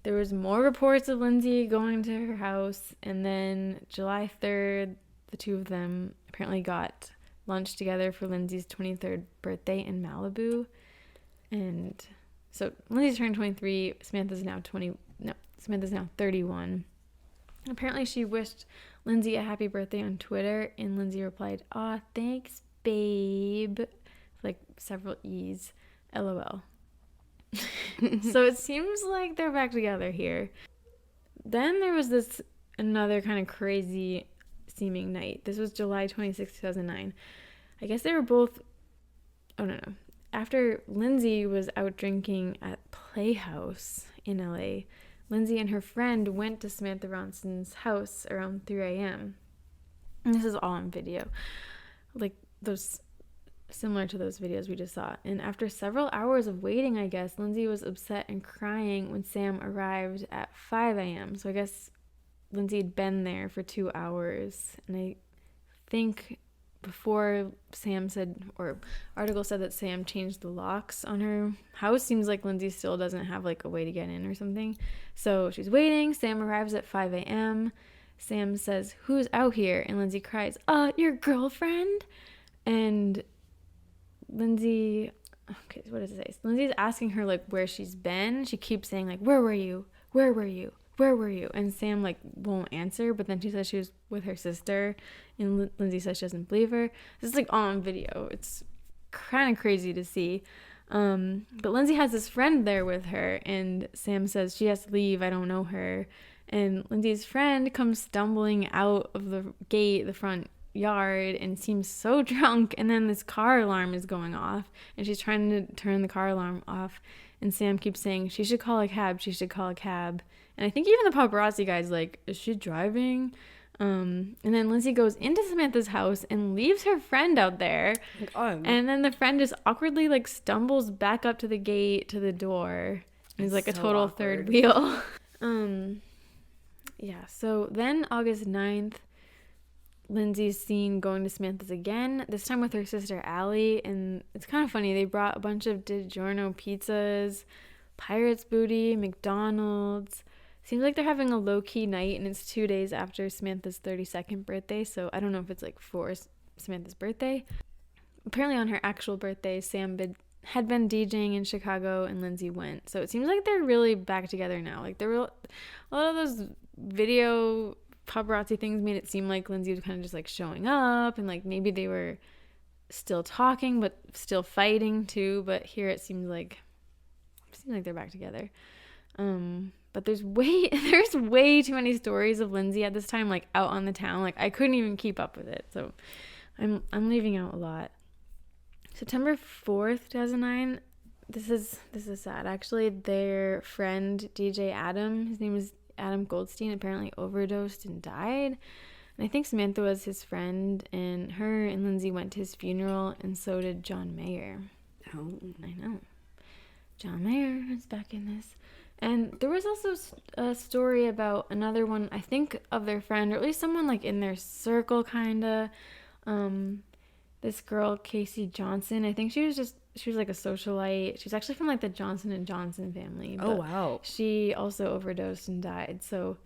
Speaker 2: There was more reports of Lindsay going to her house, and then July 3rd, the two of them apparently got lunch together for Lindsay's 23rd birthday in Malibu. And so Lindsay's turning 23, Samantha's now 31. Apparently she wished Lindsay a happy birthday on Twitter, and Lindsay replied, "Aw, thanks, babe," like several E's. LOL. So it seems like they're back together here. Then there was this another kind of crazy seeming night. This was July 26, 2009. I guess they were both, oh no. After Lindsay was out drinking at Playhouse in LA, Lindsay and her friend went to Samantha Ronson's house around 3 a.m. And this is all on video. Like those, similar to those videos we just saw. And after several hours of waiting, I guess, Lindsay was upset and crying when Sam arrived at 5 a.m. So I guess Lindsay had been there for 2 hours. And I think before Sam said, or article said that Sam changed the locks on her house. Seems like Lindsay still doesn't have like a way to get in or something. So she's waiting. Sam arrives at 5 a.m. Sam says, "Who's out here?" And Lindsay cries, "Your girlfriend?" And Lindsay, okay, what does it say? Lindsay's asking her like where she's been. She keeps saying like, "Where were you? Where were you? Where were you?" And Sam like won't answer, but then she says she was with her sister, and Lindsay says she doesn't believe her. This is like on video. It's kind of crazy to see. But Lindsay has this friend there with her, and Sam says she has to leave. I don't know her. And Lindsay's friend comes stumbling out of the gate, the front yard, and seems so drunk. And then this car alarm is going off, and she's trying to turn the car alarm off. And Sam keeps saying, "She should call a cab. She should call a cab." And I think even the paparazzi guy's like, "Is she driving?" And then Lindsay goes into Samantha's house and leaves her friend out there. And then the friend just awkwardly like stumbles back up to the gate to the door. And it's like a total awkward third wheel. Yeah, so then August 9th, Lindsay's seen going to Samantha's again, this time with her sister Allie, and it's kind of funny. They brought a bunch of DiGiorno pizzas, Pirates Booty, McDonald's. Seems like they're having a low-key night, and it's 2 days after Samantha's 32nd birthday, so I don't know if it's like for Samantha's birthday. Apparently on her actual birthday, Sam had been DJing in Chicago, and Lindsay went. So it seems like they're really back together now. Like a lot of those video paparazzi things made it seem like Lindsay was kind of just like showing up, and like maybe they were still talking but still fighting too. But here it seems like they're back together. But there's way too many stories of Lindsay at this time, like out on the town. Like I couldn't even keep up with it, so I'm leaving out a lot. September 4th, 2009. This is sad actually. Their friend DJ Adam, his name is Adam Goldstein, apparently overdosed and died. And I think Samantha was his friend, and her and Lindsay went to his funeral, and so did John Mayer. Oh, I know. John Mayer is back in this. And there was also a story about another one, I think, of their friend, or at least someone like in their circle, kind of. This girl, Casey Johnson, I think she was like a socialite. She's actually from like the Johnson & Johnson family.
Speaker 3: Oh, wow.
Speaker 2: She also overdosed and died. So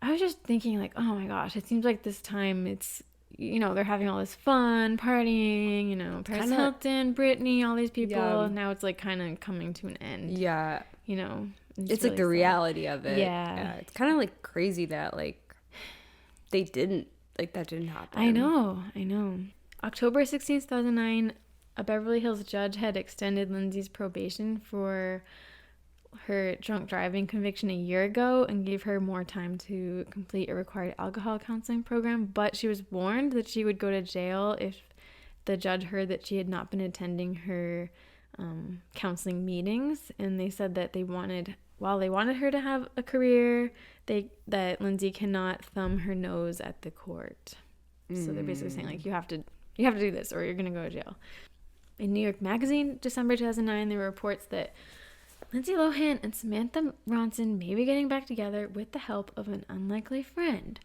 Speaker 2: I was just thinking like, oh my gosh, it seems like this time it's, they're having all this fun, partying, Paris Hilton, Britney, all these people. Yeah. Now it's like kind of coming to an end.
Speaker 3: Yeah.
Speaker 2: It's
Speaker 3: really like the sad reality of it.
Speaker 2: Yeah.
Speaker 3: It's kind of like crazy that like that didn't happen.
Speaker 2: I know. October 16th, 2009, a Beverly Hills judge had extended Lindsay's probation for her drunk driving conviction a year ago and gave her more time to complete a required alcohol counseling program, but she was warned that she would go to jail if the judge heard that she had not been attending her counseling meetings. And they said that while they wanted her to have a career, that Lindsay cannot thumb her nose at the court. So they're basically saying like you have to do this or you're gonna go to jail. In New York Magazine, December 2009, there were reports that Lindsay Lohan and Samantha Ronson may be getting back together with the help of an unlikely friend.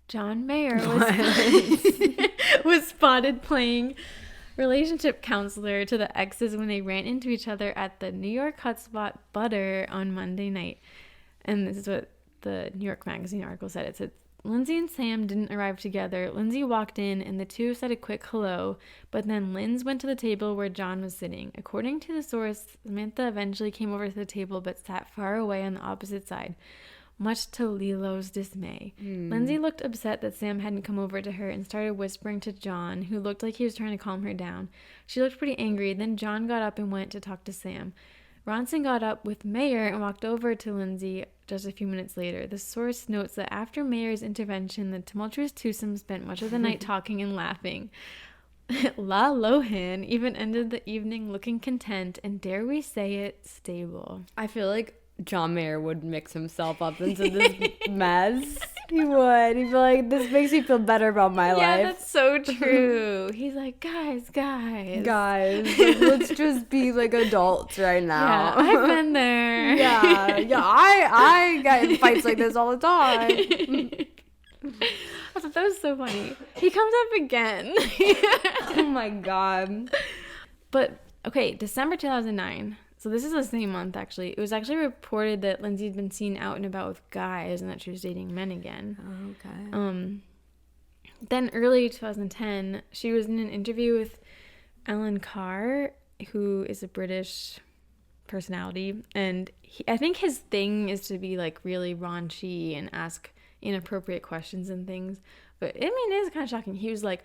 Speaker 2: John Mayer was spotted playing relationship counselor to the exes when they ran into each other at the New York hotspot Butter on Monday night. And this is what the New York Magazine article said. It said, Lindsay and Sam didn't arrive together. Lindsay walked in and the two said a quick hello, but then Linz went to the table where John was sitting. According to the source, Samantha eventually came over to the table but sat far away on the opposite side, much to Lilo's dismay. Lindsay looked upset that Sam hadn't come over to her and started whispering to John, who looked like he was trying to calm her down. She looked pretty angry. Then John got up and went to talk to Sam. Ronson got up with Mayer and walked over to Lindsay just a few minutes later. The source notes that after Mayer's intervention, the tumultuous twosome spent much of the night talking and laughing. La Lohan even ended the evening looking content and, dare we say it, stable.
Speaker 3: I feel like John Mayer would mix himself up into this mess. He would. He'd be like, this makes me feel better about my
Speaker 2: Yeah,
Speaker 3: life.
Speaker 2: that's so true. He's like, guys.
Speaker 3: Guys, like, let's just be like adults right
Speaker 2: Yeah,
Speaker 3: now.
Speaker 2: I've been there.
Speaker 3: yeah. I get in fights like this all the time.
Speaker 2: I thought that was so funny. He comes up again.
Speaker 3: Oh my god.
Speaker 2: But, okay, December 2009. So this is the same month, actually. It was actually reported that Lindsay had been seen out and about with guys and that she was dating men again.
Speaker 3: Okay.
Speaker 2: Then early 2010, she was in an interview with Alan Carr, who is a British personality. And I think his thing is to be, like, really raunchy and ask inappropriate questions and things. But, I mean, it is kind of shocking. He was like,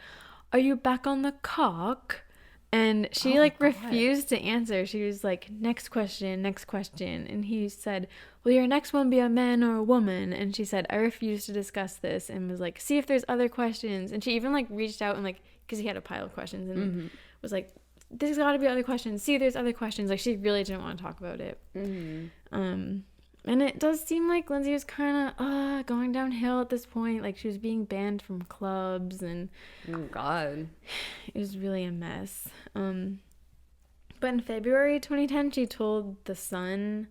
Speaker 2: are you back on the cock? And she refused to answer. She was like, next question. And he said, will your next one be a man or a woman? And she said, I refuse to discuss this, and was like, see if there's other questions. And she even like reached out and like, because he had a pile of questions, and was like, there's got to be other questions. See if there's other questions. Like, she really didn't want to talk about it. And it does seem like Lindsay was kind of going downhill at this point. Like, she was being banned from clubs, and
Speaker 3: Oh god.
Speaker 2: it was really a mess. But in February 2010, she told The Sun,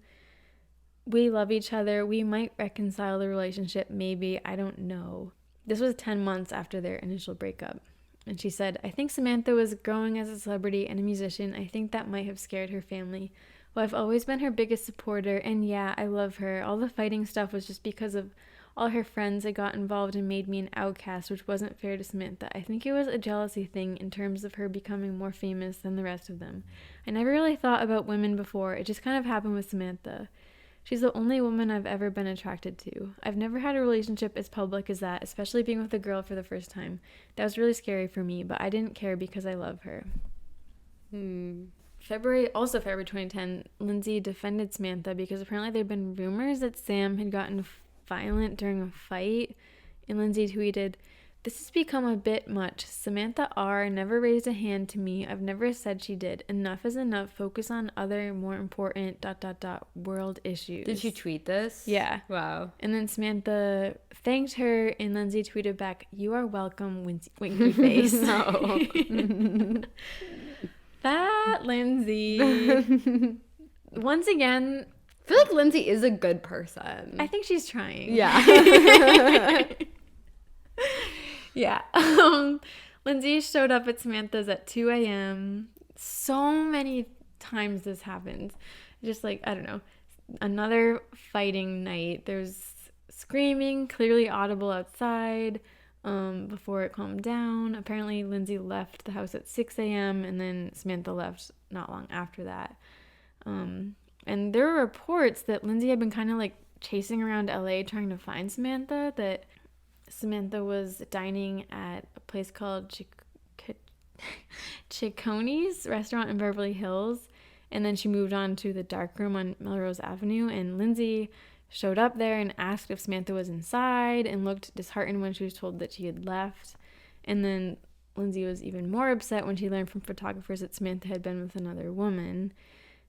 Speaker 2: we love each other. We might reconcile the relationship, maybe. I don't know. This was 10 months after their initial breakup. And she said, I think Samantha was growing as a celebrity and a musician. I think that might have scared her family. Well, I've always been her biggest supporter, and yeah, I love her. All the fighting stuff was just because of all her friends that got involved and made me an outcast, which wasn't fair to Samantha. I think it was a jealousy thing in terms of her becoming more famous than the rest of them. I never really thought about women before. It just kind of happened with Samantha. She's the only woman I've ever been attracted to. I've never had a relationship as public as that, especially being with a girl for the first time. That was really scary for me, but I didn't care because I love her. February 2010, Lindsay defended Samantha because apparently there had been rumors that Sam had gotten violent during a fight. And Lindsay tweeted, this has become a bit much. Samantha R. never raised a hand to me. I've never said she did. Enough is enough. Focus on other more important ... world issues.
Speaker 3: Did she tweet this?
Speaker 2: Yeah.
Speaker 3: Wow.
Speaker 2: And then Samantha thanked her, and Lindsay tweeted back, you are welcome, winky face. That Lindsay. Once again,
Speaker 3: I feel like Lindsay is a good person.
Speaker 2: I think she's trying.
Speaker 3: Yeah.
Speaker 2: Yeah. Lindsay showed up at Samantha's at 2 a.m. So many times this happens. Just like, I don't know, another fighting night. There's screaming, clearly audible outside, before it calmed down. Apparently, Lindsay left the house at 6 a.m. and then Samantha left not long after that. And there were reports that Lindsay had been kind of like chasing around LA trying to find Samantha, that Samantha was dining at a place called Cicconi's restaurant in Beverly Hills, and then she moved on to the dark room on Melrose Avenue, and Lindsay showed up there and asked if Samantha was inside and looked disheartened when she was told that she had left. And then Lindsay was even more upset when she learned from photographers that Samantha had been with another woman.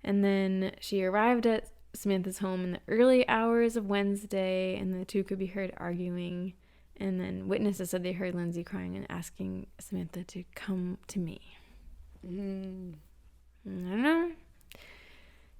Speaker 2: And then she arrived at Samantha's home in the early hours of Wednesday, and the two could be heard arguing. And then witnesses said they heard Lindsay crying and asking Samantha to come to me. I don't know.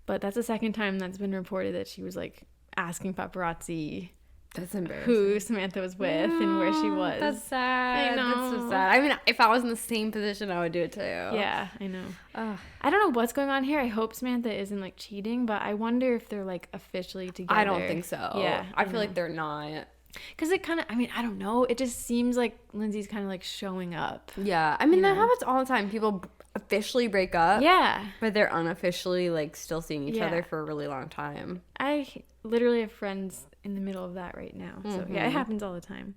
Speaker 2: But that's the second time that's been reported that she was like asking paparazzi
Speaker 3: That's embarrassing.
Speaker 2: who Samantha was with and where she was.
Speaker 3: That's sad.
Speaker 2: I know.
Speaker 3: That's so sad. I mean, if I was in the same position, I would do it too.
Speaker 2: Yeah, I know.
Speaker 3: Ugh.
Speaker 2: I don't know what's going on here. I hope Samantha isn't like cheating, but I wonder if they're like officially together.
Speaker 3: I don't think so.
Speaker 2: Yeah.
Speaker 3: I feel like they're not.
Speaker 2: Because it kind of, I mean, I don't know. It just seems like Lindsay's kind of like showing up.
Speaker 3: Yeah. I mean, that happens all the time. People officially break up.
Speaker 2: Yeah.
Speaker 3: But they're unofficially like still seeing each
Speaker 2: Yeah.
Speaker 3: other for a really long time.
Speaker 2: I literally have friends in the middle of that right now. So yeah, it happens all the time.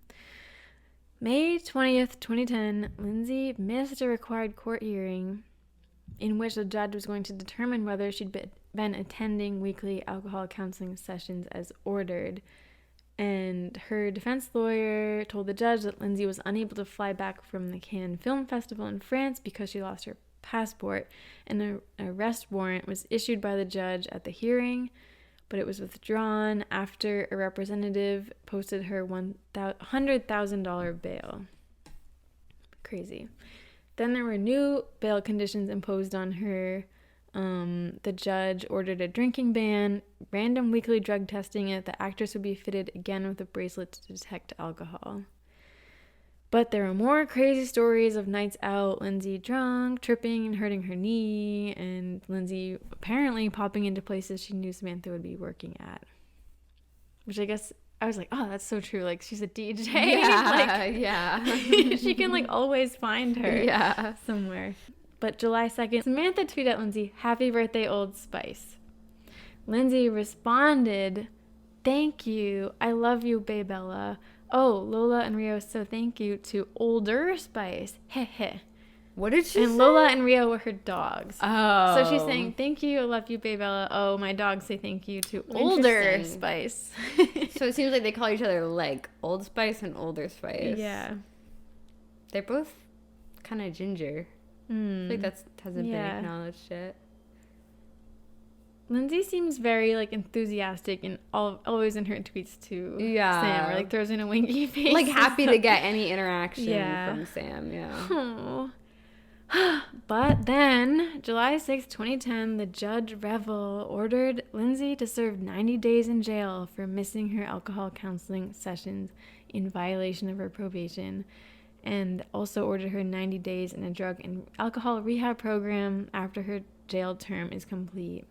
Speaker 2: May 20th, 2010, Lindsay missed a required court hearing in which the judge was going to determine whether she'd been attending weekly alcohol counseling sessions as ordered. And her defense lawyer told the judge that Lindsay was unable to fly back from the Cannes Film Festival in France because she lost her passport, and an arrest warrant was issued by the judge at the hearing. but it was withdrawn after a representative posted her $100,000 bail. Crazy. Then there were new bail conditions imposed on her. The judge ordered a drinking ban, random weekly drug testing, and the actress would be fitted again with a bracelet to detect alcohol. But there were more crazy stories of nights out, Lindsay drunk, tripping and hurting her knee, and Lindsay apparently popping into places she knew Samantha would be working at. Which I guess, I was like, oh, that's so true. Like, she's a DJ.
Speaker 3: Yeah.
Speaker 2: She can, like, always find her somewhere. But July 2nd, Samantha tweeted at Lindsay, "Happy birthday, Old Spice." Lindsay responded, "Thank you. I love you, Baybella. Oh, Lola and Rio, so thank you to Older Spice. Heh heh."
Speaker 3: What did she say?
Speaker 2: And Lola and Rio were her dogs.
Speaker 3: Oh.
Speaker 2: So she's saying, "Thank you, I love you, Baybella. Oh, my dogs say thank you to Older Spice."
Speaker 3: So it seems like they call each other like Old Spice and Older Spice.
Speaker 2: Yeah.
Speaker 3: They're both kind of ginger. I feel like that hasn't been acknowledged yet.
Speaker 2: Lindsay seems very, like, enthusiastic and always in her tweets to
Speaker 3: Yeah.
Speaker 2: Sam, or, like, throws in a winky face.
Speaker 3: Like, happy to get any interaction
Speaker 2: Yeah.
Speaker 3: from Sam, yeah.
Speaker 2: Oh. But then, July 6, 2010, the Judge Revel ordered Lindsay to serve 90 days in jail for missing her alcohol counseling sessions in violation of her probation, and also ordered her 90 days in a drug and alcohol rehab program after her jail term is complete.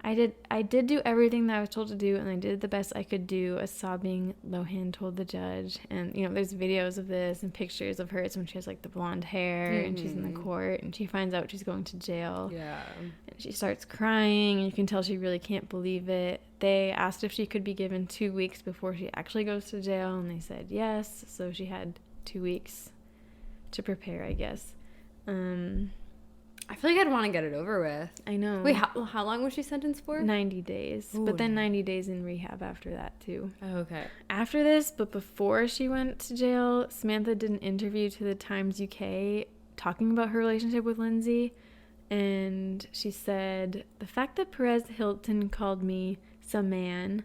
Speaker 2: I did do everything that I was told to do, and I did the best I could do, a sobbing Lohan told the judge. And, you know, there's videos of this and pictures of her when she has, like, the blonde hair, and she's in the court, and she finds out she's going to jail.
Speaker 3: Yeah.
Speaker 2: And she starts crying, and you can tell she really can't believe it. They asked if she could be given 2 weeks before she actually goes to jail, and they said yes. So she had 2 weeks to prepare, I guess.
Speaker 3: I feel like I'd want to get it over with.
Speaker 2: I know.
Speaker 3: Wait, how long was she sentenced for?
Speaker 2: 90 days.
Speaker 3: Ooh.
Speaker 2: But then 90 days in rehab after that, too.
Speaker 3: Oh, okay.
Speaker 2: After this, but before she went to jail, Samantha did an interview to the Times UK talking about her relationship with Lindsay. And she said, "The fact that Perez Hilton called me some man,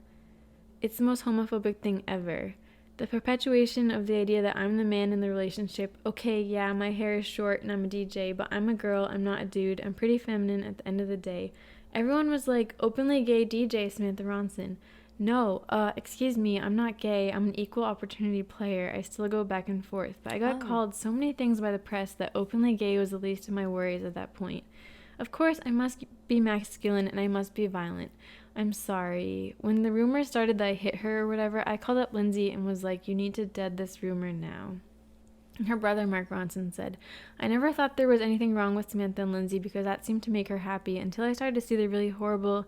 Speaker 2: it's the most homophobic thing ever. The perpetuation of the idea that I'm the man in the relationship. Okay, yeah, my hair is short and I'm a DJ, but I'm a girl, I'm not a dude. I'm pretty feminine at the end of the day. Everyone was like, openly gay DJ Samantha Ronson. No, excuse me, I'm not gay. I'm an equal opportunity player. I still go back and forth. But I got called so many things by the press that openly gay was the least of my worries at that point. Of course, I must be masculine and I must be violent. I'm sorry. When the rumor started that I hit her or whatever, I called up Lindsay and was like, you need to dead this rumor now." And her brother, Mark Ronson, said, "I never thought there was anything wrong with Samantha and Lindsay because that seemed to make her happy until I started to see the really horrible,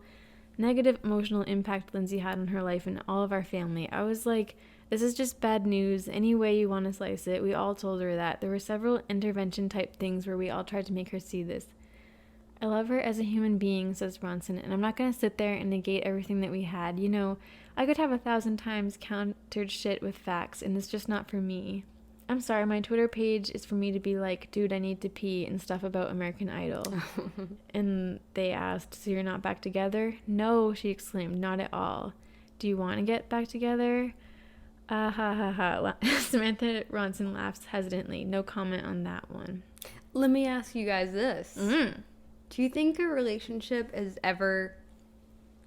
Speaker 2: negative emotional impact Lindsay had on her life and all of our family. I was like, this is just bad news. Any way you want to slice it. We all told her that. There were several intervention type things where we all tried to make her see this. I love her as a human being," says Ronson, "and I'm not going to sit there and negate everything that we had. You know, I could have 1,000 times countered shit with facts, and it's just not for me. I'm sorry, my Twitter page is for me to be like, dude, I need to pee, and stuff about American Idol." And they asked, "So you're not back together?" "No," she exclaimed, "not at all. Do you want to get back together?" Ha ha ha. Samantha Ronson laughs hesitantly. No comment on that one.
Speaker 3: Let me ask you guys this. Do you think a relationship is ever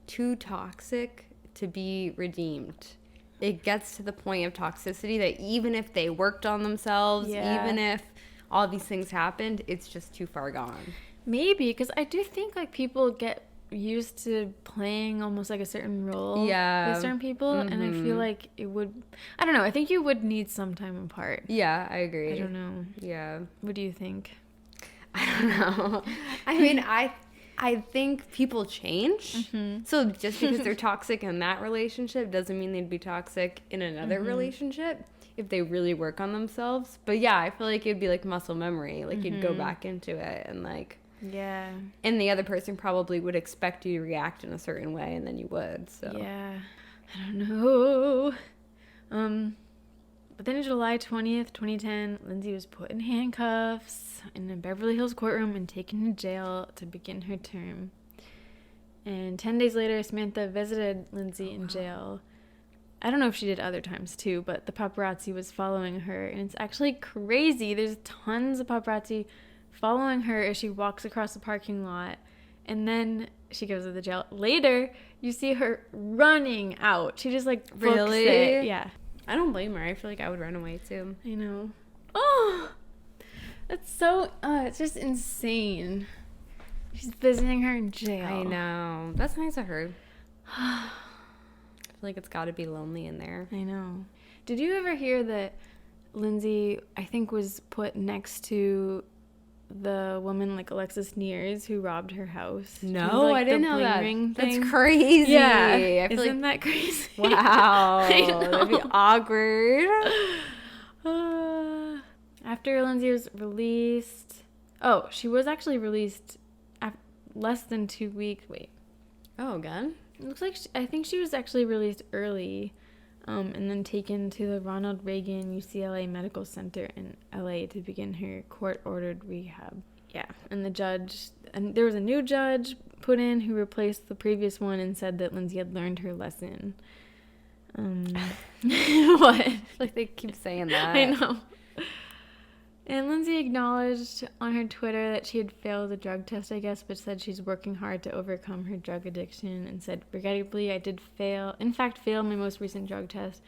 Speaker 3: too toxic to be redeemed? It gets to the point of toxicity that even if they worked on themselves, even if all these things happened, it's just too far gone.
Speaker 2: Maybe, because I do think, like, people get used to playing almost like a certain role with certain people, and I feel like it would, I don't know, I think you would need some time apart.
Speaker 3: Yeah, I agree.
Speaker 2: I don't know.
Speaker 3: Yeah.
Speaker 2: What do you think?
Speaker 3: I don't know. I mean, I think people change. So just because they're toxic in that relationship doesn't mean they'd be toxic in another relationship if they really work on themselves. But yeah, I feel like it'd be like muscle memory. Like you'd go back into it and like...
Speaker 2: Yeah.
Speaker 3: And the other person probably would expect you to react in a certain way, and then you would, so...
Speaker 2: Yeah. I don't know. But then on July 20th, 2010, Lindsay was put in handcuffs in a Beverly Hills courtroom and taken to jail to begin her term. And 10 days later, Samantha visited Lindsay in jail. I don't know if she did other times too, but the paparazzi was following her. And it's actually crazy. There's tons of paparazzi following her as she walks across the parking lot. And then she goes to the jail. Later, you see her running out. She just like books it. Yeah.
Speaker 3: I don't blame her. I feel like I would run away too.
Speaker 2: I know. Oh, that's so, it's just insane. She's visiting her in jail.
Speaker 3: I know. That's nice of her. I feel like it's got to be lonely in there.
Speaker 2: I know. Did you ever hear that Lindsay, I think, was put next to the woman like Alexis Nears who robbed her house?
Speaker 3: No,
Speaker 2: like,
Speaker 3: I didn't know that. That's crazy.
Speaker 2: Yeah.
Speaker 3: I feel
Speaker 2: Isn't that crazy?
Speaker 3: Wow.
Speaker 2: I know.
Speaker 3: That'd be awkward.
Speaker 2: After Lindsay was released... Oh, she was actually released less than 2 weeks. Wait.
Speaker 3: Oh, again?
Speaker 2: It looks like I think she was actually released early, and then taken to the Ronald Reagan UCLA Medical Center in LA to begin her court-ordered rehab. Yeah, and there was a new judge put in who replaced the previous one and said that Lindsay had learned her lesson. What?
Speaker 3: Like they keep saying that.
Speaker 2: I know. And Lindsay acknowledged on her Twitter that she had failed a drug test, I guess, but said she's working hard to overcome her drug addiction and said, regrettably, I did fail my most recent drug test.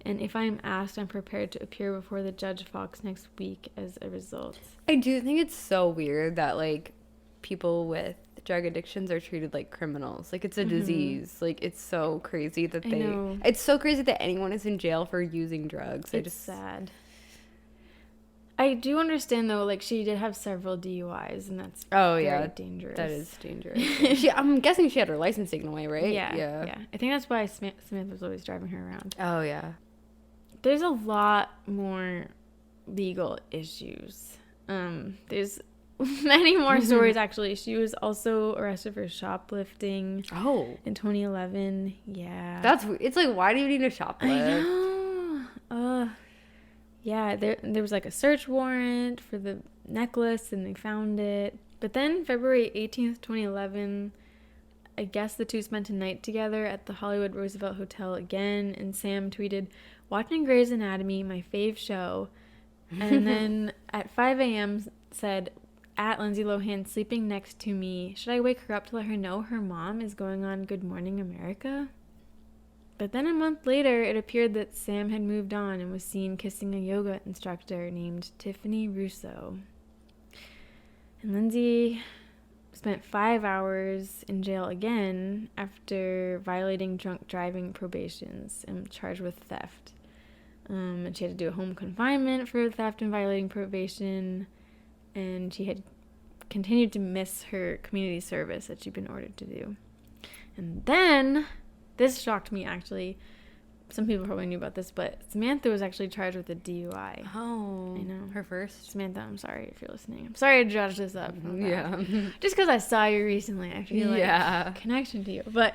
Speaker 2: And if I'm asked, I'm prepared to appear before the Judge Fox next week as a result.
Speaker 3: I do think it's so weird that, like, people with drug addictions are treated like criminals. Like, it's a disease. Like, it's so crazy that it's so crazy that anyone is in jail for using drugs.
Speaker 2: It's sad. I do understand, though, like, she did have several DUIs, and that's very dangerous.
Speaker 3: That is dangerous. I'm guessing she had her license taken away, right?
Speaker 2: Yeah. I think that's why Samantha was always driving her around.
Speaker 3: Oh, yeah.
Speaker 2: There's a lot more legal issues. There's many more stories, actually. She was also arrested for shoplifting.
Speaker 3: Oh.
Speaker 2: In 2011. Yeah.
Speaker 3: It's like, why do you need a shoplift?
Speaker 2: I know. Yeah, there was like a search warrant for the necklace and they found it. But then February 18th, 2011, I guess the two spent a night together at the Hollywood Roosevelt Hotel again, and Sam tweeted, "Watching Grey's Anatomy, my fave show." And then at 5 a.m. said, "At Lindsay Lohan sleeping next to me. Should I wake her up to let her know her mom is going on Good Morning America?" But then a month later, it appeared that Sam had moved on and was seen kissing a yoga instructor named Tiffany Russo. And Lindsay spent 5 hours in jail again after violating drunk driving probations and charged with theft. And she had to do a home confinement for theft and violating probation. And she had continued to miss her community service that she'd been ordered to do. And then... this shocked me, actually. Some people probably knew about this, but Samantha was actually charged with a DUI.
Speaker 3: Oh.
Speaker 2: I know.
Speaker 3: Her first?
Speaker 2: Samantha, I'm sorry if you're listening. I'm sorry to judge this up.
Speaker 3: Yeah.
Speaker 2: Just because I saw you recently, I feel like a connection to you. But,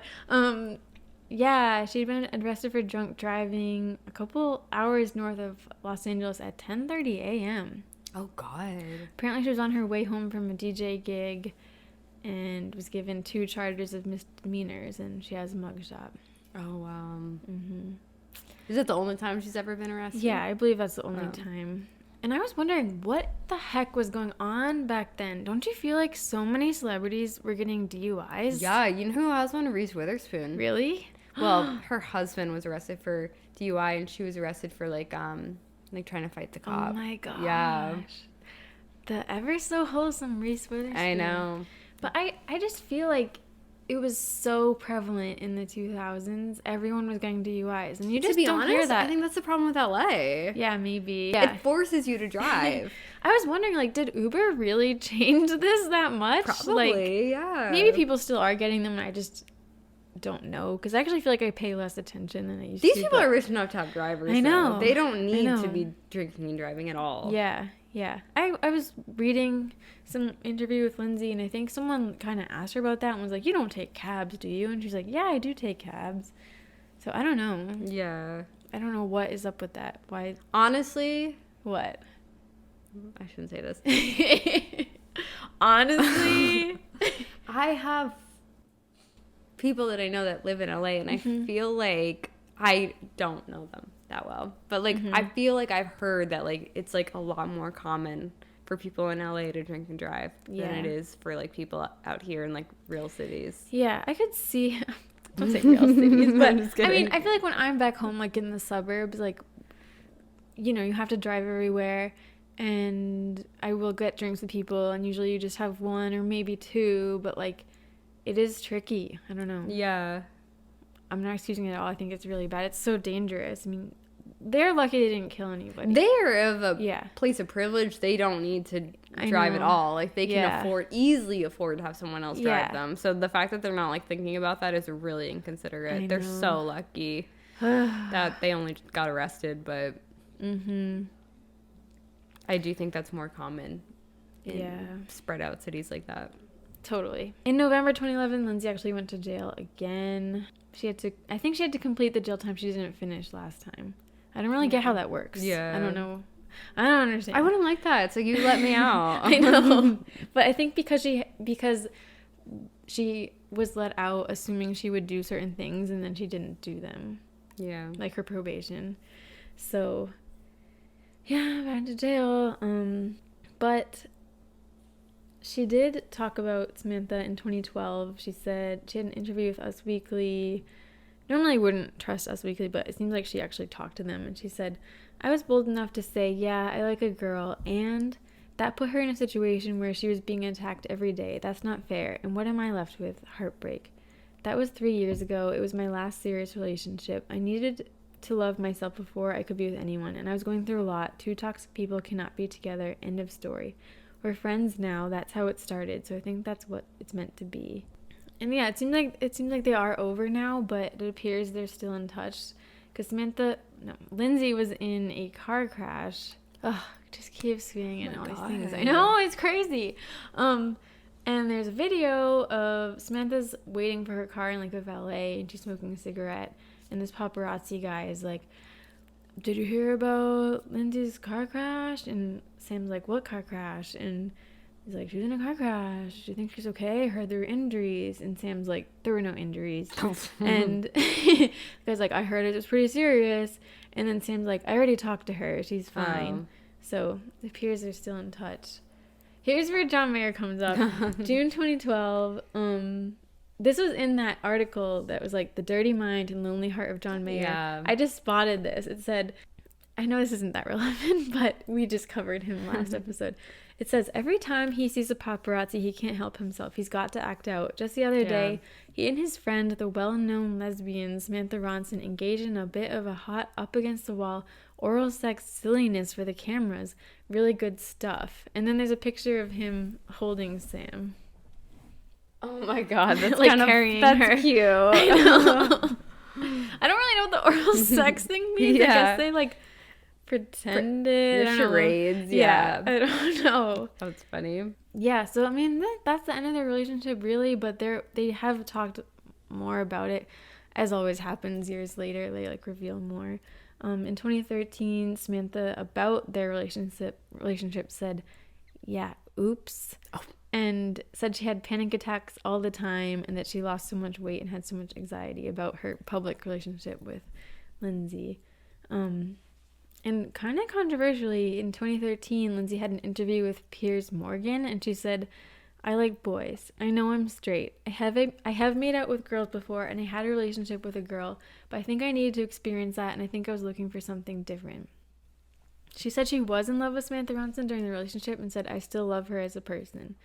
Speaker 2: yeah, she'd been arrested for drunk driving a couple hours north of Los Angeles at 10:30 a.m.
Speaker 3: Oh, God.
Speaker 2: Apparently she was on her way home from a DJ gig and was given 2 charges of misdemeanors, and she has a mugshot.
Speaker 3: Oh, wow. Mm-hmm. Is that the only time she's ever been arrested?
Speaker 2: Yeah, I believe that's the only time. And I was wondering, what the heck was going on back then? Don't you feel like so many celebrities were getting DUIs?
Speaker 3: Yeah, you know who has one? Reese Witherspoon.
Speaker 2: Really?
Speaker 3: Well, her husband was arrested for DUI, and she was arrested for, like trying to fight the cop.
Speaker 2: Oh, my gosh.
Speaker 3: Yeah.
Speaker 2: The ever so wholesome Reese Witherspoon.
Speaker 3: I know.
Speaker 2: But I just feel like it was so prevalent in the 2000s. Everyone was getting DUIs. And you just don't hear that.
Speaker 3: I think that's the problem with LA.
Speaker 2: Yeah, maybe. Yeah.
Speaker 3: It forces you to drive.
Speaker 2: I was wondering, like, did Uber really change this that much?
Speaker 3: Probably, yeah.
Speaker 2: Maybe people still are getting them and I just don't know. Because I actually feel like I pay less attention than I used to.
Speaker 3: These people are rich enough to have drivers.
Speaker 2: I know.
Speaker 3: They don't need to be drinking and driving at all.
Speaker 2: Yeah. Yeah. I was reading some interview with Lindsay, and I think someone kind of asked her about that and was like, "You don't take cabs, do you?" And she's like, "Yeah, I do take cabs." So I don't know.
Speaker 3: Yeah.
Speaker 2: I don't know what is up with that. Why?
Speaker 3: Honestly.
Speaker 2: What?
Speaker 3: I shouldn't say this.
Speaker 2: Honestly.
Speaker 3: I have people that I know that live in LA, and I feel like I don't know them that well, but like I feel like I've heard that like it's like a lot more common for people in LA to drink and drive than it is for like people out here in like real cities.
Speaker 2: Yeah, I could see. Don't say real cities, but
Speaker 3: I'm just
Speaker 2: I
Speaker 3: kidding.
Speaker 2: mean, I feel like when I'm back home, like in the suburbs, like, you know, you have to drive everywhere, and I will get drinks with people, and usually you just have one or maybe two, but like, it is tricky. I don't know.
Speaker 3: Yeah.
Speaker 2: I'm not excusing it at all. I think it's really bad. It's so dangerous. I mean, they're lucky they didn't kill anybody.
Speaker 3: They're of a
Speaker 2: Yeah.
Speaker 3: place of privilege. They don't need to
Speaker 2: I
Speaker 3: drive at
Speaker 2: know.
Speaker 3: all. Like they can
Speaker 2: Yeah.
Speaker 3: easily afford to have someone else drive
Speaker 2: Yeah.
Speaker 3: them. So the fact that they're not like thinking about that is really inconsiderate.
Speaker 2: I
Speaker 3: They're
Speaker 2: know.
Speaker 3: so lucky that they only got arrested, but I do think that's more common in spread out cities like that.
Speaker 2: Totally. In November 2011, Lindsay actually went to jail again. I think she had to complete the jail time she didn't finish last time. I don't really get how that works.
Speaker 3: Yeah.
Speaker 2: I don't know. I don't understand.
Speaker 3: I wouldn't like that. It's like you let me out.
Speaker 2: I know. But I think because she was let out assuming she would do certain things, and then she didn't do them.
Speaker 3: Yeah.
Speaker 2: Like her probation. So, yeah, back to jail. But she did talk about Samantha in 2012. She said she had an interview with Us Weekly. Normally wouldn't trust Us Weekly, but it seems like she actually talked to them. And she said, I was bold enough to say, yeah, I like a girl. And that put her in a situation where she was being attacked every day. That's not fair. And what am I left with? Heartbreak. That was 3 years ago. It was my last serious relationship. I needed to love myself before I could be with anyone. And I was going through a lot. Two toxic people cannot be together. End of story. We're friends now. That's how it started. So I think that's what it's meant to be. And yeah, it seems like they are over now, but it appears they're still in touch. Because Lindsay was in a car crash. Ugh, just keeps being in all these things. I know, it's crazy. And there's a video of Samantha's waiting for her car in like a valet, and she's smoking a cigarette. And this paparazzi guy is like, did you hear about Lindsay's car crash? And Sam's like, what car crash? And he's like, she was in a car crash. Do you think she's okay? I heard there were injuries. And Sam's like, there were no injuries. And the guy's like, I heard it was pretty serious. And then Sam's like, I already talked to her. She's fine. So it appears they're still in touch. Here's where John Mayer comes up. June 2012. This was in that article that was like The Dirty Mind and Lonely Heart of John Mayer.
Speaker 3: Yeah.
Speaker 2: I just spotted this. It said, I know this isn't that relevant, but we just covered him last episode. It says, every time he sees a paparazzi, he can't help himself. He's got to act out. Just the other day, he and his friend, the well-known lesbian Samantha Ronson, engaged in a bit of a hot, up-against-the-wall oral sex silliness for the cameras. Really good stuff. And then there's a picture of him holding Sam.
Speaker 3: Oh my god, that's
Speaker 2: Like
Speaker 3: kind of
Speaker 2: carrying
Speaker 3: that's
Speaker 2: her.
Speaker 3: cute.
Speaker 2: I know. I don't really know what the oral sex thing means. I guess they like pretended. I don't know.
Speaker 3: Charades, yeah.
Speaker 2: I don't know.
Speaker 3: That's funny.
Speaker 2: Yeah, so I mean that's the end of their relationship, really. But they have talked more about it, as always happens years later. They like reveal more. In 2013, Samantha about their relationship said, "Yeah, oops." Oh. And said she had panic attacks all the time, and that she lost so much weight and had so much anxiety about her public relationship with Lindsay. And kind of controversially, in 2013, Lindsay had an interview with Piers Morgan, and she said, I like boys. I know I'm straight. I have made out with girls before, and I had a relationship with a girl, but I think I needed to experience that, and I think I was looking for something different. She said she was in love with Samantha Ronson during the relationship and said, I still love her as a person.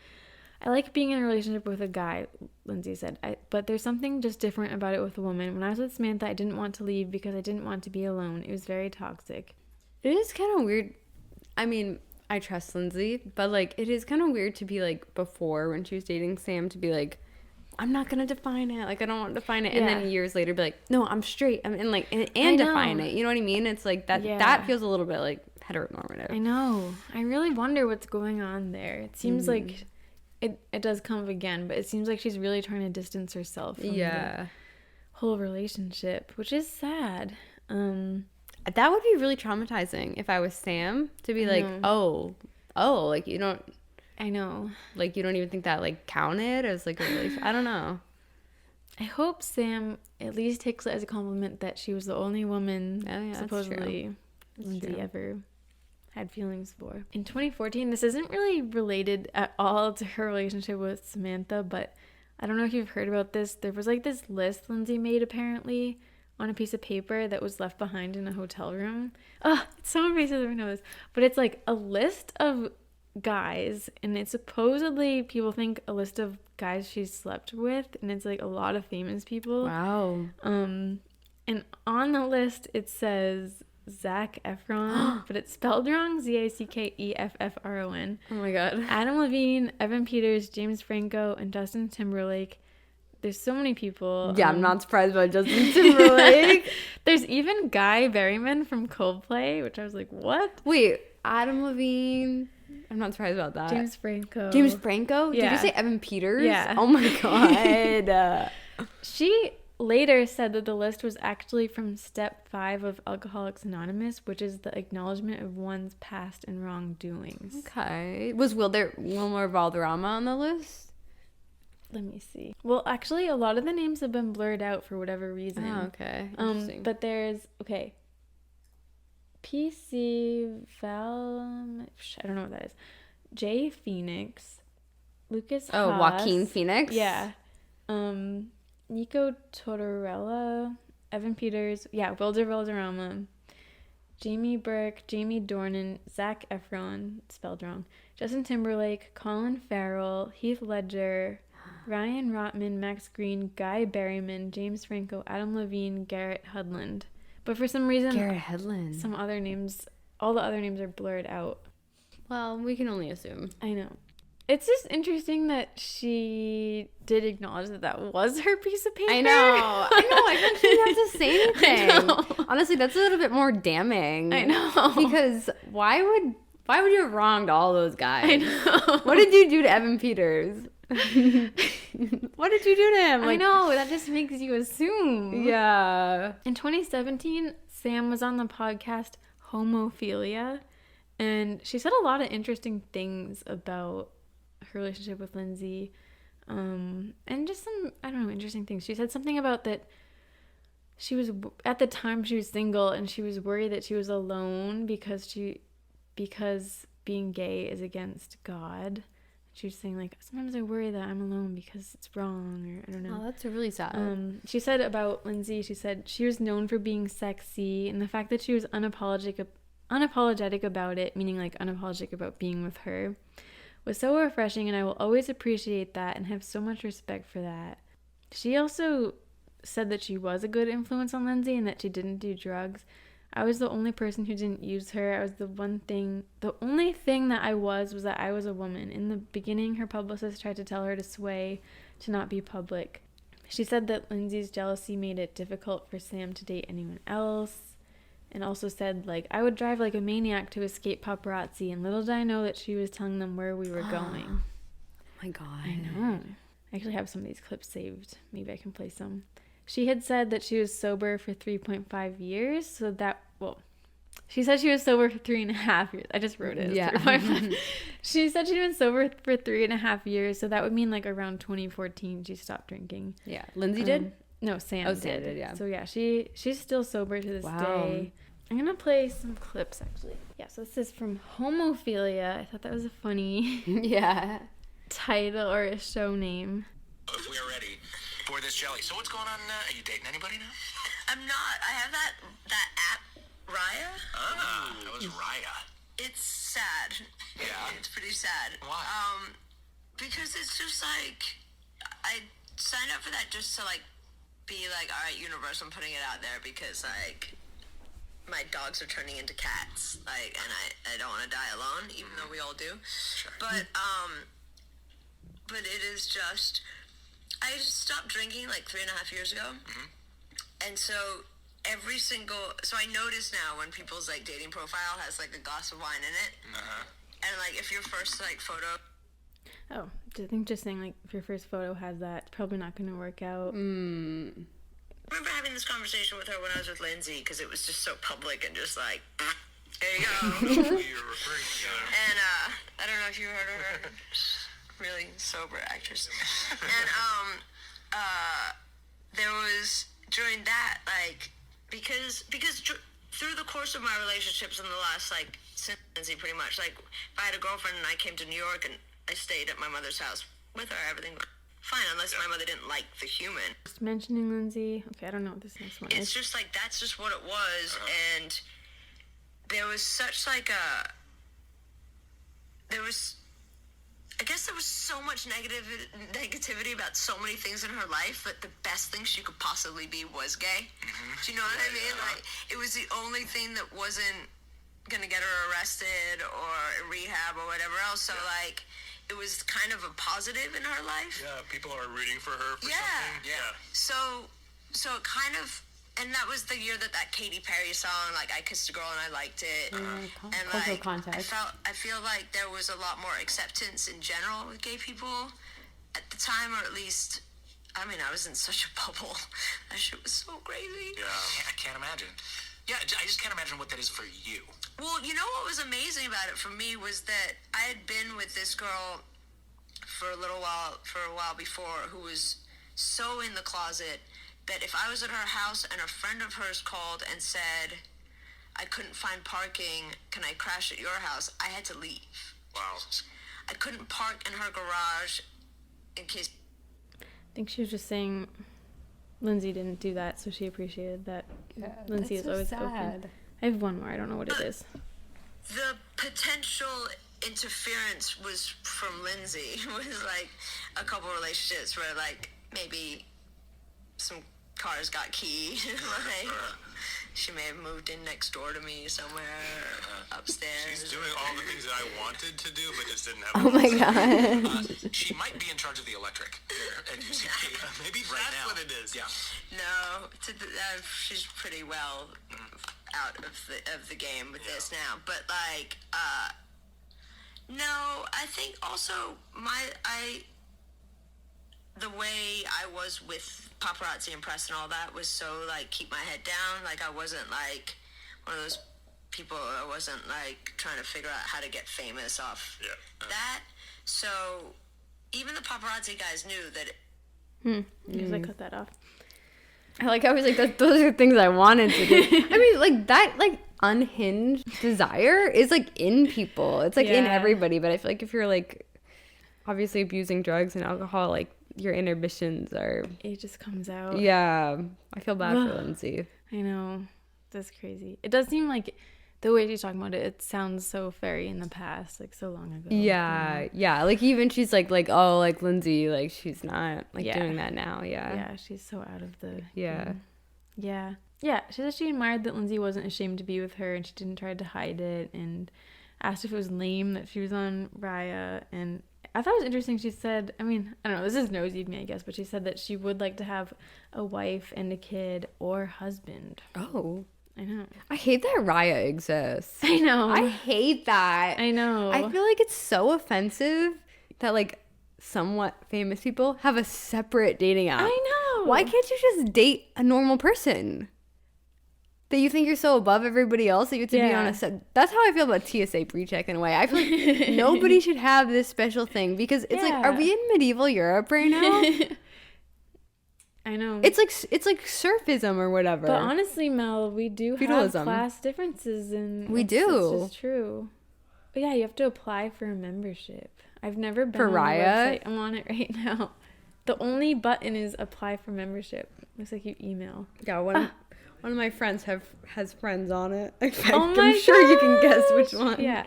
Speaker 2: I like being in a relationship with a guy, Lindsay said, but there's something just different about it with a woman. When I was with Samantha, I didn't want to leave because I didn't want to be alone. It was very toxic.
Speaker 3: It is kind of weird. I mean, I trust Lindsay, but like it is kind of weird to be like before when she was dating Sam to be like, I'm not gonna define it. Like I don't want to define it, and then years later be like, no, I'm straight. I'm in like and define it. You know what I mean? It's like that. Yeah. That feels a little bit like heteronormative.
Speaker 2: I know. I really wonder what's going on there. It seems like it does come up again, but it seems like she's really trying to distance herself from the whole relationship, which is sad.
Speaker 3: That would be really traumatizing if I was Sam to be like, oh, like you don't.
Speaker 2: I know.
Speaker 3: Like you don't even think that like counted as like a relationship. I don't know.
Speaker 2: I hope Sam at least takes it as a compliment that she was the only woman supposedly Lindsay ever had feelings for. In 2014, this isn't really related at all to her relationship with Samantha, but I don't know if you've heard about this. There was like this list Lindsay made apparently on a piece of paper that was left behind in a hotel room. It's so invasive that we know this. But it's like a list of guys, and it's supposedly, people think, a list of guys she's slept with, and it's like a lot of famous people.
Speaker 3: Wow.
Speaker 2: And on the list it says Zac Efron, but it's spelled wrong, Zackeffron.
Speaker 3: Oh my god.
Speaker 2: Adam Levine, Evan Peters, James Franco, and Justin Timberlake. There's so many people.
Speaker 3: Yeah, I'm not surprised by Justin Timberlake.
Speaker 2: There's even Guy Berryman from Coldplay, which I was like, what?
Speaker 3: Wait, Adam Levine. I'm not surprised about that.
Speaker 2: James Franco.
Speaker 3: Did you say Evan Peters?
Speaker 2: Yeah.
Speaker 3: Oh my god.
Speaker 2: She later said that the list was actually from step 5 of Alcoholics Anonymous, which is the acknowledgement of one's past and wrongdoings.
Speaker 3: Okay. Was Wilmer Valderrama on the list?
Speaker 2: Let me see. Well, actually, a lot of the names have been blurred out for whatever reason.
Speaker 3: Oh, okay. Interesting.
Speaker 2: But there's, PC Val... I don't know what that is. Jay Phoenix. Lucas Haas.
Speaker 3: Joaquin Phoenix?
Speaker 2: Yeah. Nico Tortorella. Evan Peters. Yeah, Wilder Valderrama. Jamie Burke. Jamie Dornan. Zac Efron. Spelled wrong. Justin Timberlake. Colin Farrell. Heath Ledger. Ryan Rotman, Max Green, Guy Berryman, James Franco, Adam Levine, Garrett Hedlund. But for some reason, some other names, all the other names are blurred out.
Speaker 3: Well, we can only assume.
Speaker 2: I know. It's just interesting that she did acknowledge that was her piece of paper.
Speaker 3: I know. I think she didn't have to say anything. Honestly, that's a little bit more damning.
Speaker 2: I know.
Speaker 3: Because why would you have wronged all those guys?
Speaker 2: I know.
Speaker 3: What did you do to Evan Peters? What did you do to him?
Speaker 2: I know, that just makes you assume.
Speaker 3: Yeah.
Speaker 2: In 2017, Sam was on the podcast Homophilia, and she said a lot of interesting things about her relationship with Lindsay, and just some, I don't know, interesting things. She said something about that she was, at the time she was single, and she was worried that she was alone because being gay is against God. She was saying, like, sometimes I worry that I'm alone because it's wrong, or I don't know.
Speaker 3: Oh, that's really sad.
Speaker 2: She said about Lindsay, she said she was known for being sexy, and the fact that she was unapologetic about it, meaning like unapologetic about being with her, was so refreshing, and I will always appreciate that and have so much respect for that. She also said that she was a good influence on Lindsay and that she didn't do drugs. I was the only person who didn't use her. I was the only thing that I was that I was a woman. In the beginning, her publicist tried to tell her to sway, to not be public. She said that Lindsay's jealousy made it difficult for Sam to date anyone else, and also said, like, I would drive like a maniac to escape paparazzi, and little did I know that she was telling them where we were going.
Speaker 3: Oh my god.
Speaker 2: I know. I actually have some of these clips saved. Maybe I can play some. She had said that she was sober for 3.5 years, so that, well, she said she was sober for 3.5 years. I just wrote it.
Speaker 3: Yeah.
Speaker 2: She said she'd been sober for 3.5 years, so that would mean like around 2014 she stopped drinking.
Speaker 3: Yeah. Lindsay did?
Speaker 2: No, Sam did.
Speaker 3: Yeah.
Speaker 2: So yeah, she's still sober to this day. I'm gonna play some clips actually. Yeah, so this is from Homophilia. I thought that was a funny title or a show name.
Speaker 7: If we are ready for this jelly. So what's going on? Are you dating anybody now?
Speaker 8: I'm not. I have that app, Raya.
Speaker 7: Ah, that was Raya.
Speaker 8: It's sad.
Speaker 7: Yeah.
Speaker 8: It's pretty sad.
Speaker 7: Why?
Speaker 8: Because it's just like, I signed up for that just to like be like, all right, universe, I'm putting it out there because like my dogs are turning into cats, like, and I don't want to die alone, even though we all do.
Speaker 7: Sure.
Speaker 8: But it is just, I just stopped drinking like 3.5 years ago. Mm-hmm. And so so I notice now when people's like dating profile has like a glass of wine in it. Uh-huh. And like if your first like photo.
Speaker 2: Oh, I think just saying like if your first photo has that, it's probably not going to work out.
Speaker 8: I remember having this conversation with her when I was with Lindsay because it was just so public and just like, there you go.
Speaker 7: Who you're referring to.
Speaker 8: And I don't know if you heard of her. Really sober actress. And there was, during that, like, because through the course of my relationships in the last, like, since Lindsay, pretty much, like, if I had a girlfriend and I came to New York and I stayed at my mother's house with her, everything was fine, unless my mother didn't like the human.
Speaker 2: Just mentioning Lindsay. Okay, I don't know what this next one is.
Speaker 8: It's just, like, that's just what it was, and there was such, like, I guess there was so much negativity about so many things in her life, but the best thing she could possibly be was gay. Do you know what I mean? Like, it was the only thing that wasn't gonna get her arrested or rehab or whatever else. So like, it was kind of a positive in her life.
Speaker 9: Yeah, people are rooting for her for something. Yeah.
Speaker 8: So it kind of, and that was the year that Katy Perry song, like, I Kissed a Girl and I Liked It. And like,
Speaker 3: context.
Speaker 8: I feel like there was a lot more acceptance in general with gay people at the time, or at least, I mean, I was in such a bubble. That shit was so crazy.
Speaker 7: Yeah, I can't imagine. Yeah, I just can't imagine what that is for you.
Speaker 8: Well, you know what was amazing about it for me was that I had been with this girl for a while before, who was so in the closet that if I was at her house and a friend of hers called and said, I couldn't find parking, can I crash at your house? I had to leave.
Speaker 9: Wow.
Speaker 8: I couldn't park in her garage in case...
Speaker 2: I think she was just saying Lindsay didn't do that, so she appreciated that Lindsay is always open. I have one more. I don't know what it is.
Speaker 8: The potential interference was from Lindsay. It was like a couple relationships where, like, maybe some cars got keyed. Like, she may have moved in next door to me somewhere upstairs.
Speaker 9: She's doing all the things that I wanted to do, but just didn't have.
Speaker 3: Oh my god.
Speaker 7: She might be in charge of the electric at UCP.
Speaker 9: Maybe
Speaker 7: right
Speaker 9: that's
Speaker 7: now.
Speaker 9: what it is.
Speaker 7: Yeah.
Speaker 8: No, she's pretty well out of the game with this now. But like, no, I think also the way I was with paparazzi and press and all that was so, like, keep my head down. Like, I wasn't, like, one of those people, I wasn't, like, trying to figure out how to get famous off that. So, even the paparazzi guys knew that
Speaker 2: Because I cut that off.
Speaker 3: I like how he's like, those are things I wanted to do. I mean, like, that, like, unhinged desire is, like, in people. It's, like, in everybody. But I feel like if you're, like, obviously abusing drugs and alcohol, like, your inhibitions are...
Speaker 2: It just comes out.
Speaker 3: Yeah. I feel bad for Lindsay.
Speaker 2: I know. That's crazy. It does seem like the way she's talking about it, it sounds so very in the past, like so long ago.
Speaker 3: Yeah. Yeah. Like, even she's like, oh, like, Lindsay, like, she's not, like, doing that now. Yeah.
Speaker 2: Yeah, she's so out of the...
Speaker 3: Yeah.
Speaker 2: Yeah. Yeah. She said she admired that Lindsay wasn't ashamed to be with her and she didn't try to hide it, and asked if it was lame that she was on Raya. And I thought it was interesting. She said, I mean, I don't know, this is nosy of me, I guess, but she said that she would like to have a wife and a kid or husband.
Speaker 3: Oh.
Speaker 2: I know.
Speaker 3: I hate that Raya exists.
Speaker 2: I know.
Speaker 3: I hate that.
Speaker 2: I know.
Speaker 3: I feel like it's so offensive that, like, somewhat famous people have a separate dating app.
Speaker 2: I know.
Speaker 3: Why can't you just date a normal person? That you think you're so above everybody else that you have to be on a set. That's how I feel about TSA pre-check in a way. I feel like nobody should have this special thing because it's like, are we in medieval Europe right now?
Speaker 2: I know.
Speaker 3: It's like surfism or whatever.
Speaker 2: But honestly, Mel, we do
Speaker 3: Feudalism.
Speaker 2: have class differences, and
Speaker 3: we do.
Speaker 2: It's just true. But yeah, you have to apply for a membership. I've never been
Speaker 3: for
Speaker 2: on
Speaker 3: Raya.
Speaker 2: The website. I'm on it right now. The only button is apply for membership. Looks like you email.
Speaker 3: Yeah, one of my friends has friends on it. I'm
Speaker 2: my
Speaker 3: sure you can guess which one.
Speaker 2: Yeah.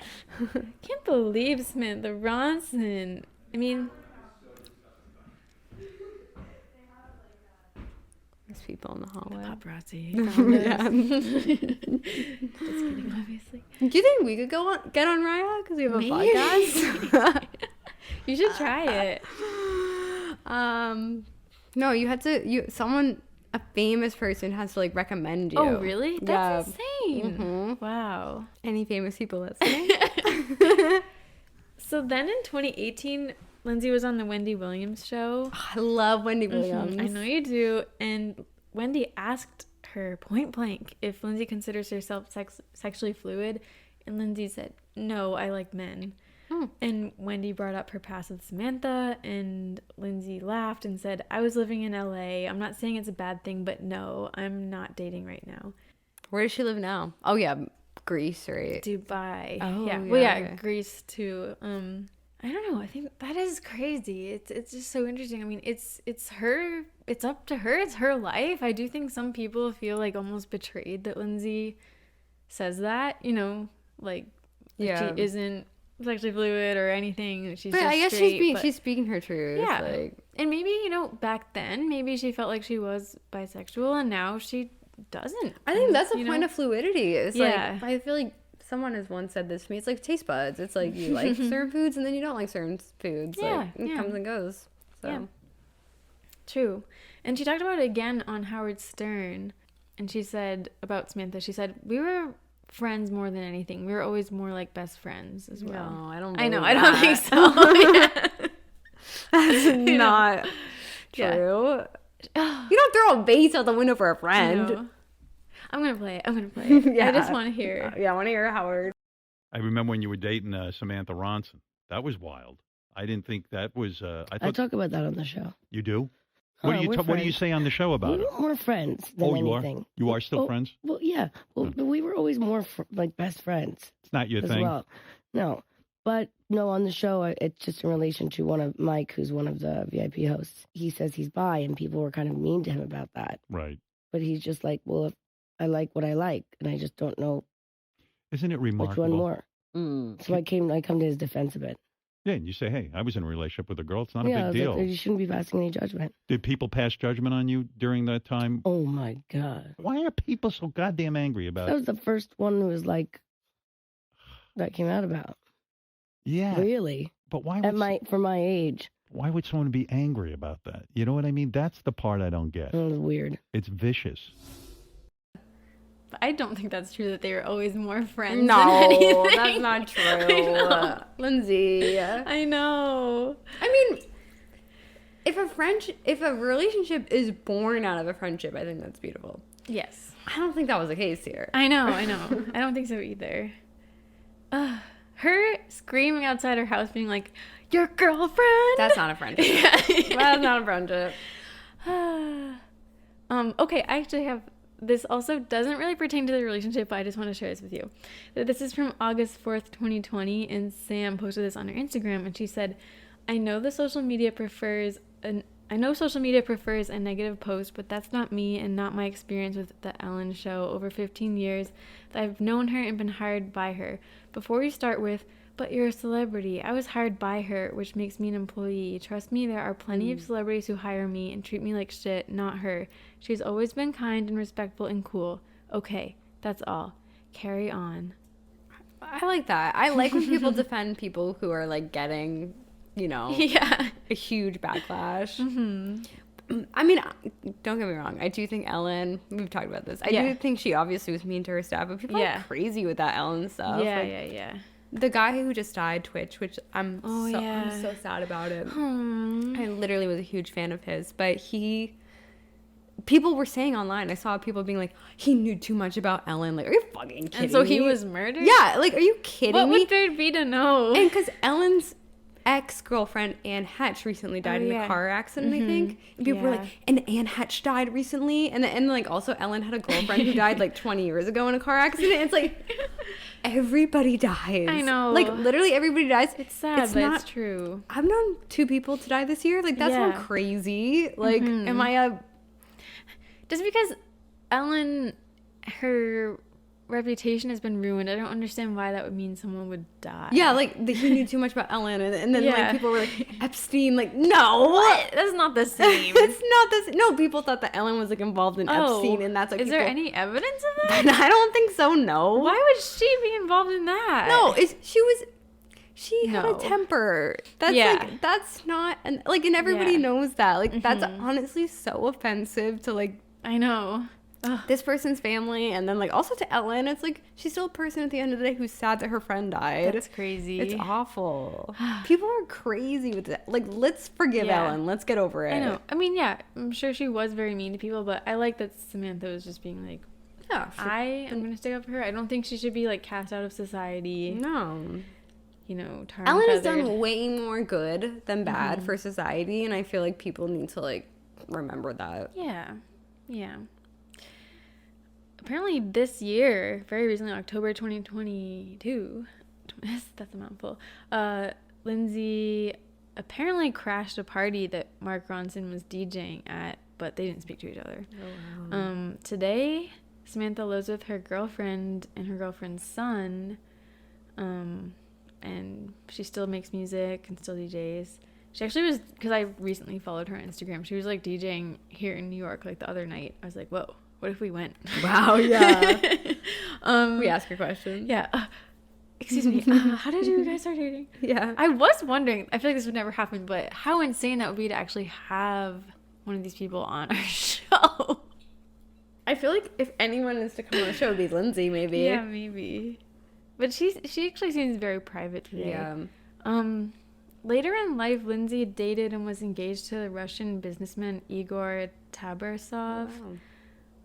Speaker 2: Can't believe Samantha Ronson. I mean,
Speaker 3: there's people in the hallway.
Speaker 2: Paparazzi.
Speaker 3: Yeah.
Speaker 2: Just kidding, obviously.
Speaker 3: Do you think we could get on Raya because we have a podcast?
Speaker 2: You should try it.
Speaker 3: No, you had to. A famous person has to, like, recommend you.
Speaker 2: Oh, really? That's insane.
Speaker 3: Mm-hmm.
Speaker 2: Wow.
Speaker 3: Any famous people listening?
Speaker 2: So then in 2018, Lindsay was on the Wendy Williams show.
Speaker 3: I love Wendy Williams.
Speaker 2: I know you do. And Wendy asked her point blank if Lindsay considers herself sexually fluid. And Lindsay said, no, I like men. And Wendy brought up her past with Samantha, and Lindsay laughed and said, I was living in LA. I'm not saying it's a bad thing, but no, I'm not dating right now.
Speaker 3: Where does she live now? Oh, yeah. Greece, right?
Speaker 2: Dubai.
Speaker 3: Oh,
Speaker 2: yeah.
Speaker 3: yeah.
Speaker 2: Well, yeah, Greece too. I don't know. I think that is crazy. It's just so interesting. I mean, it's her. It's up to her. It's her life. I do think some people feel like almost betrayed that Lindsay says that. You know, like she isn't sexually fluid or anything. She's
Speaker 3: but
Speaker 2: just
Speaker 3: I guess
Speaker 2: straight,
Speaker 3: she's speaking her truth.
Speaker 2: Yeah.
Speaker 3: Like,
Speaker 2: and maybe, you know, back then maybe she felt like she was bisexual, and now she doesn't.
Speaker 3: I think that's the
Speaker 2: you
Speaker 3: point
Speaker 2: know?
Speaker 3: of fluidity. It's
Speaker 2: Yeah.
Speaker 3: like, I feel like someone has once said this to me. It's like taste buds. It's like you like certain foods and then you don't like certain foods.
Speaker 2: Yeah,
Speaker 3: Like, it comes and goes. So.
Speaker 2: Yeah. True. And she talked about it again on Howard Stern. And she said about Samantha, she said, we were friends more than anything. We were always more like best friends as well.
Speaker 3: No, I don't
Speaker 2: I know.
Speaker 3: believe
Speaker 2: I don't think so.
Speaker 3: That's
Speaker 2: You
Speaker 3: not
Speaker 2: know.
Speaker 3: true. You don't throw a vase out the window for a friend.
Speaker 2: No. I'm going to play it.
Speaker 3: Yeah.
Speaker 2: I just want to hear.
Speaker 3: Yeah, I want to hear Howard.
Speaker 10: I remember when you were dating Samantha Ronson. That was wild. I didn't think that was.
Speaker 11: I talk about that on the show.
Speaker 10: You do. What do you What do you say on the show about it?
Speaker 11: We're friends than anything.
Speaker 10: Are? You are still friends?
Speaker 11: Well, yeah. Well, but we were always more like best friends.
Speaker 10: It's not your
Speaker 11: as
Speaker 10: thing.
Speaker 11: Well, no. But no, on the show, it's just in relation to one of Mike, who's one of the VIP hosts. He says he's bi, and people were kind of mean to him about that.
Speaker 10: Right.
Speaker 11: But he's just like, well, if I like what I like, and I just don't know.
Speaker 10: Isn't it remarkable?
Speaker 11: Which one more? So I come to his defense of it.
Speaker 10: Yeah, and you say, hey, I was in a relationship with a girl. It's not a big deal.
Speaker 11: Like, you shouldn't be passing any judgment.
Speaker 10: Did people pass judgment on you during that time?
Speaker 11: Oh, my God.
Speaker 10: Why are people so goddamn angry about it?
Speaker 11: That was the first one who was like, that came out about.
Speaker 10: Yeah.
Speaker 11: Really?
Speaker 10: But why
Speaker 11: for my age.
Speaker 10: Why would someone be angry about that? You know what I mean? That's the part I don't get.
Speaker 11: It was weird.
Speaker 10: It's vicious.
Speaker 2: I don't think that's true that they were always more friends
Speaker 3: No,
Speaker 2: than anything.
Speaker 3: that's not true. Lindsay.
Speaker 2: I know.
Speaker 3: I mean, if a relationship is born out of a friendship, I think that's beautiful.
Speaker 2: Yes.
Speaker 3: I don't think that was the case here.
Speaker 2: I know. I don't think so either. Her screaming outside her house being like, your girlfriend?
Speaker 3: That's not a friendship.
Speaker 2: Yeah.
Speaker 3: That's not a friendship.
Speaker 2: Okay, I actually have, this also doesn't really pertain to the relationship, but I just want to share this with you. This is from August 4th, 2020, and Sam posted this on her Instagram, and she said, I know social media prefers a negative post, but that's not me and not my experience with the Ellen show over 15 years that I've known her and been hired by her. Before you start with, but you're a celebrity. I was hired by her, which makes me an employee. Trust me, there are plenty of celebrities who hire me and treat me like shit, not her. She's always been kind and respectful and cool. Okay, that's all. Carry on.
Speaker 3: I like that. I like when people defend people who are like getting, you know, a huge backlash. I mean, don't get me wrong. I do think Ellen, we've talked about this. I do think she obviously was mean to her staff, but people are crazy with that Ellen stuff.
Speaker 2: Yeah.
Speaker 3: The guy who just died, Twitch, which I'm so sad about it. I literally was a huge fan of his, but people were saying online, I saw people being like, he knew too much about Ellen. Like, are you fucking kidding me?
Speaker 2: And so he was murdered?
Speaker 3: Yeah, like, are you kidding me?
Speaker 2: What would there be to know?
Speaker 3: And because Ellen's ex-girlfriend, Anne Hetch, recently died in a car accident, I think. And people were like, and Anne Hetch died recently. And then, like, also Ellen had a girlfriend who died, like, 20 years ago in a car accident. It's like, everybody dies.
Speaker 2: I know.
Speaker 3: Like, literally everybody dies.
Speaker 2: It's sad, but it's true.
Speaker 3: I've known 2 people to die this year. Like, that's not crazy. Like, am I a...
Speaker 2: Just because Ellen, her reputation has been ruined, I don't understand why that would mean someone would die.
Speaker 3: Yeah, like, he knew too much about Ellen, and then, like, people were like, Epstein, like, no!
Speaker 2: What? That's not the same.
Speaker 3: It's not the same. No, people thought that Ellen was, like, involved in Epstein, and that's, like,
Speaker 2: Is there any evidence of that?
Speaker 3: I don't think so, no.
Speaker 2: Why would she be involved in that?
Speaker 3: No, she had a temper. That's, like, that's not, and, like, and everybody knows that. Like, that's honestly so offensive to, like,
Speaker 2: I know.
Speaker 3: This person's family, and then, like, also to Ellen, it's like, she's still a person at the end of the day who's sad that her friend died.
Speaker 2: That's crazy.
Speaker 3: It's awful. People are crazy with it. Like, let's forgive Ellen. Let's get over it.
Speaker 2: I know. I mean, yeah, I'm sure she was very mean to people, but I like that Samantha was just being like, I am going to stick up for her. I don't think she should be, like, cast out of society.
Speaker 3: No.
Speaker 2: you know, tar
Speaker 3: Ellen
Speaker 2: and
Speaker 3: has
Speaker 2: feathered.
Speaker 3: done way more good than bad for society, and I feel like people need to like remember that.
Speaker 2: Yeah. Apparently this year, very recently, October 2022, that's a mouthful, Lindsay apparently crashed a party that Mark Ronson was DJing at, but they didn't speak to each other.
Speaker 3: Oh, wow.
Speaker 2: Today, Samantha lives with her girlfriend and her girlfriend's son, and she still makes music and still DJs. She actually was, because I recently followed her on Instagram, she was like DJing here in New York like the other night. I was like, whoa, what if we went?
Speaker 3: Wow, yeah. We ask her questions.
Speaker 2: Yeah. Excuse me, how did you guys start dating?
Speaker 3: Yeah.
Speaker 2: I was wondering, I feel like this would never happen, but how insane that would be to actually have one of these people on our show.
Speaker 3: I feel like if anyone is to come on the show, it would be Lindsay, maybe.
Speaker 2: Yeah, maybe. But she actually seems very private today.
Speaker 3: Yeah.
Speaker 2: Later in life, Lindsay dated and was engaged to the Russian businessman Igor Tabarsov,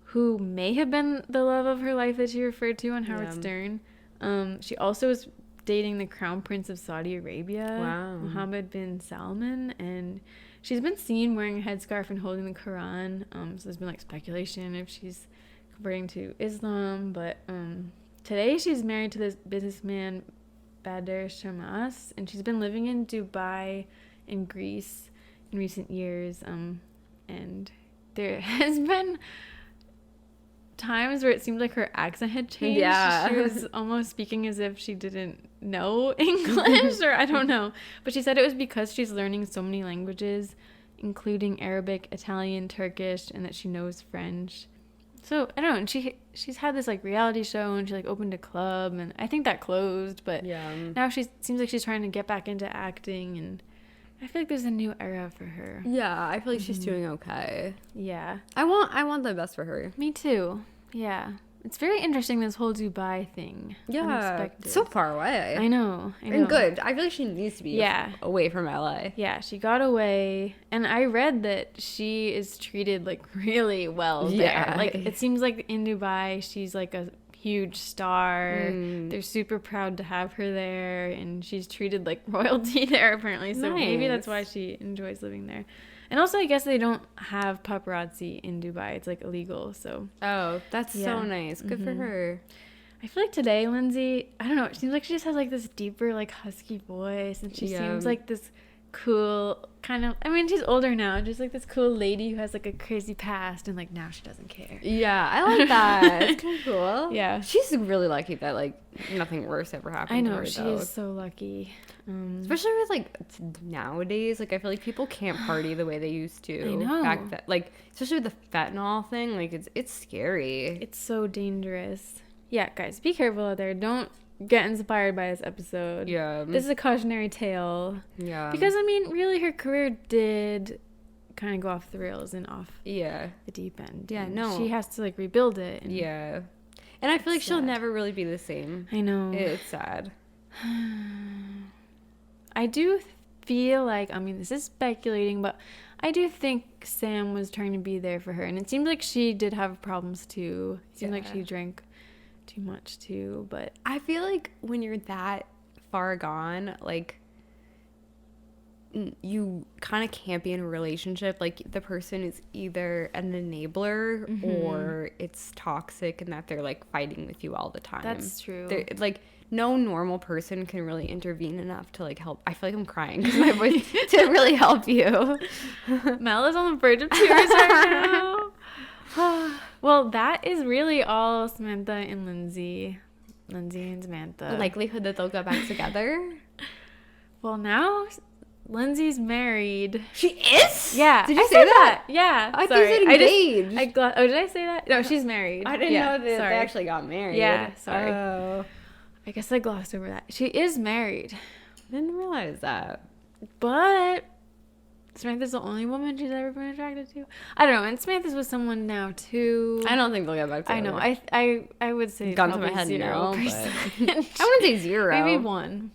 Speaker 2: who may have been the love of her life that she referred to on Howard Stern. She also was dating the Crown Prince of Saudi Arabia, Mohammed bin Salman, and she's been seen wearing a headscarf and holding the Quran. So there's been like speculation if she's converting to Islam, but today she's married to this businessman Bader Shamas, and she's been living in Dubai and Greece in recent years. And there has been times where it seemed like her accent had changed.
Speaker 3: Yeah.
Speaker 2: She was almost speaking as if she didn't know English, or I don't know. But she said it was because she's learning so many languages, including Arabic, Italian, Turkish, and that she knows French. So I don't know. And she's had this like reality show, and she like opened a club, and I think that closed. But now she seems like she's trying to get back into acting, and I feel like there's a new era for her.
Speaker 3: Yeah, I feel like she's doing okay.
Speaker 2: Yeah.
Speaker 3: I want the best for her.
Speaker 2: Me too. Yeah. It's very interesting, this whole Dubai thing.
Speaker 3: Yeah.
Speaker 2: Unexpected.
Speaker 3: It's so far away.
Speaker 2: I know.
Speaker 3: And good. I feel like she needs to be away from LA.
Speaker 2: Yeah, she got away. And I read that she is treated like really well there. Like it seems like in Dubai she's like a huge star. They're super proud to have her there, and she's treated like royalty there apparently. So maybe that's why she enjoys living there. And also, I guess they don't have paparazzi in Dubai. It's like illegal. So
Speaker 3: that's so nice. Good for her.
Speaker 2: I feel like today, Lindsay, I don't know, it seems like she just has like this deeper, like husky voice, and she seems like this cool kind of, I mean, she's older now, just like this cool lady who has like a crazy past, and like now she doesn't care.
Speaker 3: Yeah, I like that. It's kind of cool.
Speaker 2: Yeah.
Speaker 3: She's really lucky that like nothing worse ever happened to her.
Speaker 2: I know, she is so lucky.
Speaker 3: Especially with like nowadays, like I feel like people can't party the way they used to.
Speaker 2: I know.
Speaker 3: Back then, like especially with the fentanyl thing, like it's scary.
Speaker 2: It's so dangerous. Yeah, guys, be careful out there. Don't get inspired by this episode.
Speaker 3: Yeah.
Speaker 2: This is a cautionary tale.
Speaker 3: Yeah.
Speaker 2: Because I mean, really, her career did kind of go off the rails and off the deep end.
Speaker 3: Yeah,
Speaker 2: and
Speaker 3: no.
Speaker 2: she has to like rebuild it. And
Speaker 3: and I feel like she'll never really be the same.
Speaker 2: I know.
Speaker 3: It's sad.
Speaker 2: I do feel like, I mean, this is speculating, but I do think Sam was trying to be there for her. And it seemed like she did have problems too. It seemed like she drank too much too. But
Speaker 3: I feel like when you're that far gone, like, you kind of can't be in a relationship. Like, the person is either an enabler or it's toxic and that they're like fighting with you all the time.
Speaker 2: That's true.
Speaker 3: Like, no normal person can really intervene enough to like help. I feel like I'm crying because my voice to really help you.
Speaker 2: Mel is on the verge of tears right now. Well, that is really all Samantha and Lindsay and Samantha.
Speaker 3: The likelihood that they'll get back together.
Speaker 2: Well, now Lindsay's married.
Speaker 3: She is?
Speaker 2: Yeah.
Speaker 3: Did you
Speaker 2: I
Speaker 3: say
Speaker 2: said
Speaker 3: that?
Speaker 2: Yeah.
Speaker 3: I thought you said engaged.
Speaker 2: Oh, did I say that? No, she's married.
Speaker 3: I didn't know that they actually got married.
Speaker 2: Yeah, sorry.
Speaker 3: Oh.
Speaker 2: I guess I glossed over that. She is married.
Speaker 3: I didn't realize that.
Speaker 2: But Samantha's the only woman she's ever been attracted to. I don't know. And Samantha's with someone now too.
Speaker 3: I don't think they'll get back together.
Speaker 2: I know. I would say
Speaker 3: gone to my head 0%. No, but I wouldn't say 0.
Speaker 2: Maybe 1.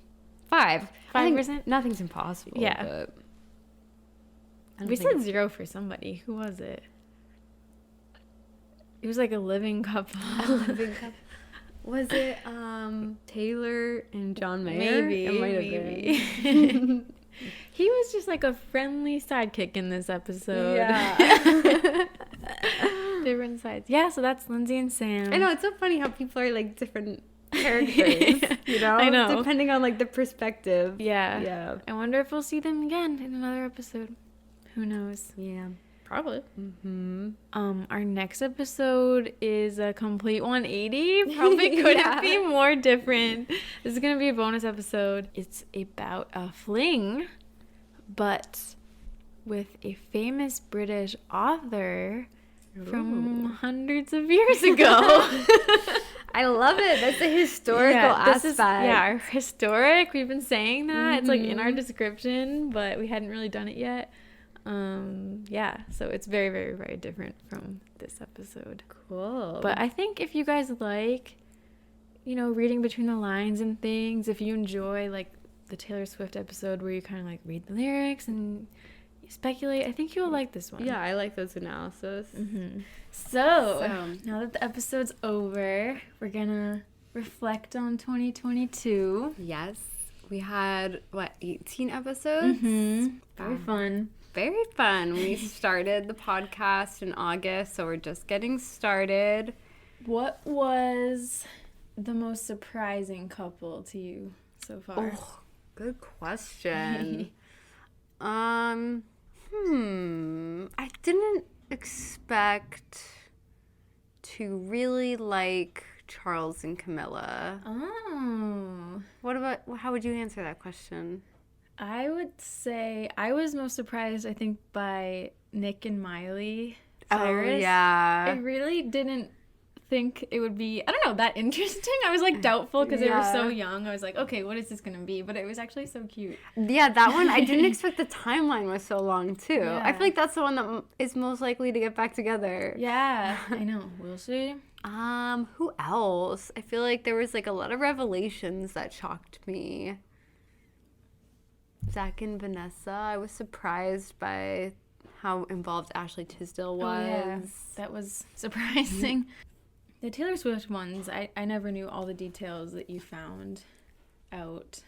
Speaker 3: 5.
Speaker 2: 5%?
Speaker 3: Nothing's impossible.
Speaker 2: Yeah.
Speaker 3: But
Speaker 2: we said 0 for somebody. Who was it? It was like a living couple.
Speaker 3: A living couple. Was it Taylor and John Mayer?
Speaker 2: Maybe.
Speaker 3: It might have
Speaker 2: Maybe. He was just like a friendly sidekick in this episode.
Speaker 3: Yeah.
Speaker 2: Different sides. Yeah, so that's Lindsay and Sam.
Speaker 3: I know, it's so funny how people are like different characters, you know?
Speaker 2: I know.
Speaker 3: Depending on like the perspective.
Speaker 2: Yeah.
Speaker 3: Yeah.
Speaker 2: I wonder if we'll see them again in another episode. Who knows?
Speaker 3: Yeah. Probably. Mm-hmm.
Speaker 2: Our next episode is a complete 180. Probably couldn't be more different. This is gonna be a bonus episode. It's about a fling, but with a famous British author from hundreds of years ago.
Speaker 3: I love it. That's the historical aspect.
Speaker 2: Historic. We've been saying that. It's like in our description, but we hadn't really done it yet. So it's very, very, very different from this episode.
Speaker 3: Cool.
Speaker 2: But I think if you guys like, reading between the lines and things, if you enjoy like the Taylor Swift episode where you kind of like read the lyrics and you speculate, I think you'll like this one.
Speaker 3: Yeah, I like those analysis.
Speaker 2: So now that the episode's over, we're gonna reflect on 2022.
Speaker 3: Yes. We had, 18 episodes?
Speaker 2: Very fun.
Speaker 3: Very fun. We started the podcast in August, so we're just getting started.
Speaker 2: What was the most surprising couple to you so far?
Speaker 3: Oh, good question. I didn't expect to really like Charles and Camilla.
Speaker 2: Oh.
Speaker 3: How would you answer that question?
Speaker 2: I would say I was most surprised, I think, by Nick and Miley Cyrus.
Speaker 3: Oh, yeah.
Speaker 2: I really didn't think it would be, I don't know, that interesting. I was like doubtful because they were so young. I was like, okay, what is this going to be? But it was actually so cute.
Speaker 3: Yeah, that one, I didn't expect the timeline was so long, too.
Speaker 2: Yeah.
Speaker 3: I feel like that's the one that is most likely to get back together.
Speaker 2: Yeah, I know. We'll see.
Speaker 3: Who else? I feel like there was like a lot of revelations that shocked me. Zach and Vanessa, I was surprised by how involved Ashley Tisdale was.
Speaker 2: Oh, yeah. That was surprising. The Taylor Swift ones, I never knew all the details that you found out.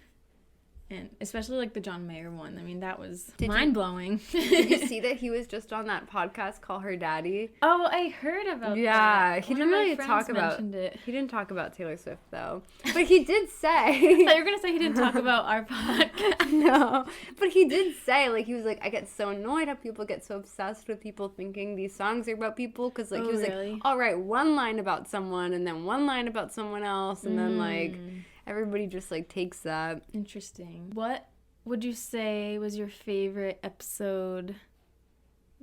Speaker 2: And especially like the John Mayer one. I mean, that was mind-blowing.
Speaker 3: Did you see that he was just on that podcast, Call Her Daddy?
Speaker 2: Oh, I heard about that.
Speaker 3: Yeah, he didn't really talk about it. He didn't talk about Taylor Swift, though. But he did say...
Speaker 2: I thought you were going to say he didn't talk about our podcast.
Speaker 3: No, but he did say, like, he was like, I get so annoyed how people get so obsessed with people thinking these songs are about people. Because, like, he was like, I'll write one line about someone and then one line about someone else. And then, like... Everybody just, like, takes that.
Speaker 2: Interesting. What would you say was your favorite episode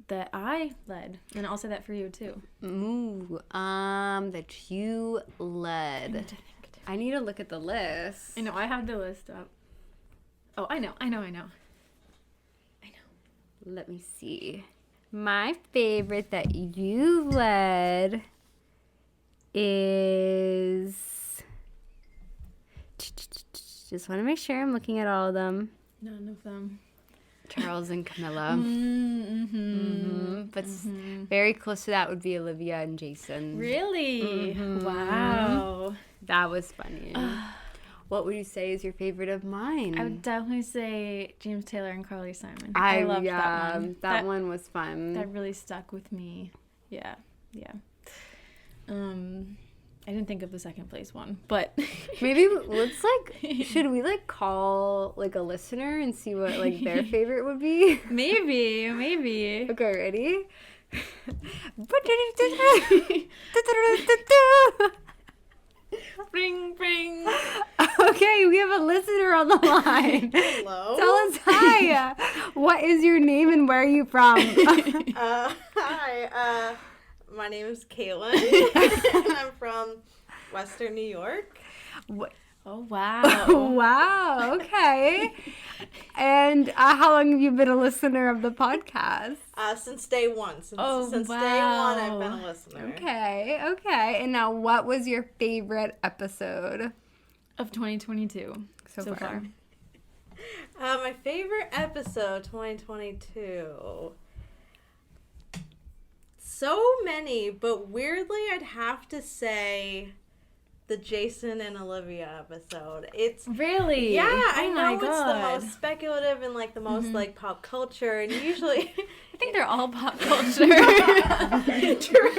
Speaker 2: that I led? And I'll say that for you, too.
Speaker 3: That you led. I need to look at the list.
Speaker 2: I know, I have the list up. Oh, I know.
Speaker 3: Let me see. My favorite that you led is... Just want to make sure I'm looking at all of them.
Speaker 2: None of them.
Speaker 3: Charles and Camilla. But very close to that would be Olivia and Jason.
Speaker 2: Really? Wow.
Speaker 3: That was funny. What would you say is your favorite of mine?
Speaker 2: I would definitely say James Taylor and Carly Simon. I loved that one.
Speaker 3: That one was fun.
Speaker 2: That really stuck with me. Yeah. I didn't think of the second place one, but
Speaker 3: maybe let's like, should we like call like a listener and see what like their favorite would be?
Speaker 2: Maybe.
Speaker 3: Okay, ready?
Speaker 2: Bring.
Speaker 3: Okay, we have a listener on the line.
Speaker 12: Hello.
Speaker 3: Tell us hi. What is your name and where are you from?
Speaker 12: Hi. My name is Caitlin, and I'm from Western New York.
Speaker 2: What? Oh, wow.
Speaker 3: Wow, okay. And how long have you been a listener of the podcast?
Speaker 12: Since day one. Since day one, I've been a listener.
Speaker 3: Okay. And now, what was your favorite episode
Speaker 2: of 2022 so far?
Speaker 12: My favorite episode, 2022... So many, but weirdly, I'd have to say the Jason and Olivia episode. It's
Speaker 2: really,
Speaker 12: yeah,
Speaker 2: oh
Speaker 12: I
Speaker 2: my
Speaker 12: know it's the
Speaker 2: God.
Speaker 12: most speculative and like the most like pop culture, and usually
Speaker 2: I think they're all pop culture.
Speaker 12: True.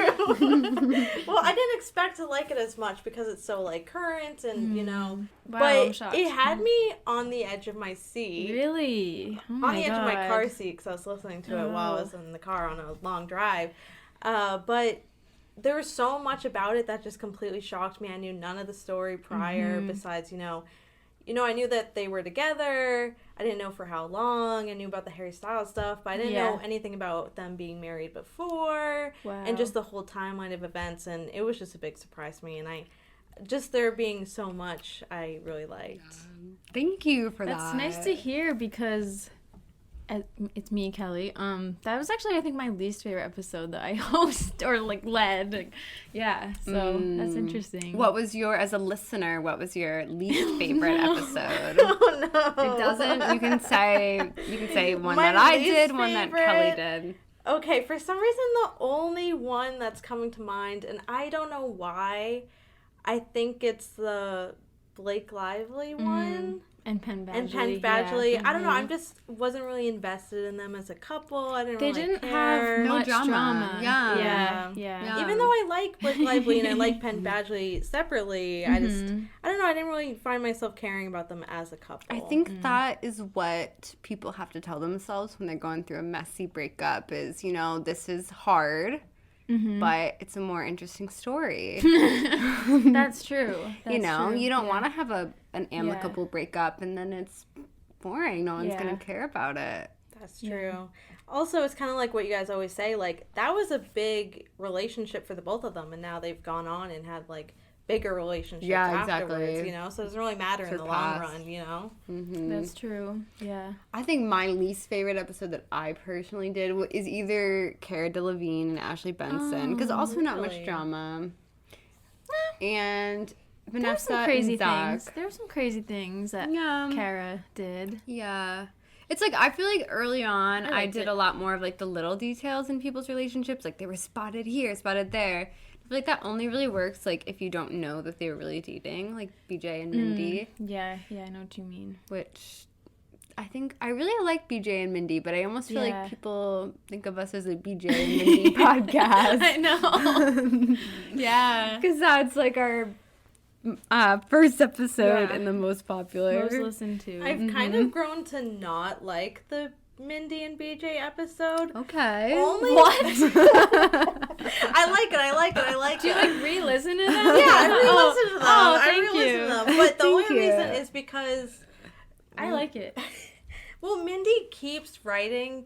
Speaker 12: Well, I didn't expect to like it as much because it's so like current and you know,
Speaker 2: Wow,
Speaker 12: but
Speaker 2: I'm shocked.
Speaker 12: it had me on the edge of my seat.
Speaker 2: Really? Oh
Speaker 12: On
Speaker 2: my
Speaker 12: the edge of my
Speaker 2: God.
Speaker 12: car seat because I was listening to it while I was in the car on a long drive. But there was so much about it that just completely shocked me. I knew none of the story prior besides, you know, I knew that they were together. I didn't know for how long. I knew about the Harry Styles stuff, but I didn't know anything about them being married before.
Speaker 2: Wow.
Speaker 12: And just the whole timeline of events. And it was just a big surprise to me. And just there being so much I really liked.
Speaker 3: Thank you for that.
Speaker 2: That's nice to hear because it's me, Kelly. That was actually, I think, my least favorite episode that I host or like led. Yeah, so that's interesting.
Speaker 3: What was as a listener, what was your least favorite episode?
Speaker 12: Oh no.
Speaker 3: It doesn't. You can say one
Speaker 12: My
Speaker 3: that I
Speaker 12: least
Speaker 3: did, one that Kelly
Speaker 12: favorite-
Speaker 3: did.
Speaker 12: Okay, for some reason, the only one that's coming to mind, and I don't know why, I think it's the Blake Lively one.
Speaker 2: And Penn Badgley.
Speaker 12: And Penn Badgley.
Speaker 2: Yeah.
Speaker 12: I don't know, I just wasn't really invested in them as a couple. I didn't really
Speaker 2: didn't
Speaker 12: care.
Speaker 2: have
Speaker 3: No
Speaker 2: much
Speaker 3: drama.
Speaker 2: Yeah.
Speaker 12: Even though I like Blake Lively and I like Penn Badgley separately, I don't know, I didn't really find myself caring about them as a couple.
Speaker 3: I think that is what people have to tell themselves when they're going through a messy breakup is, you know, this is hard, but it's a more interesting story.
Speaker 2: That's true.
Speaker 3: You know,
Speaker 2: true.
Speaker 3: you don't want to have an amicable breakup and then it's boring. No one's going to care about it.
Speaker 12: That's true. Also, it's kind of like what you guys always say, like, that was a big relationship for the both of them, and now they've gone on and had, like, bigger relationships afterwards, you know? So it doesn't really matter in the long run, you know?
Speaker 2: That's true. Yeah.
Speaker 3: I think my least favorite episode that I personally did is either Cara Delevingne and Ashley Benson, because also not much drama. And Vanessa
Speaker 2: There were some crazy
Speaker 3: and Zach.
Speaker 2: things. There were some crazy things that Cara did.
Speaker 3: Yeah. It's like, I feel like early on, I did a lot more of like the little details in people's relationships. Like they were spotted here, spotted there. I feel like that only really works like if you don't know that they were really dating, like BJ and Mindy.
Speaker 2: Yeah, I know what you mean.
Speaker 3: Which I think I really like BJ and Mindy, but I almost feel like people think of us as a BJ and Mindy podcast.
Speaker 2: I know. Yeah.
Speaker 3: Because that's like our first episode and the most popular.
Speaker 2: Most listened to.
Speaker 12: I've kind of grown to not like the Mindy and BJ episode.
Speaker 3: Okay.
Speaker 12: Only
Speaker 2: What?
Speaker 12: I like it.
Speaker 2: Do you like re-listen to them?
Speaker 12: Yeah, I re-listen to them.
Speaker 2: Oh,
Speaker 12: I
Speaker 2: thank
Speaker 12: re-listen
Speaker 2: you.
Speaker 12: to them. But the only reason is because
Speaker 2: I like it.
Speaker 12: well, Mindy keeps writing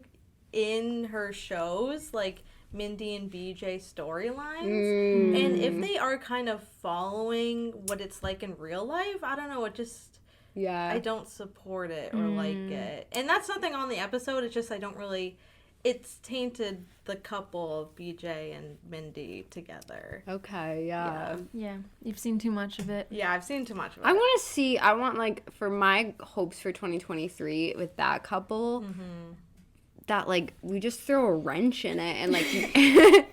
Speaker 12: in her shows like Mindy and BJ storylines, and if they are kind of following what it's like in real life, I don't know, it just I don't support it or like it. And that's nothing on the episode, it's just I don't really, it's tainted the couple of BJ and Mindy together.
Speaker 3: Okay, yeah.
Speaker 2: Yeah, you've seen too much of it.
Speaker 12: Yeah, I've seen too much of it.
Speaker 3: I want like for my hopes for 2023 with that couple, that like we just throw a wrench in it and like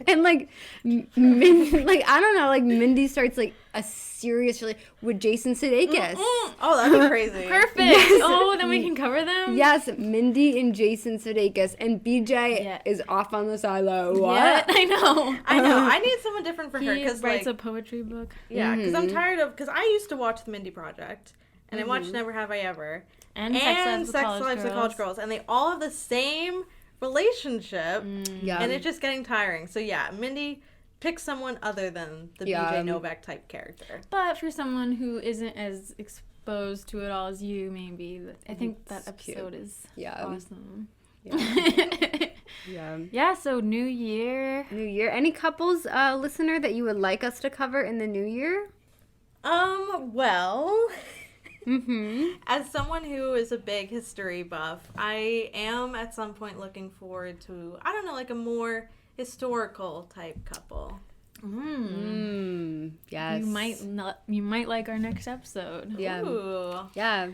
Speaker 3: and like like I don't know, like Mindy starts like a serious with Jason Sudeikis.
Speaker 12: Oh, that'd be crazy.
Speaker 2: Perfect.
Speaker 3: Yes.
Speaker 2: Oh, then we can cover them?
Speaker 3: Yes, Mindy and Jason Sudeikis, and BJ is off on the silo. What?
Speaker 2: Yeah, I know.
Speaker 12: I need someone different for her
Speaker 2: He
Speaker 12: because
Speaker 2: writes
Speaker 12: like,
Speaker 2: a poetry book.
Speaker 12: yeah, because I'm tired of, because I used to watch the Mindy Project and I watched Never Have I Ever
Speaker 2: And
Speaker 12: Sex
Speaker 2: Sex
Speaker 12: Lives of College Girls, and they all have the same relationship,
Speaker 3: Yeah.
Speaker 12: and it's just getting tiring. So yeah, Mindy, pick someone other than the BJ Novak type character.
Speaker 2: But for someone who isn't as exposed to it all as you, maybe, I think that episode is awesome.
Speaker 3: Yeah.
Speaker 2: Yeah, so New Year.
Speaker 3: New Year. Any couples, listener, that you would like us to cover in the new year?
Speaker 12: Well, as someone who is a big history buff, I am at some point looking forward to, I don't know, like a more historical type couple.
Speaker 3: Yes.
Speaker 2: You might like our next episode.
Speaker 3: Yeah.
Speaker 12: Ooh.
Speaker 3: Yeah.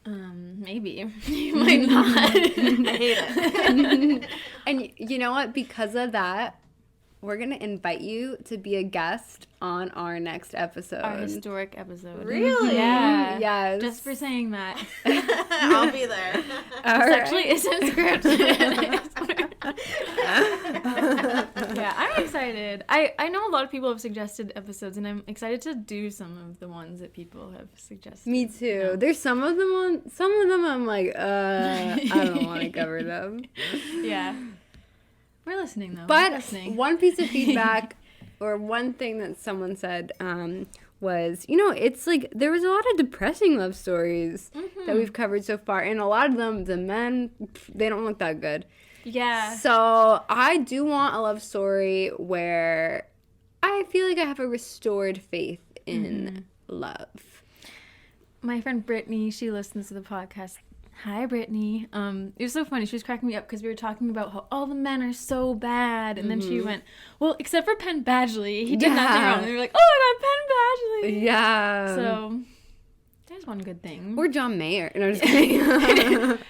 Speaker 2: Maybe. You might not.
Speaker 12: I hate it.
Speaker 3: And you know what? Because of that, we're going to invite you to be a guest on our next episode.
Speaker 2: Our historic episode.
Speaker 12: Really?
Speaker 2: Yeah.
Speaker 3: Yes.
Speaker 2: Just for saying that.
Speaker 12: I'll be there.
Speaker 2: This actually isn't scripted. Yeah, I'm excited. I know a lot of people have suggested episodes, and I'm excited to do some of the ones that people have suggested.
Speaker 3: Me too. There's some of them I'm like, I don't want to cover them.
Speaker 2: Yeah. We're listening, though.
Speaker 3: But
Speaker 2: We're listening.
Speaker 3: one piece of feedback or one thing that someone said was, you know, it's like there was a lot of depressing love stories that we've covered so far. And a lot of them, the men, they don't look that good.
Speaker 2: Yeah.
Speaker 3: So I do want a love story where I feel like I have a restored faith in love.
Speaker 2: My friend Brittany, she listens to the podcast. Hi, Brittany. It was so funny. She was cracking me up because we were talking about how all the men are so bad. And then she went, well, except for Penn Badgley. He did nothing wrong. And we were like, oh, my God, Penn Badgley.
Speaker 3: Yeah.
Speaker 2: So there's one good thing.
Speaker 3: Or John Mayer. No, just kidding.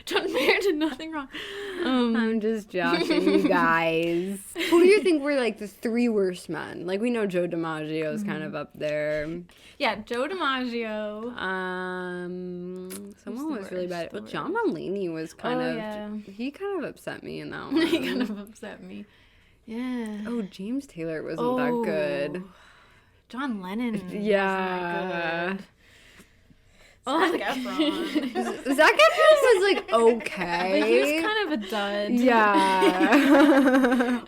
Speaker 2: John Mayer did nothing wrong.
Speaker 3: I'm just joshing you guys. Who do you think were like the 3 worst men? Like we know Joe DiMaggio is kind of up there.
Speaker 2: Yeah, Joe DiMaggio.
Speaker 3: Someone was really bad. Well, John Mulaney was kind of. He kind of upset me in that one.
Speaker 2: He kind of upset me. Yeah.
Speaker 3: Oh, James Taylor wasn't that good.
Speaker 2: John Lennon.
Speaker 3: Yeah.
Speaker 2: Wasn't that good.
Speaker 12: Zac Efron.
Speaker 3: Zac Efron was like okay.
Speaker 2: But he was kind of a dud.
Speaker 3: Yeah.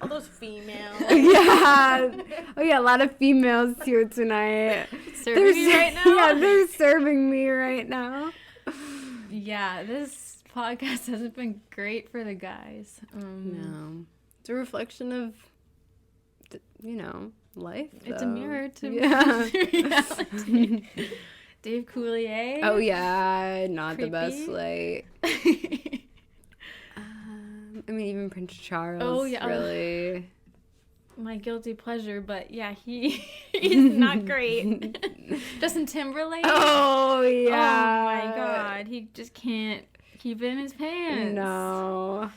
Speaker 12: All those females.
Speaker 3: Yeah. Oh yeah, a lot of females here tonight.
Speaker 2: Serving me right now?
Speaker 3: Yeah, they're serving me right now.
Speaker 2: Yeah, this podcast hasn't been great for the guys.
Speaker 3: No. It's a reflection of, you know, life.
Speaker 2: It's a mirror to
Speaker 3: reality.
Speaker 2: Dave Coulier.
Speaker 3: Oh yeah, not
Speaker 2: Creepy.
Speaker 3: the best light. I mean, even Prince Charles.
Speaker 2: Oh, yeah.
Speaker 3: Really.
Speaker 2: My guilty pleasure, but yeah, he's not great. Justin Timberlake.
Speaker 3: Oh yeah.
Speaker 2: Oh my God, he just can't keep it in his pants.
Speaker 3: No.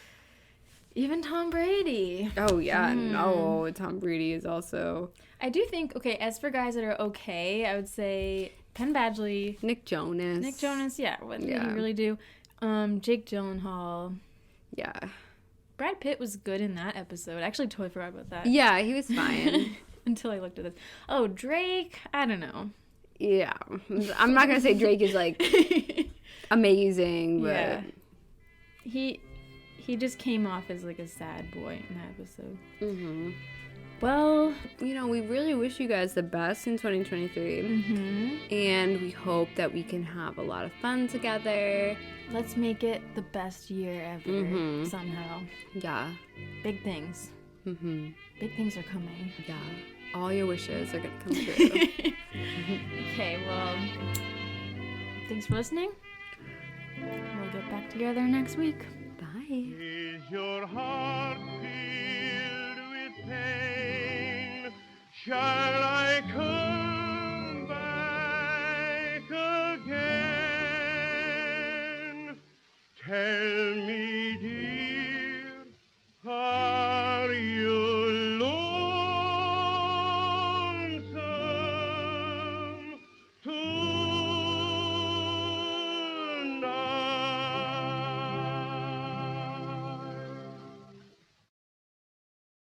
Speaker 2: Even Tom Brady.
Speaker 3: Oh yeah, no. Tom Brady is also.
Speaker 2: I do think, okay, as for guys that are okay, I would say Penn Badgley.
Speaker 3: Nick Jonas,
Speaker 2: yeah. What did he really do? Jake Gyllenhaal.
Speaker 3: Yeah.
Speaker 2: Brad Pitt was good in that episode. I actually totally forgot about that.
Speaker 3: Yeah, he was fine.
Speaker 2: Until I looked at this. Oh, Drake? I don't know.
Speaker 3: Yeah. I'm not going to say Drake is, like, amazing, but...
Speaker 2: Yeah. He just came off as, like, a sad boy in that episode.
Speaker 3: Mm-hmm.
Speaker 2: Well,
Speaker 3: you know, we really wish you guys the best in 2023.
Speaker 2: Mm-hmm.
Speaker 3: And we hope that we can have a lot of fun together.
Speaker 2: Let's make it the best year ever, somehow.
Speaker 3: Yeah.
Speaker 2: Big things.
Speaker 3: Mm-hmm.
Speaker 2: Big things are coming.
Speaker 3: Yeah. All your wishes are going to come true.
Speaker 2: Okay, well, thanks for listening. We'll get back together next week.
Speaker 3: Bye.
Speaker 1: Is your heart filled with pain? Shall I come back again? Tell